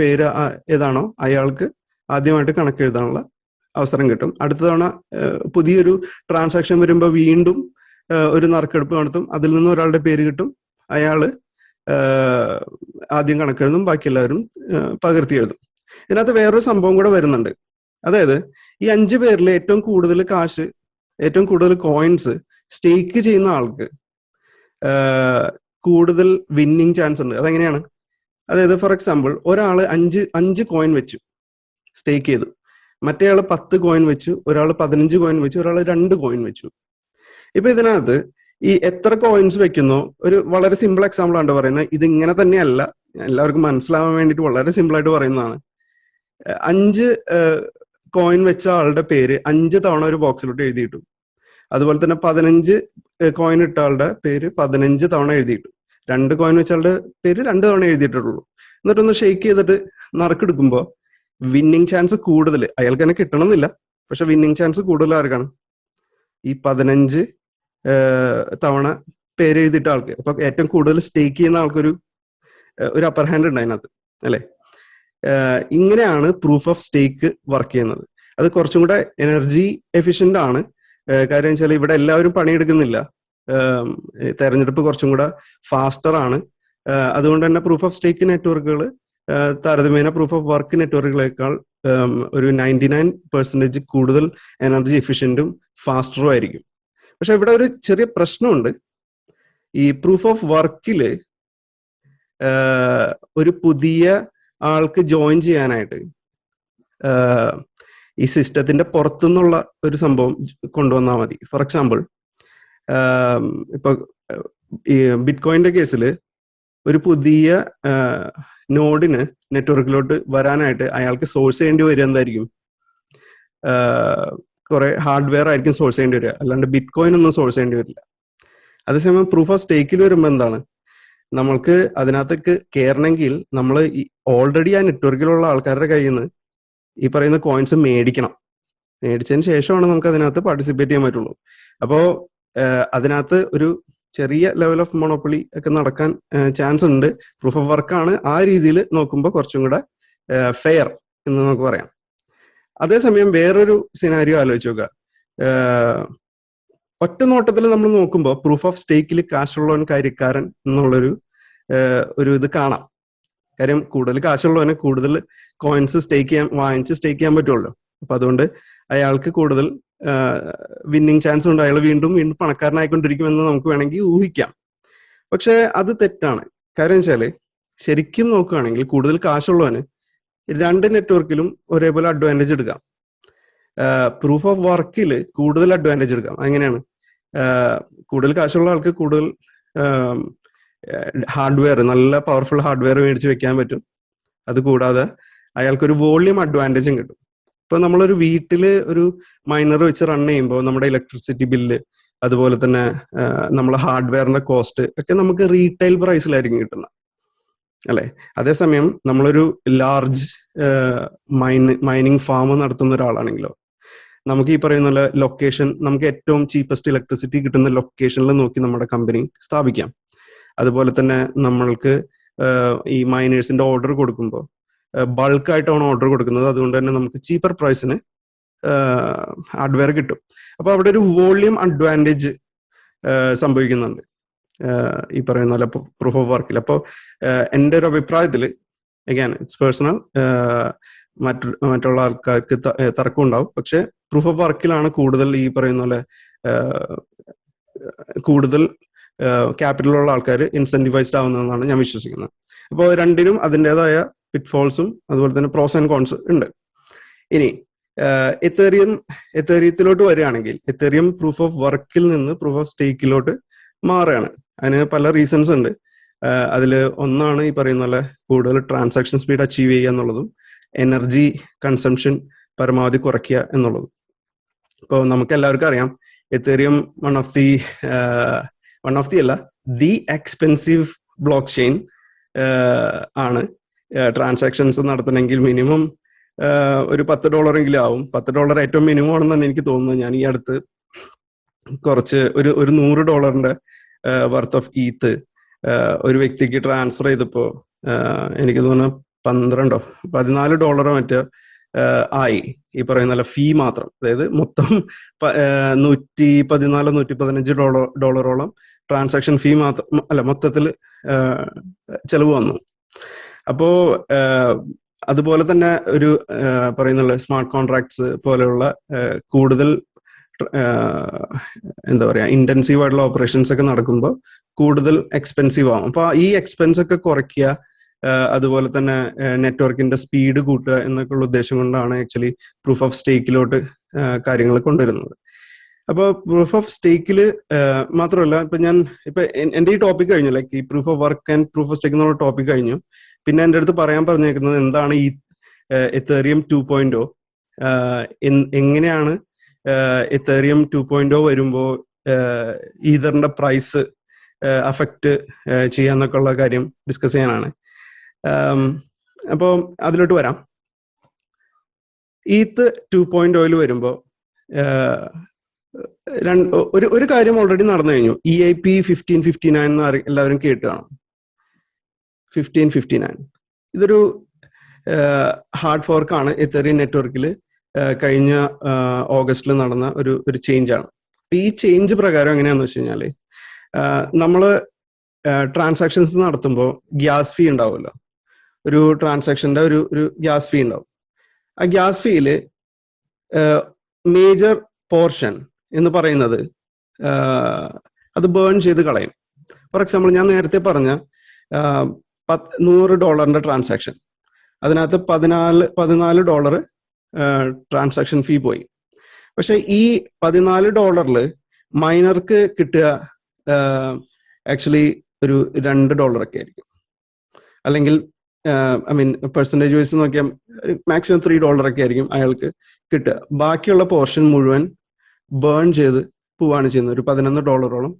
പേര് ഏതാണോ അയാൾക്ക് ആദ്യമായിട്ട് കണക്കെഴുതാനുള്ള അവസരം കിട്ടും. അടുത്ത തവണ പുതിയൊരു ട്രാൻസാക്ഷൻ വരുമ്പോൾ വീണ്ടും ഒരു നറുക്കെടുപ്പ് നടത്തും. അതിൽ നിന്ന് ഒരാളുടെ പേര് കിട്ടും. അയാള് ആദ്യം കണക്കെഴുതും, ബാക്കി എല്ലാവരും പകർത്തി എഴുതും. ഇതിനകത്ത് വേറൊരു സംഭവം കൂടെ വരുന്നുണ്ട്. അതായത് ഈ 5 പേരിൽ ഏറ്റവും കൂടുതൽ കോയിൻസ് സ്റ്റേക്ക് ചെയ്യുന്ന ആൾക്ക് കൂടുതൽ വിന്നിങ് ചാൻസ് ഉണ്ട്. അതെങ്ങനെയാണ്? അതായത് ഫോർ എക്സാമ്പിൾ, ഒരാള് 5 കോയിൻ വെച്ചു, സ്റ്റേക്ക് ചെയ്തു. മറ്റേ ആള് 10 കോയിൻ വെച്ചു, ഒരാൾ 15 കോയിൻ വെച്ചു, ഒരാൾ 2 കോയിൻ വെച്ചു. ഇപ്പൊ ഇതിനകത്ത് ഈ എത്ര കോയിൻസ് വെക്കുന്നോ, ഒരു വളരെ സിമ്പിൾ എക്സാമ്പിൾ ആണ് പറയുന്നത്. ഇത് ഇങ്ങനെ തന്നെയല്ല, എല്ലാവർക്കും മനസ്സിലാവാൻ വേണ്ടിയിട്ട് വളരെ സിമ്പിൾ ആയിട്ട് പറയുന്നതാണ്. 5 കോയിൻ വെച്ച ആളുടെ പേര് 5 തവണ ഒരു ബോക്സിലോട്ട് എഴുതിയിട്ടു. അതുപോലെ തന്നെ 15 കോയിൻ ഇട്ട ആളുടെ പേര് 15 തവണ എഴുതിയിട്ടു. 2 കോയിൻ വെച്ച ആളുടെ പേര് 2 തവണ എഴുതിയിട്ടുള്ളൂ. എന്നിട്ടൊന്ന് ഷെയ്ക്ക് ചെയ്തിട്ട് നറുക്കെടുക്കുമ്പോൾ വിന്നിങ് ചാൻസ് കൂടുതൽ അയാൾക്ക് തന്നെ കിട്ടണമെന്നില്ല, പക്ഷെ വിന്നിങ് ചാൻസ് കൂടുതൽ ആർക്കാണ്? ഈ 15 തവണ പേര് എഴുതിയിട്ട ആൾക്ക്. അപ്പൊ ഏറ്റവും കൂടുതൽ സ്റ്റേക്ക് ചെയ്യുന്ന ആൾക്കൊരു അപ്പർ ഹാൻഡ് ഉണ്ട് അതിനകത്ത്, അല്ലെ? ഇങ്ങനെയാണ് പ്രൂഫ് ഓഫ് സ്റ്റേക്ക് വർക്ക് ചെയ്യുന്നത്. അത് കുറച്ചും കൂടെ എനർജി എഫിഷ്യന്റ് ആണ്. കാര്യം വെച്ചാൽ ഇവിടെ എല്ലാവരും പണിയെടുക്കുന്നില്ല. തെരഞ്ഞെടുപ്പ് കുറച്ചും കൂടെ ഫാസ്റ്റർ ആണ്. അതുകൊണ്ട് തന്നെ പ്രൂഫ് ഓഫ് സ്റ്റേക്ക് നെറ്റ്വർക്കുകൾ താരതമ്യേന പ്രൂഫ് ഓഫ് വർക്ക് നെറ്റ്വർക്കുകളേക്കാൾ ഒരു 99% കൂടുതൽ എനർജി എഫിഷ്യന്റും ഫാസ്റ്ററും ആയിരിക്കും. പക്ഷെ ഇവിടെ ഒരു ചെറിയ പ്രശ്നമുണ്ട്. ഈ പ്രൂഫ് ഓഫ് വർക്കില് ഒരു പുതിയ ആൾക്ക് ജോയിൻ ചെയ്യാനായിട്ട് ഈ സിസ്റ്റത്തിന്റെ പുറത്തുനിന്നുള്ള ഒരു സംഭവം കൊണ്ടുവന്നാൽ മതി. ഫോർ എക്സാമ്പിൾ, ഇപ്പൊ ഈ ബിറ്റ് കോയിന്റെ കേസിൽ ഒരു പുതിയ നോഡിന് നെറ്റ്വർക്കിലോട്ട് വരാനായിട്ട് അയാൾക്ക് സോഴ്സ് ചെയ്യേണ്ടി വരിക എന്തായിരിക്കും? കുറെ ഹാർഡ്വെയർ ആയിരിക്കും സോഴ്സ് ചെയ്യേണ്ടി വരിക, അല്ലാണ്ട് ബിറ്റ് കോയിൻ ഒന്നും സോഴ്സ് ചെയ്യേണ്ടി വരില്ല. അതേസമയം പ്രൂഫ് ഓഫ് സ്റ്റേക്കിൽ വരുമ്പോൾ എന്താണ്, നമ്മൾക്ക് അതിനകത്തേക്ക് കയറണമെങ്കിൽ നമ്മൾ ഓൾറെഡി ആ നെറ്റ്വർക്കിലുള്ള ആൾക്കാരുടെ കയ്യിൽ നിന്ന് ഈ പറയുന്ന കോയിൻസ് മേടിച്ചതിന് ശേഷമാണ് നമുക്ക് അതിനകത്ത് പാർട്ടിസിപ്പേറ്റ് ചെയ്യാൻ പറ്റുള്ളൂ. അപ്പോൾ അതിനകത്ത് ഒരു ചെറിയ ലെവൽ ഓഫ് മൊണോപ്പൊളി ഒക്കെ നടക്കാൻ ചാൻസ് ഉണ്ട്. പ്രൂഫ് ഓഫ് വർക്കാണ് ആ രീതിയിൽ നോക്കുമ്പോൾ കുറച്ചും കൂടെ ഫെയർ എന്ന് നമുക്ക് പറയാം. അതേസമയം വേറൊരു സിനാരിയോ ആലോചിച്ച് നോക്കുക. ഒറ്റ നോട്ടത്തിൽ നമ്മൾ നോക്കുമ്പോൾ പ്രൂഫ് ഓഫ് സ്റ്റേക്കിൽ കാശുള്ളവൻ കാര്യക്കാരൻ എന്നുള്ളൊരു ഇത് കാണാം. കാര്യം കൂടുതൽ കാശുള്ളവന് കൂടുതൽ കോയിൻസ് വാങ്ങിച്ച് സ്റ്റേക്ക് ചെയ്യാൻ പറ്റുള്ളൂ. അപ്പൊ അതുകൊണ്ട് അയാൾക്ക് കൂടുതൽ വിന്നിങ് ചാൻസ് ഉണ്ട്. അയാൾ വീണ്ടും പണക്കാരനായിക്കൊണ്ടിരിക്കുമെന്ന് നമുക്ക് വേണമെങ്കിൽ ഊഹിക്കാം. പക്ഷെ അത് തെറ്റാണ്. കാര്യം വെച്ചാല് ശരിക്കും നോക്കുകയാണെങ്കിൽ കൂടുതൽ കാശുള്ളവന് 2 നെറ്റ്വർക്കിലും ഒരേപോലെ അഡ്വാൻറ്റേജ് എടുക്കാം. പ്രൂഫ് ഓഫ് വർക്കിൽ കൂടുതൽ അഡ്വാൻറ്റേജ് എടുക്കാം. അങ്ങനെയാണ്, കൂടുതൽ കാശുള്ള ആൾക്ക് കൂടുതൽ ഹാർഡ്വെയർ, നല്ല പവർഫുൾ ഹാർഡ്വെയർ മേടിച്ച് വെക്കാൻ പറ്റും. അതുകൂടാതെ അയാൾക്കൊരു വോള്യൂം അഡ്വാൻറ്റേജും കിട്ടും. ഇപ്പൊ നമ്മളൊരു വീട്ടില് ഒരു മൈനർ വെച്ച് റൺ ചെയ്യുമ്പോൾ നമ്മുടെ ഇലക്ട്രിസിറ്റി ബില്ല്, അതുപോലെ തന്നെ നമ്മളെ ഹാർഡ്വെയറിന്റെ കോസ്റ്റ് ഒക്കെ നമുക്ക് റീറ്റെയിൽ പ്രൈസിലായിരിക്കും കിട്ടുന്നത്, അല്ലെ? അതേസമയം നമ്മളൊരു ലാർജ് മൈനിങ് ഫാം നടത്തുന്ന ഒരാളാണെങ്കിലോ, നമുക്ക് ഈ പറയുന്ന ലൊക്കേഷൻ, നമുക്ക് ഏറ്റവും ചീപ്പസ്റ്റ് ഇലക്ട്രിസിറ്റി കിട്ടുന്ന ലൊക്കേഷനിൽ നോക്കി നമ്മുടെ കമ്പനി സ്ഥാപിക്കാം. അതുപോലെ തന്നെ നമ്മൾക്ക് ഈ മൈനേഴ്സിന്റെ ഓർഡർ കൊടുക്കുമ്പോൾ ബൾക്കായിട്ടാണ് ഓർഡർ കൊടുക്കുന്നത്. അതുകൊണ്ട് തന്നെ നമുക്ക് ചീപ്പർ പ്രൈസിന് ഹാർഡ്വെയർ കിട്ടും. അപ്പോൾ അവിടെ ഒരു വോള്യൂം അഡ്വാൻറ്റേജ് സംഭവിക്കുന്നുണ്ട് ഈ പറയുന്ന പോലെ പ്രൂഫ് ഓഫ് വർക്കിൽ. അപ്പോൾ എൻ്റെ ഒരു അഭിപ്രായത്തിൽ, അഗൈൻ ഇറ്റ്സ് പേഴ്സണൽ, മറ്റുള്ള ആൾക്കാർക്ക് തർക്കം ഉണ്ടാവും, പക്ഷെ പ്രൂഫ് ഓഫ് വർക്കിലാണ് കൂടുതൽ ഈ പറയുന്ന പോലെ കൂടുതൽ ക്യാപിറ്റലുള്ള ആൾക്കാർ ഇൻസെന്റിവൈസ്ഡ് ആവുന്നതെന്നാണ് ഞാൻ വിശ്വസിക്കുന്നത്. അപ്പോൾ രണ്ടിനും അതിൻ്റെതായ പിറ്റ്ഫോൾസും അതുപോലെ തന്നെ പ്രോസ് ആൻഡ് കോൺസ് ഉണ്ട്. ഇനി എത്തേറിയത്തിലോട്ട് വരികയാണെങ്കിൽ, എത്തേറിയം പ്രൂഫ് ഓഫ് വർക്കിൽ നിന്ന് പ്രൂഫ് ഓഫ് സ്റ്റേക്കിലോട്ട് മാറുകയാണ്. അതിന് പല റീസൺസ് ഉണ്ട്. അതിൽ ഒന്നാണ് ഈ പറയുന്ന പോലെ കൂടുതൽ ട്രാൻസാക്ഷൻ സ്പീഡ് അച്ചീവ് ചെയ്യുക എന്നുള്ളതും എനർജി കൺസംഷൻ പരമാവധി കുറയ്ക്കുക എന്നുള്ളതും. ഇപ്പോൾ നമുക്ക് എല്ലാവർക്കും അറിയാം എത്തേറിയം വൺ ഓഫ് ദി അല്ല, ദി എക്സ്പെൻസീവ് ബ്ലോക്ക് ചെയിൻ ആണ്. ട്രാൻസാക്ഷൻസ് നടത്തണമെങ്കിൽ മിനിമം ഒരു $10 ആവും. $10 ഏറ്റവും മിനിമം ആണെന്നാണ് എനിക്ക് തോന്നുന്നത്. ഞാൻ ഈ അടുത്ത് കുറച്ച് ഒരു $100 വർത്ത് ഓഫ് ഈത്ത് ഒരു വ്യക്തിക്ക് ട്രാൻസ്ഫർ ചെയ്തപ്പോൾ എനിക്ക് തോന്നുന്നു $14 മറ്റോ ആയി. ഈ പറയുന്ന ഫീ മാത്രം, അതായത് മൊത്തം $115 ട്രാൻസാക്ഷൻ ഫീ മാത്രം അല്ല, മൊത്തത്തിൽ ചെലവ് വന്നു. അപ്പോ അതുപോലെ തന്നെ ഒരു പറയുന്നുള്ള സ്മാർട്ട് കോൺട്രാക്ട്സ് പോലെയുള്ള കൂടുതൽ എന്താ പറയാ ഇന്റൻസീവ് ആയിട്ടുള്ള ഓപ്പറേഷൻസ് ഒക്കെ നടക്കുമ്പോൾ കൂടുതൽ എക്സ്പെൻസീവ് ആവും. അപ്പൊ ഈ എക്സ്പെൻസ് ഒക്കെ കുറയ്ക്കുക, അതുപോലെ തന്നെ നെറ്റ്വർക്കിന്റെ സ്പീഡ് കൂട്ടുക എന്നൊക്കെയുള്ള ഉദ്ദേശം കൊണ്ടാണ് ആക്ച്വലി പ്രൂഫ് ഓഫ് സ്റ്റേക്കിലോട്ട് കാര്യങ്ങൾ കൊണ്ടുവരുന്നത്. അപ്പോൾ പ്രൂഫ് ഓഫ് സ്റ്റേക്കിൽ മാത്രമല്ല, ഇപ്പൊ എന്റെ ഈ ടോപ്പിക് കഴിഞ്ഞു, ലൈക്ക് ഈ proof of work and proof of stake എന്നുള്ള ടോപ്പിക് കഴിഞ്ഞു. പിന്നെ എൻ്റെ അടുത്ത് പറയാൻ പറഞ്ഞേക്കുന്നത് എന്താണ് ഈ എത്തേറിയം 2.0, എങ്ങനെയാണ് എത്തേറിയം 2.0 വരുമ്പോൾ ഈതറിന്റെ പ്രൈസ് അഫക്റ്റ് ചെയ്യാന്നൊക്കെ ഉള്ള കാര്യം ഡിസ്കസ് ചെയ്യാനാണ്. അപ്പോൾ അതിലോട്ട് വരാം. ഈത്ത് 2.0 വരുമ്പോൾ ഒരു കാര്യം ഓൾറെഡി നടന്നു കഴിഞ്ഞു. EIP 1559 എന്ന് എല്ലാവരും കേട്ട് കാണും. 1559 ഇതൊരു ഹാർഡ് ഫോർക്കാണ് എത്തേറിയം നെറ്റ്വർക്കിൽ കഴിഞ്ഞ ഓഗസ്റ്റിൽ നടന്ന ഒരു ചേഞ്ച് ആണ്. ഈ ചേഞ്ച് പ്രകാരം എങ്ങനെയാന്ന് വെച്ച് കഴിഞ്ഞാല്, നമ്മള് ട്രാൻസാക്ഷൻസ് നടത്തുമ്പോൾ ഗ്യാസ് ഫീ ഉണ്ടാവുമല്ലോ. ഒരു ട്രാൻസാക്ഷന്റെ ഒരു ഗ്യാസ് ഫീ ഉണ്ടാവും. ആ ഗ്യാസ് ഫീയില് മേജർ പോർഷൻ എന്ന് പറയുന്നത് അത് ബേൺ ചെയ്ത് കളയും. ഫോർ എക്സാമ്പിൾ, ഞാൻ നേരത്തെ പറഞ്ഞ $100 ട്രാൻസാക്ഷൻ, അതിനകത്ത് $14 ട്രാൻസാക്ഷൻ ഫീ പോയി. പക്ഷെ ഈ $14 മൈനർക്ക് കിട്ടുക ആക്ച്വലി ഒരു $2 ഒക്കെ ആയിരിക്കും. അല്ലെങ്കിൽ പെർസെൻറ്റേജ് വൈസ് നോക്കിയാൽ മാക്സിമം $3 ഒക്കെ ആയിരിക്കും അയാൾക്ക് കിട്ടുക. ബാക്കിയുള്ള പോർഷൻ മുഴുവൻ ബേൺ ചെയ്ത് പോവാണ് ചെയ്യുന്നത്. ഒരു $11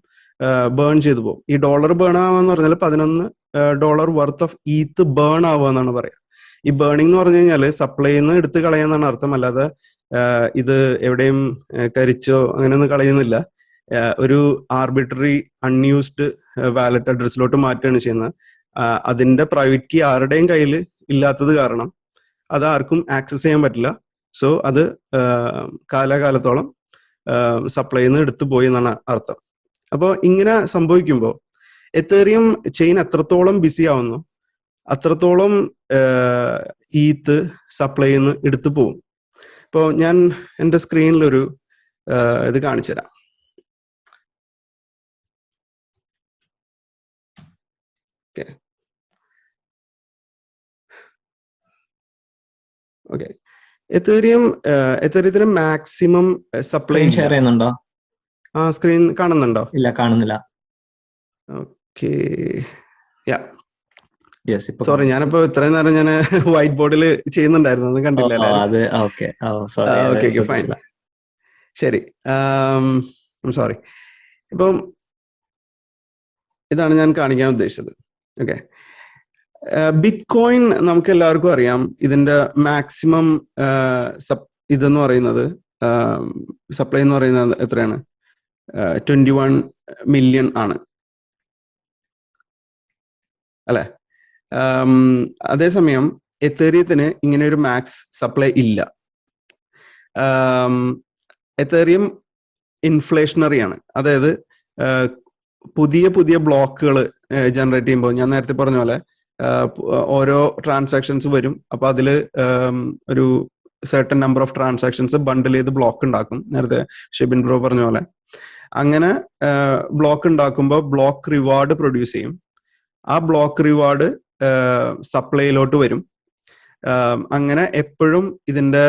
ബേൺ ചെയ്ത് പോകും. ഈ ഡോളർ ബേൺ ആവാന്ന് പറഞ്ഞാൽ $11 വർത്ത് ഓഫ് ഈത്ത് ബേൺ ആവുക എന്നാണ് പറയാം. ഈ ബേണിംഗ് എന്ന് പറഞ്ഞു കഴിഞ്ഞാൽ സപ്ലൈയിൽ നിന്ന് എടുത്ത് കളയാന്നാണ് അർത്ഥം. അല്ലാതെ ഇത് എവിടെയും കരിച്ചോ അങ്ങനെയൊന്നും കളയുന്നില്ല. ഒരു ആർബിട്രറി അൺയൂസ്ഡ് വാലറ്റ് അഡ്രസ്സിലോട്ട് മാറ്റുകയാണ് ചെയ്യുന്നത്. അതിന്റെ പ്രൈവറ്റ് കീ ആരുടെയും കയ്യിൽ ഇല്ലാത്തത് കാരണം അത് ആർക്കും ആക്സസ് ചെയ്യാൻ പറ്റില്ല. സോ അത് കാലാകാലത്തോളം സപ്ലൈയിൽ നിന്ന് എടുത്തു പോയി എന്നാണ് അർത്ഥം. അപ്പോൾ ഇങ്ങനെ സംഭവിക്കുമ്പോൾ എത്തേറിയം ചെയിൻ എത്രത്തോളം ബിസി ആവുന്നു അത്രത്തോളം ഈത്ത് സപ്ലൈയിൽ നിന്ന് എടുത്തു പോകും. ഇപ്പോൾ ഞാൻ എൻ്റെ സ്ക്രീനിലൊരു ഇത് കാണിച്ചു തരാം. ഓക്കെ, എത്തേറിയത്തിന് മാക്സിമം സപ്ലൈ ഷെയർ ചെയ്യുന്നുണ്ടോ? ആ, സ്ക്രീൻ കാണുന്നുണ്ടോ? ഇല്ല, കാണുന്നില്ല. ഓക്കെ, യാ, യെസ്, ഇപ്പൊ സോറി, ഞാനിപ്പോ ഇത്രയും നേരം ഞാൻ വൈറ്റ് ബോർഡിൽ ചെയ്യുന്നുണ്ടായിരുന്നു, ഒന്നും കണ്ടില്ല. അത് ഓക്കെ, ഫൈൻ, ശരി, സോറി. ഇപ്പം ഇതാണ് ഞാൻ കാണിക്കാൻ ഉദ്ദേശിച്ചത്. ഓക്കെ, ബിറ്റ് കോയിൻ നമുക്ക് എല്ലാവർക്കും അറിയാം. ഇതിന്റെ മാക്സിമം ഇതെന്ന് പറയുന്നത് സപ്ലൈ എന്ന് പറയുന്നത് എത്രയാണ്? 21 മില്യൺ ആണ്, അല്ലെ? അതേസമയം എത്തേറിയത്തിന് ഇങ്ങനെ ഒരു മാക്സ് സപ്ലൈ ഇല്ല. എത്തേറിയം ഇൻഫ്ലേഷണറി ആണ്. അതായത് പുതിയ പുതിയ ബ്ലോക്കുകൾ ജനറേറ്റ് ചെയ്യുമ്പോൾ ഞാൻ നേരത്തെ പറഞ്ഞ പോലെ ഓരോ ട്രാൻസാക്ഷൻസ് വരും. അപ്പൊ അതിൽ ഒരു സർട്ടൻ നമ്പർ ഓഫ് ട്രാൻസാക്ഷൻസ് ബണ്ടിൽ ചെയ്ത് ബ്ലോക്ക് ഉണ്ടാക്കും. നേരത്തെ ഷിബിൻ ബ്രോ പറഞ്ഞ പോലെ അങ്ങനെ ബ്ലോക്ക് ഉണ്ടാക്കുമ്പോൾ ബ്ലോക്ക് റിവാർഡ് പ്രൊഡ്യൂസ് ചെയ്യും. ആ ബ്ലോക്ക് റിവാർഡ് സപ്ലൈയിലോട്ട് വരും. അങ്ങനെ എപ്പോഴും ഇതിന്റെ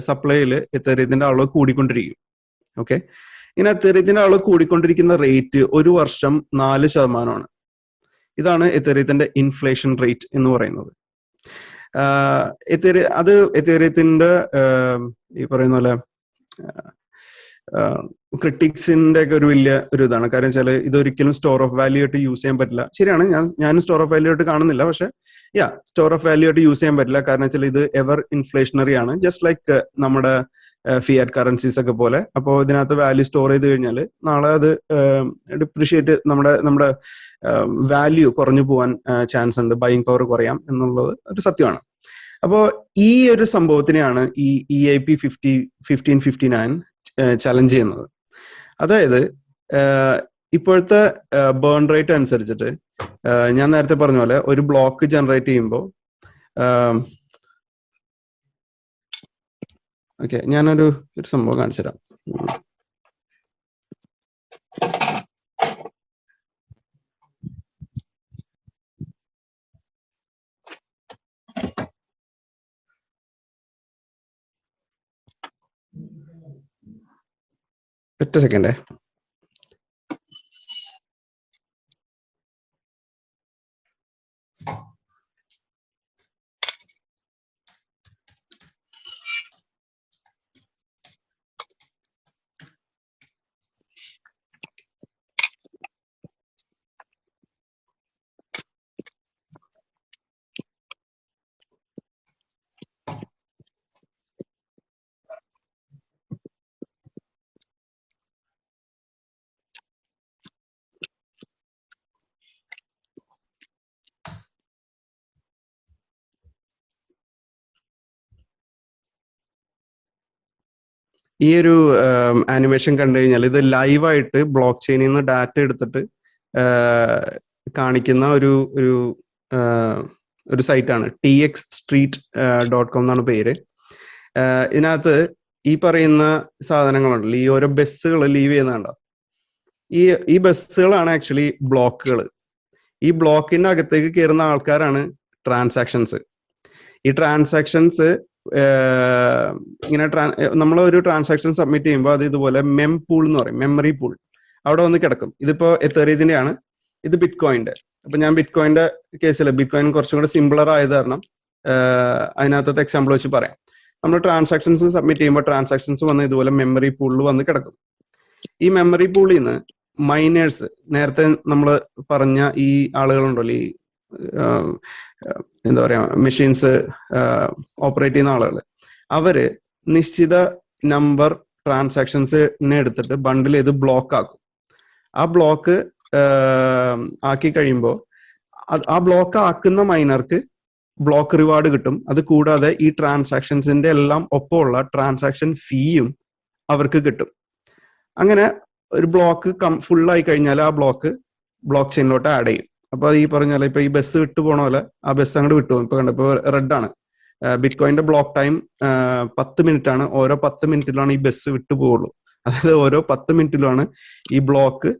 സപ്ലൈയിൽ എത്തേറിയത്തിന്റെ അളവ് കൂടിക്കൊണ്ടിരിക്കും. ഓക്കെ, ഇങ്ങനെ എത്തേറിയത്തിന്റെ അളവ് കൂടിക്കൊണ്ടിരിക്കുന്ന റേറ്റ് ഒരു വർഷം 4%. ഇതാണ് എത്തേറിയത്തിന്റെ ഇൻഫ്ലേഷൻ റേറ്റ് എന്ന് പറയുന്നത്. അത് എത്തേറിയത്തിന്റെ ഈ പറയുന്ന പോലെ ക്രിട്ടിക്സിന്റെ ഒക്കെ ഒരു വലിയ ഒരു ഇതാണ്. കാരണം വെച്ചാൽ ഇതൊരിക്കലും സ്റ്റോർ ഓഫ് വാല്യൂ ആയിട്ട് യൂസ് ചെയ്യാൻ പറ്റില്ല. ശരിയാണ്, ഞാൻ സ്റ്റോർ ഓഫ് വാല്യൂ ആയിട്ട് കാണുന്നില്ല. പക്ഷെ സ്റ്റോർ ഓഫ് വാല്യൂ ആയിട്ട് യൂസ് ചെയ്യാൻ പറ്റില്ല. കാരണം വെച്ചാൽ ഇത് എവർ ഇൻഫ്ലേഷണറി ആണ്, ജസ്റ്റ് ലൈക്ക് നമ്മുടെ ഫിയാറ്റ് കറൻസീസ് ഒക്കെ പോലെ. അപ്പോൾ ഇതിനകത്ത് വാല്യൂ സ്റ്റോർ ചെയ്ത് കഴിഞ്ഞാൽ നാളെ അത് ഡിപ്രിഷിയേറ്റ് നമ്മുടെ വാല്യൂ കുറഞ്ഞു പോകാൻ ചാൻസ് ഉണ്ട്, ബൈയിങ് പവർ കുറയാം എന്നുള്ളത് ഒരു സത്യമാണ്. അപ്പോൾ ഈ ഒരു സംഭവത്തിനെയാണ് ഈ EIP 1559 ചലഞ്ച് ചെയ്യുന്നത്. അതായത് ഇപ്പോഴത്തെ ബേൺ റേറ്റ് അനുസരിച്ചിട്ട് ഞാൻ നേരത്തെ പറഞ്ഞ പോലെ ഒരു ബ്ലോക്ക് ജനറേറ്റ് ചെയ്യുമ്പോൾ ഓക്കെ, ഞാനൊരു സംഭവം കാണിച്ചു തരാം. ഒറ്റ സെക്കൻഡേ. ഈ ഒരു ആനിമേഷൻ കണ്ടു കഴിഞ്ഞാൽ ഇത് ലൈവായിട്ട് ബ്ലോക്ക് ചെയിനിൽ നിന്ന് ഡാറ്റ എടുത്തിട്ട് കാണിക്കുന്ന ഒരു സൈറ്റാണ്. txstreet.com എന്നാണ് പേര്. ഇതിനകത്ത് ഈ പറയുന്ന സാധനങ്ങളുണ്ടല്ലോ, ഈ ഓരോ ബസ്സുകൾ ലീവ് ചെയ്യുന്നുണ്ടോ, ഈ ബസ്സുകളാണ് ആക്ച്വലി ബ്ലോക്കുകൾ. ഈ ബ്ലോക്കിന്റെ അകത്തേക്ക് കയറുന്ന ആൾക്കാരാണ് ട്രാൻസാക്ഷൻസ്. ഈ ട്രാൻസാക്ഷൻസ് ഇങ്ങനെ നമ്മൾ ഒരു ട്രാൻസാക്ഷൻ സബ്മിറ്റ് ചെയ്യുമ്പോൾ അത് ഇതുപോലെ മെം പൂൾ എന്ന് പറയും, മെമ്മറി പൂൾ, അവിടെ വന്ന് കിടക്കും. ഇതിപ്പോ എത്തേറിയതിന്റെ ആണ്, ഇത് ബിറ്റ് കോയിന്റെ. അപ്പൊ ഞാൻ ബിറ്റ് കോയിന്റെ കേസിൽ ബിറ്റ് കോയിൻ കുറച്ചും കൂടെ സിംപിളർ ആയത് കാരണം അതിനകത്തത്തെ എക്സാമ്പിൾ വെച്ച് പറയാം. നമ്മൾ ട്രാൻസാക്ഷൻസ് സബ്മിറ്റ് ചെയ്യുമ്പോൾ ട്രാൻസാക്ഷൻസ് വന്ന് ഇതുപോലെ മെമ്മറി പൂളിൽ വന്ന് കിടക്കും. ഈ മെമ്മറി പൂളിൽ നിന്ന് മൈനേഴ്സ്, നേരത്തെ നമ്മൾ പറഞ്ഞ ഈ ആളുകളുണ്ടല്ലോ, ഈ എന്താ പറയാ മെഷീൻസ് ഓപ്പറേറ്റ് ചെയ്യുന്ന ആളുകൾ, അവര് നിശ്ചിത നമ്പർ ട്രാൻസാക്ഷൻസിനെ എടുത്തിട്ട് ബണ്ടിൽ ചെയ്ത് ബ്ലോക്ക് ആക്കും. ആ ബ്ലോക്ക് ആക്കി കഴിയുമ്പോൾ ആ ബ്ലോക്ക് ആക്കുന്ന മൈനർക്ക് ബ്ലോക്ക് റിവാർഡ് കിട്ടും. അത് കൂടാതെ ഈ ട്രാൻസാക്ഷൻസിന്റെ എല്ലാം ഒപ്പമുള്ള ട്രാൻസാക്ഷൻ ഫീയും അവർക്ക് കിട്ടും. അങ്ങനെ ഒരു ബ്ലോക്ക് ഫുള്ളായി കഴിഞ്ഞാൽ ആ ബ്ലോക്ക് ചെയിനിലോട്ട് ആഡ് ചെയ്യും. അപ്പൊ ഈ പറഞ്ഞാൽ ഇപ്പൊ ഈ ബസ് വിട്ടു പോണ പോലെ ആ ബസ് അങ്ങോട്ട് വിട്ടു പോകും. ഇപ്പൊ കണ്ടപ്പോ റെഡ് ആണ്. ബിറ്റ് കോയിന്റെ ബ്ലോക്ക് ടൈം 10 മിനിറ്റ് ആണ്. ഓരോ 10 മിനിറ്റിലാണ് ഈ ബസ് വിട്ടു പോവുള്ളൂ. അതായത് ഓരോ 10 മിനിറ്റിലാണ് ഈ ബ്ലോക്ക്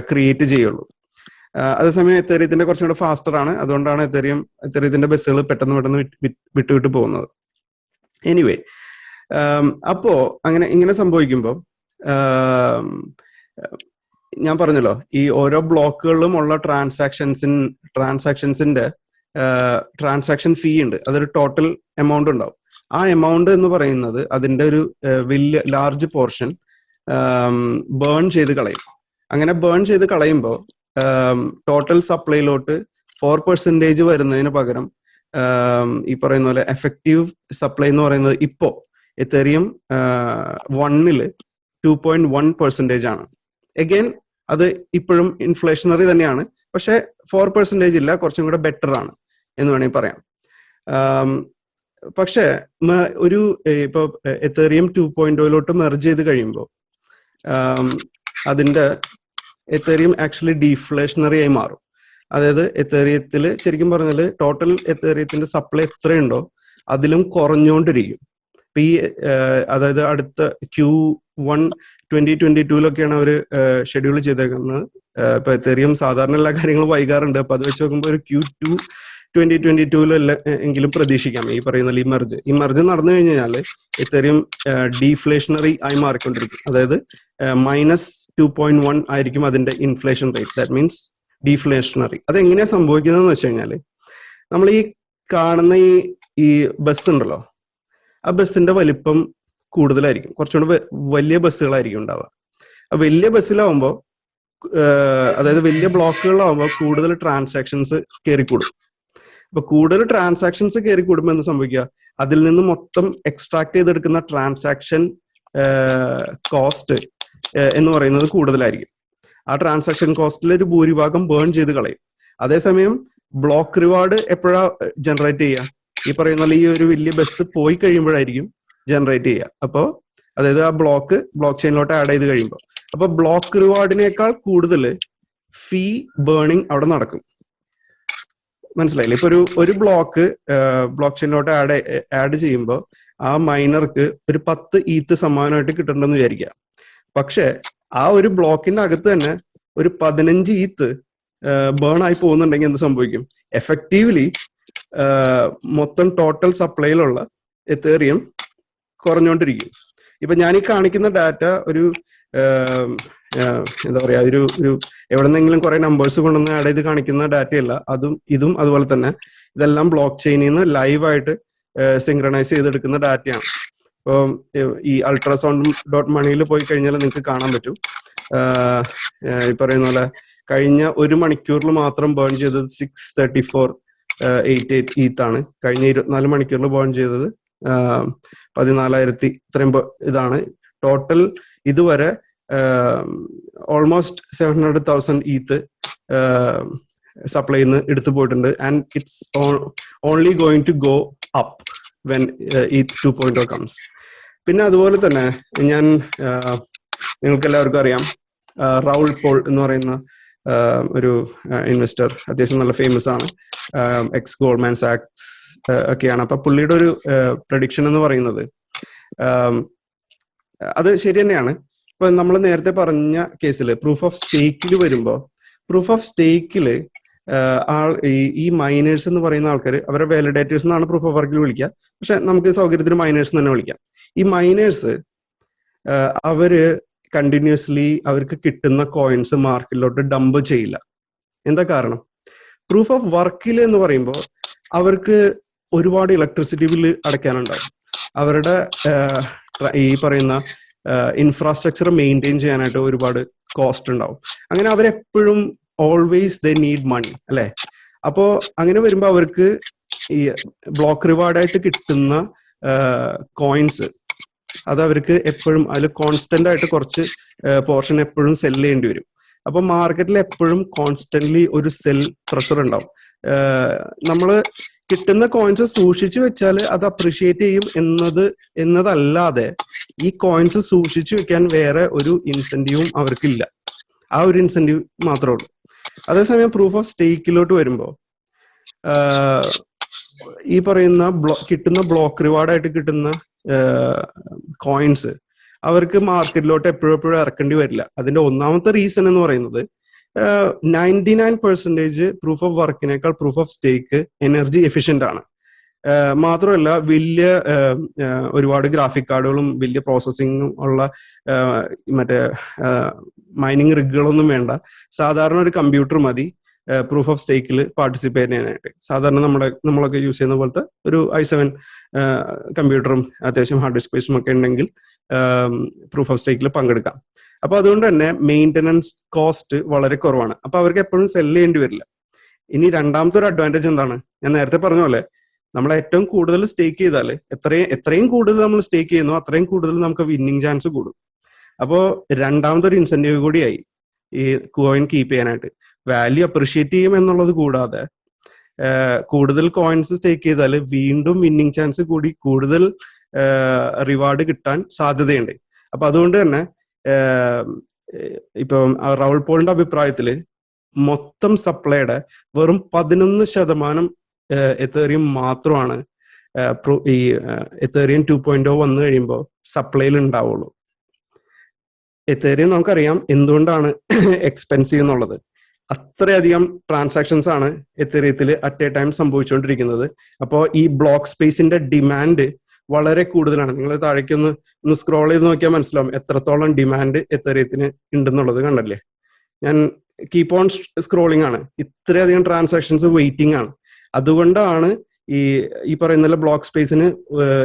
ക്രിയേറ്റ് ചെയ്യുള്ളൂ. അതേസമയം എത്തേറിയത്തിന്റെ കുറച്ചും കൂടെ ഫാസ്റ്റർ ആണ്. അതുകൊണ്ടാണ് എത്തേറിയത്തിന്റെ ബസ്സുകൾ പെട്ടെന്ന് വിട്ടു പോകുന്നത്. എനിവേ, അപ്പോ ഇങ്ങനെ സംഭവിക്കുമ്പോൾ ഞാൻ പറഞ്ഞല്ലോ, ഈ ഓരോ ബ്ലോക്കുകളിലും ഉള്ള ട്രാൻസാക്ഷൻസിന്റെ ട്രാൻസാക്ഷൻ ഫീ ഉണ്ട്. അതൊരു ടോട്ടൽ എമൗണ്ട് ഉണ്ടാവും. ആ എമൗണ്ട് എന്ന് പറയുന്നത് അതിന്റെ ഒരു വലിയ ലാർജ് പോർഷൻ ബേൺ ചെയ്ത് കളയും. അങ്ങനെ ബേൺ ചെയ്ത് കളയുമ്പോൾ ടോട്ടൽ സപ്ലൈയിലോട്ട് 4% വരുന്നതിന് പകരം ഈ പറയുന്ന പോലെ എഫക്റ്റീവ് സപ്ലൈ എന്ന് പറയുന്നത് ഇപ്പോ എത്തേറിയം 1 2.1% ആണ്. എഗെയിൻ അത് ഇപ്പോഴും ഇൻഫ്ലേഷണറി തന്നെയാണ്, പക്ഷെ 4% ഇല്ല, കുറച്ചും കൂടെ ബെറ്റർ ആണ് എന്ന് വേണമെങ്കിൽ പറയാം. പക്ഷെ ഒരു ഇപ്പൊ എത്തേറിയം 2.0 മെർജ് ചെയ്ത് കഴിയുമ്പോൾ അതിന്റെ എത്തേറിയം ആക്ച്വലി ഡീഫ്ലേഷണറി ആയി മാറും. അതായത് എത്തേറിയത്തിൽ ശരിക്കും പറഞ്ഞാൽ ടോട്ടൽ എത്തേറിയത്തിന്റെ സപ്ലൈ എത്രയുണ്ടോ അതിലും കുറഞ്ഞുകൊണ്ടിരിക്കും. ഇപ്പൊ ഈ അതായത് അടുത്ത Q1 2022 അവർ ഷെഡ്യൂൾ ചെയ്തേക്കുന്നത്. ഇപ്പൊ എത്തേറിയം സാധാരണ എല്ലാ കാര്യങ്ങളും വൈകാറുണ്ട്. അപ്പൊ അത് വെച്ച് നോക്കുമ്പോൾ ഒരു Q2 2022 എങ്കിലും പ്രതീക്ഷിക്കാം ഈ പറയുന്ന ഈ മെർജ് നടന്നു കഴിഞ്ഞാൽ എത്തേറിയം ഡീഫ്ലേഷണറി ആയി മാറിക്കൊണ്ടിരിക്കും. അതായത് -2.1 ആയിരിക്കും അതിന്റെ inflation rate. That means deflationary. അതെങ്ങനെയാ സംഭവിക്കുന്നതെന്ന് വെച്ച് കഴിഞ്ഞാൽ നമ്മൾ ഈ കാണുന്ന ഈ ബസ് ഉണ്ടല്ലോ, ആ ബസ്സിന്റെ വലിപ്പം കൂടുതലായിരിക്കും, കുറച്ചുകൂടെ വലിയ ബസ്സുകളായിരിക്കും ഉണ്ടാവുക. വലിയ ബസ്സിലാവുമ്പോൾ അതായത് വലിയ ബ്ലോക്കുകളിലാവുമ്പോൾ കൂടുതൽ ട്രാൻസാക്ഷൻസ് കയറിക്കൂടും. അപ്പൊ കൂടുതൽ ട്രാൻസാക്ഷൻസ് കയറി കൂടുമ്പോൾ എന്ത് സംഭവിക്കുക, അതിൽ നിന്ന് മൊത്തം എക്സ്ട്രാക്ട് ചെയ്തെടുക്കുന്ന ട്രാൻസാക്ഷൻ കോസ്റ്റ് എന്ന് പറയുന്നത് കൂടുതലായിരിക്കും. ആ ട്രാൻസാക്ഷൻ കോസ്റ്റിൽ ഒരു ഭൂരിഭാഗം ബേൺ ചെയ്ത് കളയും. അതേസമയം ബ്ലോക്ക് റിവാർഡ് എപ്പോഴാ ജനറേറ്റ് ചെയ്യുക, ഈ പറയുന്ന പോലെ ഈ ഒരു വലിയ ബസ് പോയി കഴിയുമ്പോഴായിരിക്കും ജനറേറ്റ് ചെയ്യുക. അപ്പോൾ അതായത് ആ ബ്ലോക്ക് ചെയിനിലോട്ട് ആഡ് ചെയ്ത് കഴിയുമ്പോൾ, അപ്പൊ ബ്ലോക്ക് റിവാർഡിനേക്കാൾ കൂടുതൽ ഫീ ബേണിംഗ് അവിടെ നടക്കും. മനസ്സിലായില്ലേ? ഇപ്പൊ ഒരു ബ്ലോക്ക് ചെയിനിലോട്ട് ആഡ് ചെയ്യുമ്പോൾ ആ മൈനർക്ക് ഒരു 10 ETH സമ്മാനമായിട്ട് കിട്ടണമെന്ന് വിചാരിക്കുക. പക്ഷെ ആ ഒരു ബ്ലോക്കിന്റെ അകത്ത് തന്നെ ഒരു 15 ETH ബേൺ ആയി പോകുന്നുണ്ടെങ്കിൽ എന്ത് സംഭവിക്കും? എഫക്റ്റീവ്ലി മൊത്തം ടോട്ടൽ സപ്ലൈയിലുള്ള എത്തേറിയം കുറഞ്ഞുകൊണ്ടിരിക്കും. ഇപ്പൊ ഞാൻ ഈ കാണിക്കുന്ന ഡാറ്റ ഒരു എന്താ പറയാ, ഒരു എവിടെന്നെങ്കിലും കുറെ നമ്പേഴ്സ് കൊണ്ടുവന്ന് ആഡ് ചെയ്ത് കാണിക്കുന്ന ഡാറ്റയല്ല. ഇതും അതുപോലെ തന്നെ ഇതെല്ലാം ബ്ലോക്ക് ചെയിനിൽ നിന്ന് ലൈവായിട്ട് സിങ്ക്രണൈസ് ചെയ്തെടുക്കുന്ന ഡാറ്റയാണ്. ഇപ്പോൾ ഈ ultrasound.money പോയി കഴിഞ്ഞാൽ നിങ്ങൾക്ക് കാണാൻ പറ്റും. ഈ പറയുന്ന പോലെ കഴിഞ്ഞ 1 മണിക്കൂറിൽ മാത്രം ബേൺ ചെയ്തത് 634.88 ETH ആണ്. കഴിഞ്ഞ 24 മണിക്കൂറിൽ ബേൺ ചെയ്തത് 14,000 ഇത്രയും ഇതാണ്. ടോട്ടൽ ഇതുവരെ ഓൾമോസ്റ്റ് 700,000 ETH സപ്ലൈ നിന്ന് എടുത്തു പോയിട്ടുണ്ട്. And it's only going to go up when ETH 2.0 comes. പിന്നെ അതുപോലെ തന്നെ നിങ്ങൾക്ക് എല്ലാവർക്കും അറിയാം, റൗൾ പോൾ എന്ന് പറയുന്ന ഒരു ഇൻവെസ്റ്റർ, അത്യാവശ്യം നല്ല ഫേമസ് ആണ്, എക്സ് ഗോൾഡ്മാൻ സാക്സ് ഒക്കെയാണ്. അപ്പൊ പുള്ളിയുടെ ഒരു പ്രഡിക്ഷൻ എന്ന് പറയുന്നത് അത് ശരി തന്നെയാണ്. ഇപ്പൊ നമ്മൾ നേരത്തെ പറഞ്ഞ കേസിൽ പ്രൂഫ് ഓഫ് സ്റ്റേക്കിൽ വരുമ്പോൾ, പ്രൂഫ് ഓഫ് സ്റ്റേക്കില് ഈ മൈനേഴ്സ് എന്ന് പറയുന്ന ആൾക്കാർ, അവരെ വാലിഡേറ്റേഴ്സ് എന്നാണ് പ്രൂഫ് ഓഫ് വർക്കിൽ വിളിക്കുക. പക്ഷെ നമുക്ക് സൗകര്യത്തിന് മൈനേഴ്സ് തന്നെ വിളിക്കാം. ഈ മൈനേഴ്സ് അവര് കണ്ടിന്യൂസ്ലി അവർക്ക് കിട്ടുന്ന കോയിൻസ് മാർക്കറ്റിലോട്ട് ഡംപ് ചെയ്യില്ല. എന്താ കാരണം? പ്രൂഫ് ഓഫ് വർക്കിൽ എന്ന് പറയുമ്പോൾ അവർക്ക് ഒരുപാട് ഇലക്ട്രിസിറ്റി ബില്ല് അടയ്ക്കാനുണ്ടാവും. അവരുടെ ഈ പറയുന്ന ഇൻഫ്രാസ്ട്രക്ചർ മെയിൻറ്റെയിൻ ചെയ്യാനായിട്ട് ഒരുപാട് കോസ്റ്റ് ഉണ്ടാവും. അങ്ങനെ അവരെപ്പോഴും ഓൾവേസ് ദേ നീഡ് മണി, അല്ലെ? അപ്പോ അങ്ങനെ വരുമ്പോൾ അവർക്ക് ഈ ബ്ലോക്ക് റിവാർഡായിട്ട് കിട്ടുന്ന കോയിൻസ് അത് അവർക്ക് എപ്പോഴും അതിൽ കോൺസ്റ്റന്റ് ആയിട്ട് കുറച്ച് പോർഷൻ എപ്പോഴും സെല് ചെയ്യേണ്ടി വരും. അപ്പൊ മാർക്കറ്റിൽ എപ്പോഴും കോൺസ്റ്റന്റ്ലി ഒരു സെൽ പ്രഷർ ഉണ്ടാവും. നമ്മൾ കിട്ടുന്ന കോയിൻസ് സൂക്ഷിച്ചു വെച്ചാൽ അത് അപ്രിഷിയേറ്റ് ചെയ്യും എന്നതല്ലാതെ ഈ കോയിൻസ് സൂക്ഷിച്ചു വെക്കാൻ വേറെ ഒരു ഇൻസെന്റീവും അവർക്കില്ല. ആ ഒരു ഇൻസെന്റീവ് മാത്രമേ ഉള്ളൂ. അതേസമയം പ്രൂഫ് ഓഫ് സ്റ്റേക്കിലോട്ട് വരുമ്പോൾ ഈ പറയുന്ന കിട്ടുന്ന ബ്ലോക്ക് റിവാർഡായിട്ട് കിട്ടുന്ന കോയിൻസ് അവർക്ക് മാർക്കറ്റിലോട്ട് എപ്പോഴും ഇറക്കേണ്ടി വരില്ല. അതിന്റെ ഒന്നാമത്തെ റീസൺ എന്ന് പറയുന്നത് 99% പ്രൂഫ് ഓഫ് വർക്കിനേക്കാൾ proof of stake energy efficient ആണ്. മാത്രമല്ല വലിയ ഒരുപാട് ഗ്രാഫിക് കാർഡുകളും വലിയ പ്രോസസ്സിങ്ങും ഉള്ള മറ്റേ മൈനിങ് റിഗുകളൊന്നും വേണ്ട. സാധാരണ ഒരു കമ്പ്യൂട്ടർ മതി പ്രൂഫ് ഓഫ് സ്റ്റേക്കിൽ പാർട്ടിസിപ്പേറ്റ് ചെയ്യാനായിട്ട്. സാധാരണ നമ്മളൊക്കെ യൂസ് ചെയ്യുന്ന പോലത്തെ ഒരു i7 കമ്പ്യൂട്ടറും അത്യാവശ്യം ഹാർഡ് ഡിസ്ക് സ്പേസും ഒക്കെ ഉണ്ടെങ്കിൽ പ്രൂഫ് ഓഫ് സ്റ്റേക്കിൽ പങ്കെടുക്കാം. അപ്പൊ അതുകൊണ്ട് തന്നെ മെയിൻ്റനൻസ് കോസ്റ്റ് വളരെ കുറവാണ്. അപ്പൊ അവർക്ക് എപ്പോഴും സെല് ചെയ്യേണ്ടി വരില്ല. ഇനി രണ്ടാമത്തെ ഒരു അഡ്വാൻറ്റേജ് എന്താണ്? ഞാൻ നേരത്തെ പറഞ്ഞ പോലെ നമ്മൾ ഏറ്റവും കൂടുതൽ സ്റ്റേക്ക് ചെയ്താൽ എത്രയും കൂടുതൽ നമ്മൾ സ്റ്റേക്ക് ചെയ്യുന്നു അത്രയും കൂടുതൽ നമുക്ക് വിന്നിങ് ചാൻസ് കൂടും. അപ്പോൾ രണ്ടാമത്തെ ഒരു ഇൻസെന്റീവ് കൂടിയായി ഈ കോയിൻ കീപ്പ് ചെയ്യാനായിട്ട്. വാല്യൂ അപ്രിഷിയേറ്റ് ചെയ്യും എന്നുള്ളത് കൂടാതെ കൂടുതൽ കോയിൻസ് സ്റ്റേക്ക് ചെയ്താൽ വീണ്ടും വിന്നിങ് ചാൻസ് കൂടി കൂടുതൽ റിവാർഡ് കിട്ടാൻ സാധ്യതയുണ്ട്. അപ്പൊ അതുകൊണ്ട് തന്നെ ഇപ്പം റൗൾ പോളിന്റെ അഭിപ്രായത്തില് മൊത്തം സപ്ലൈയുടെ വെറും 11% എത്തേറിയം മാത്രമാണ് ഈ എത്തേറിയം 2.0 വന്നു കഴിയുമ്പോൾ സപ്ലൈയിൽ ഉണ്ടാവുള്ളൂ. എത്തേറിയം നമുക്കറിയാം എന്തുകൊണ്ടാണ് എക്സ്പെൻസീവ് എന്നുള്ളത്. അത്രയധികം ട്രാൻസാക്ഷൻസ് ആണ് എത്തേറിയത്തിൽ അറ്റ് എ ടൈം സംഭവിച്ചുകൊണ്ടിരിക്കുന്നത്. അപ്പോൾ ഈ ബ്ലോക്ക് സ്പേസിന്റെ ഡിമാൻഡ് വളരെ കൂടുതലാണ്. നിങ്ങൾ താഴേക്ക് ഒന്ന് സ്ക്രോൾ ചെയ്ത് നോക്കിയാൽ മനസ്സിലാവും എത്രത്തോളം ഡിമാൻഡ് എത്തേറിയത്തിന് ഉണ്ടെന്നുള്ളത്. കണ്ടല്ലേ, ഞാൻ കീപ്പ് ഓൺ സ്ക്രോളിംഗ് ആണ്. ഇത്രയധികം ട്രാൻസാക്ഷൻസ് വെയിറ്റിംഗ് ആണ്. അതുകൊണ്ടാണ് ഈ പറയുന്ന ബ്ലോക്ക് സ്പേസിന്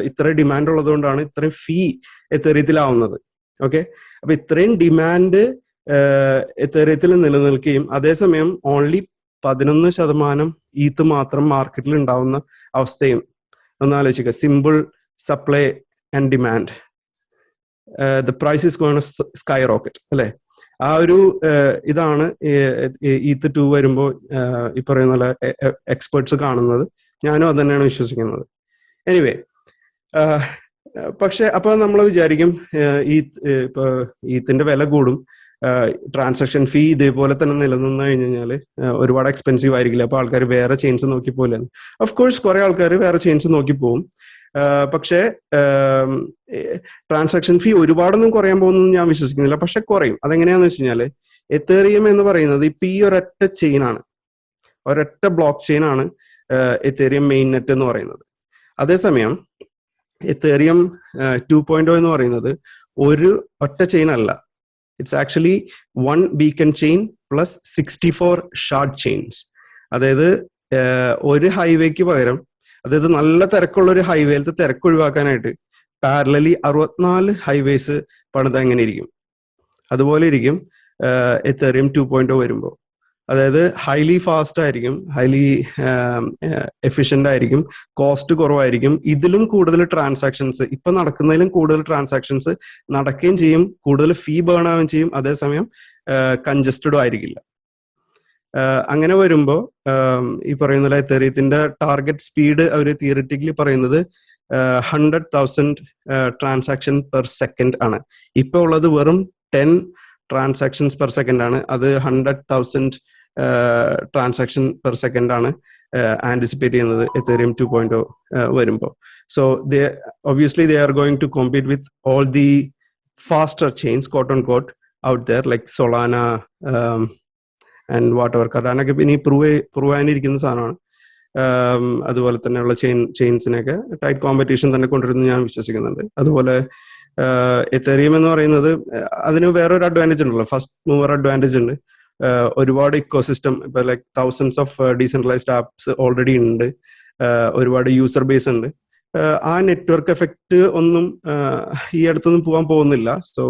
ഇത്ര ഡിമാൻഡ് ഉള്ളത് കൊണ്ടാണ് ഇത്രയും ഫീ എത്തേറിയത്തിലാവുന്നത്. ഓക്കെ, അപ്പൊ ഇത്രയും ഡിമാൻഡ് എത്തേറിയത്തിൽ നിലനിൽക്കുകയും അതേസമയം ഓൺലി 11% ഈത്ത് മാത്രം മാർക്കറ്റിൽ ഉണ്ടാവുന്ന അവസ്ഥയും ഒന്ന് ആലോചിക്കുക. Simple supply and demand, the price is going to skyrocket അല്ലെ. ആ ഒരു ഇതാണ് ഈത്ത് 2 വരുമ്പോൾ ഈ പറയുന്ന എക്സ്പേർട്സ് കാണുന്നത്. ഞാനും അത് തന്നെയാണ് വിശ്വസിക്കുന്നത്. എനിവേ, പക്ഷെ അപ്പൊ നമ്മൾ വിചാരിക്കും ഇപ്പൊ ഈത്തിന്റെ വില കൂടും, ട്രാൻസാക്ഷൻ ഫീ ഇതേപോലെ തന്നെ നിലനിന്ന് കഴിഞ്ഞാല് ഒരുപാട് എക്സ്പെൻസീവ് ആയിരിക്കില്ല, അപ്പൊ ആൾക്കാർ വേറെ ചെയിൻസ് നോക്കി പോലെ. ഓഫ് കോഴ്സ് കുറെ ആൾക്കാർ വേറെ ചെയിൻസ് നോക്കി പോകും. പക്ഷേ ട്രാൻസാക്ഷൻ ഫീ ഒരുപാടൊന്നും കുറയാൻ പോകുന്നു ഞാൻ വിശ്വസിക്കുന്നില്ല. പക്ഷെ കുറയും. അതെങ്ങനെയാന്ന് വെച്ച് കഴിഞ്ഞാല് എത്തേറിയം എന്ന് പറയുന്നത് ഇപ്പൊ ഈ ഒരൊറ്റ ചെയിനാണ്, ഒരൊറ്റ ബ്ലോക്ക് ചെയിൻ ആണ് എത്തേറിയം മെയിൻ നെറ്റ് എന്ന് പറയുന്നത്. അതേസമയം എത്തേറിയം 2.0 എന്ന് പറയുന്നത് ഒരു ഒറ്റ ചെയിൻ അല്ല. It's actually 1 beacon chain plus 64 shard chains. അതായത് ഒരു ഹൈവേക്ക് പകരം, അതായത് നല്ല തിരക്കുള്ള ഒരു ഹൈവേയിലത്തെ തിരക്ക് ഒഴിവാക്കാനായിട്ട് പാരലലി 64 ഹൈവേസ് പണിത് എങ്ങനെ ഇരിക്കും, അതുപോലെ ഇരിക്കും എത്തേറിയം 2.0 വരുമ്പോൾ. അതായത് ഹൈലി ഫാസ്റ്റ് ആയിരിക്കും, ഹൈലി എഫിഷ്യന്റ് ആയിരിക്കും, കോസ്റ്റ് കുറവായിരിക്കും. ഇതിലും കൂടുതൽ ട്രാൻസാക്ഷൻസ്, ഇപ്പൊ നടക്കുന്നതിലും കൂടുതൽ ട്രാൻസാക്ഷൻസ് നടക്കുകയും ചെയ്യും, കൂടുതൽ ഫീ ബേൺ ആവുകയും ചെയ്യും. അതേസമയം കൺജസ്റ്റഡും ആയിരിക്കില്ല. അങ്ങനെ വരുമ്പോൾ ഈ പറയുന്ന എത്തേറിയത്തിന്റെ ടാർഗറ്റ് സ്പീഡ് അവർ തിയറിറ്റിക്കലി പറയുന്നത് 100,000 ട്രാൻസാക്ഷൻ പെർ സെക്കൻഡ് ആണ്. ഇപ്പൊ ഉള്ളത് വെറും 10 ട്രാൻസാക്ഷൻസ് പെർ സെക്കൻഡ് ആണ്. അത് 100,000 ട്രാൻസാക്ഷൻ പെർ സെക്കൻഡ് ആണ് ആന്റിസിപ്പേറ്റ് ചെയ്യുന്നത് എത്തേറിയം 2.0 വരുമ്പോൾ. So obviously they are going to compete with all the faster chains, quote unquote, out there like Solana and whatever. Cardano ഒക്കെ ഇനി പ്രൂവ് ആയിരിക്കുന്ന സാധനമാണ്. അതുപോലെ തന്നെയുള്ള ചെയിൻസിനൊക്കെ ടൈറ്റ് കോമ്പറ്റീഷൻ തന്നെ കൊണ്ടുവരുന്നു ഞാൻ വിശ്വസിക്കുന്നുണ്ട്. അതുപോലെ എത്തേറിയം എന്ന് പറയുന്നത് അതിന് വേറൊരു അഡ്വാൻറ്റേജ് ഉണ്ടല്ലോ, ഫസ്റ്റ് മൂവർ അഡ്വാൻറ്റേജ് ഉണ്ട്. ഒരുപാട് ഇക്കോസിസ്റ്റം, ഇപ്പൊ like thousands of decentralised apps already ഉണ്ട്, ഒരുപാട് യൂസർ ബേസ് ഉണ്ട്. ആ നെറ്റ്വർക്ക് എഫക്റ്റ് ഒന്നും ഈ അടുത്തൊന്നും പോകാൻ പോകുന്നില്ല. സോ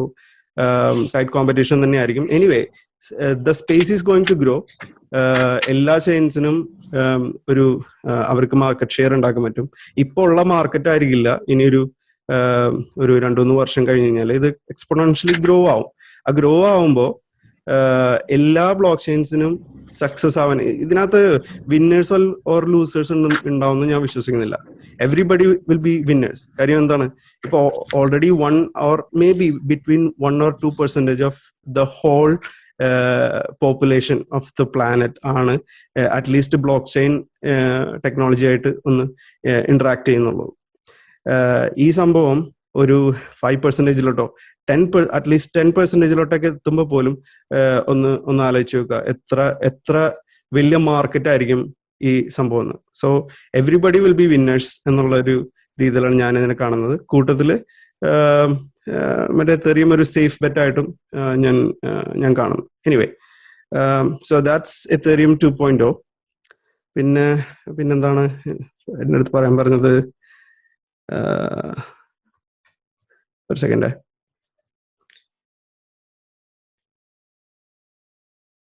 ടൈറ്റ് കോമ്പറ്റീഷൻ തന്നെ ആയിരിക്കും. Anyway, the space is going to grow. എല്ലാ ചെയിൻസിനും അവർക്ക് മാർക്കറ്റ് ഷെയർ ഉണ്ടാക്കാൻ പറ്റും. ഇപ്പൊ ഉള്ള മാർക്കറ്റ് ആയിരിക്കില്ല ഇനി ഒരു 2-3 വർഷം കഴിഞ്ഞ് കഴിഞ്ഞാൽ ഇത് എക്സ്പോണൻഷ്യലി ഗ്രോ ആവും. ആ ഗ്രോ ആവുമ്പോൾ എല്ലാ ബ്ലോക്ക് ചെയിൻസിനും സക്സസ് ആവാൻ, ഇതിനകത്ത് വിന്നേഴ്സ് ഓർ ലൂസേഴ്സ് ഉണ്ടാവുമെന്ന് ഞാൻ വിശ്വസിക്കുന്നില്ല. Everybody will be winners. കാര്യം എന്താണ്, ഇപ്പൊ ഓൾറെഡി 1 or maybe between 1 or 2% of the whole population of the planet ആണ് അറ്റ്ലീസ്റ്റ് ബ്ലോക്ക് ചെയിൻ ടെക്നോളജി ആയിട്ട് ഒന്ന് ഇന്ററാക്ട് ചെയ്യുന്നുള്ളൂ. ഈ സംഭവം ഒരു 5%-ലോട്ടോ അറ്റ്ലീസ്റ്റ് 10%-ലോട്ടൊക്കെ എത്തുമ്പോൾ പോലും ഒന്ന് ആലോചിച്ച് നോക്കുക എത്ര വലിയ മാർക്കറ്റ് ആയിരിക്കും ഈ സംഭവം. So everybody will be winners എന്നുള്ള ഒരു രീതിയിലാണ് ഞാൻ ഇതിനെ കാണുന്നത്. കൂട്ടത്തില് മറ്റേ എത്തേറിയം ഒരു സേഫ് ബെറ്റ് ആയിട്ടും ഞാൻ കാണുന്നു. Anyway, so that's Ethereum 2.0. പിന്നെന്താണ് എൻ്റെ അടുത്ത് പറയാൻ പറഞ്ഞത്? ഒരു സെക്കൻഡ്.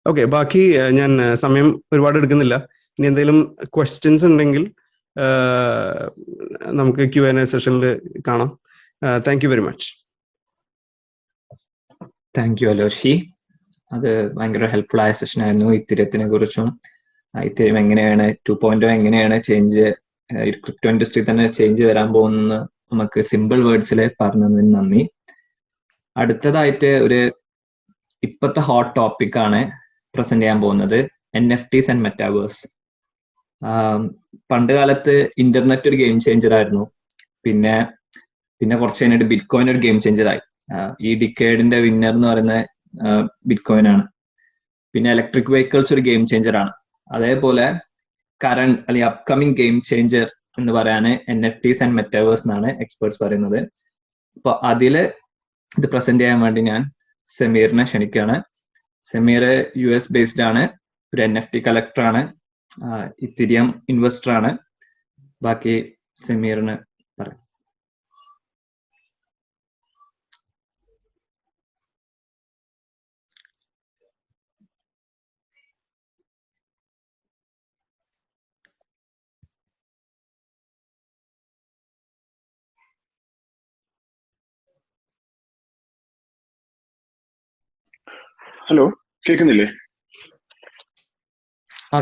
ഓക്കെ, ബാക്കി ഞാൻ സമയം ഒരുപാട് എടുക്കുന്നില്ല. ഇനി എന്തെങ്കിലും ക്വസ്റ്റ്യൻസ് ഉണ്ടെങ്കിൽ നമുക്ക് Q&A സെഷനിൽ കാണാം. Thank you very much. Thank you Aloshi. അത് ഭയങ്കര ഹെൽപ്ഫുൾ ആയ സെഷൻ ആയിരുന്നു. ഇത്തിരത്തിനെ കുറിച്ചും ഇത്തരം എങ്ങനെയാണ് 2.0 എങ്ങനെയാണ് ചേഞ്ച് ക്രിപ്റ്റോ ഇൻഡസ്ട്രി തന്നെ ചേഞ്ച് വരാൻ പോകുന്നെന്ന് നമുക്ക് സിമ്പിൾ വേർഡ്സിൽ പറഞ്ഞതിന് നന്ദി. അടുത്തതായിട്ട് ഒരു ഇപ്പോഴത്തെ ഹോട്ട് ടോപ്പിക് ആണ് പ്രസന്റ് ചെയ്യാൻ പോകുന്നത്, NFTs ആൻഡ് മെറ്റാവേഴ്സ്. പണ്ട് കാലത്ത് ഇന്റർനെറ്റ് ഒരു ഗെയിം ചേഞ്ചർ ആയിരുന്നു. പിന്നെ കുറച്ച് കഴിഞ്ഞിട്ട് ബിറ്റ് കോയിൻ ഒരു ഗെയിം ചേഞ്ചർ ആയി. ഈ ഡിക്കേഡിന്റെ വിന്നർ എന്ന് പറയുന്ന ബിറ്റ് കോയിൻ ആണ്. പിന്നെ ഇലക്ട്രിക് വെഹിക്കിൾസ് ഒരു ഗെയിം ചേഞ്ചർ ആണ്. അതേപോലെ കറണ്ട് അല്ലെങ്കിൽ അപ്കമിങ് ഗെയിം ചേഞ്ചർ എന്ന് പറയാന് NFTs ആൻഡ് മെറ്റാവേഴ്സ് എന്നാണ് എക്സ്പേർട്സ് പറയുന്നത്. അപ്പൊ അതില് ഇത് പ്രസന്റ് ചെയ്യാൻ വേണ്ടി ഞാൻ സമീറിനെ ക്ഷണിക്കുകയാണ്. സമീർ US ബേസ്ഡ് ആണ്, ഒരു NFT കളക്ടർ ആണ്, ഇത്തിരിയം ഇൻവെസ്റ്റർ ആണ്. ബാക്കി സമീറിന് പറയാം. ഹലോ, കേൾക്കുന്നില്ലേ?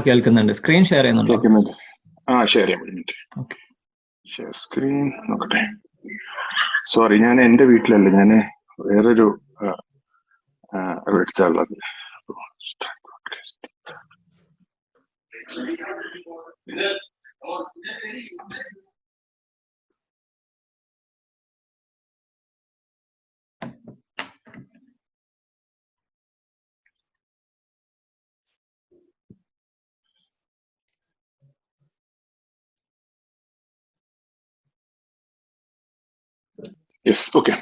കേൾക്കുന്നുണ്ട്. സ്ക്രീൻ ഷെയർ ചെയ്യുന്നുണ്ടോ? കേൾക്കുന്നുണ്ട്. ഷെയർ ചെയ്യാൻ മിനിറ്റ്. ഓക്കെ, ഷെയർ സ്ക്രീൻ നോക്കട്ടെ. സോറി, ഞാൻ എന്റെ വീട്ടിലല്ല, ഞാൻ വേറൊരു എടുത്തുള്ളത്. Yes, okay.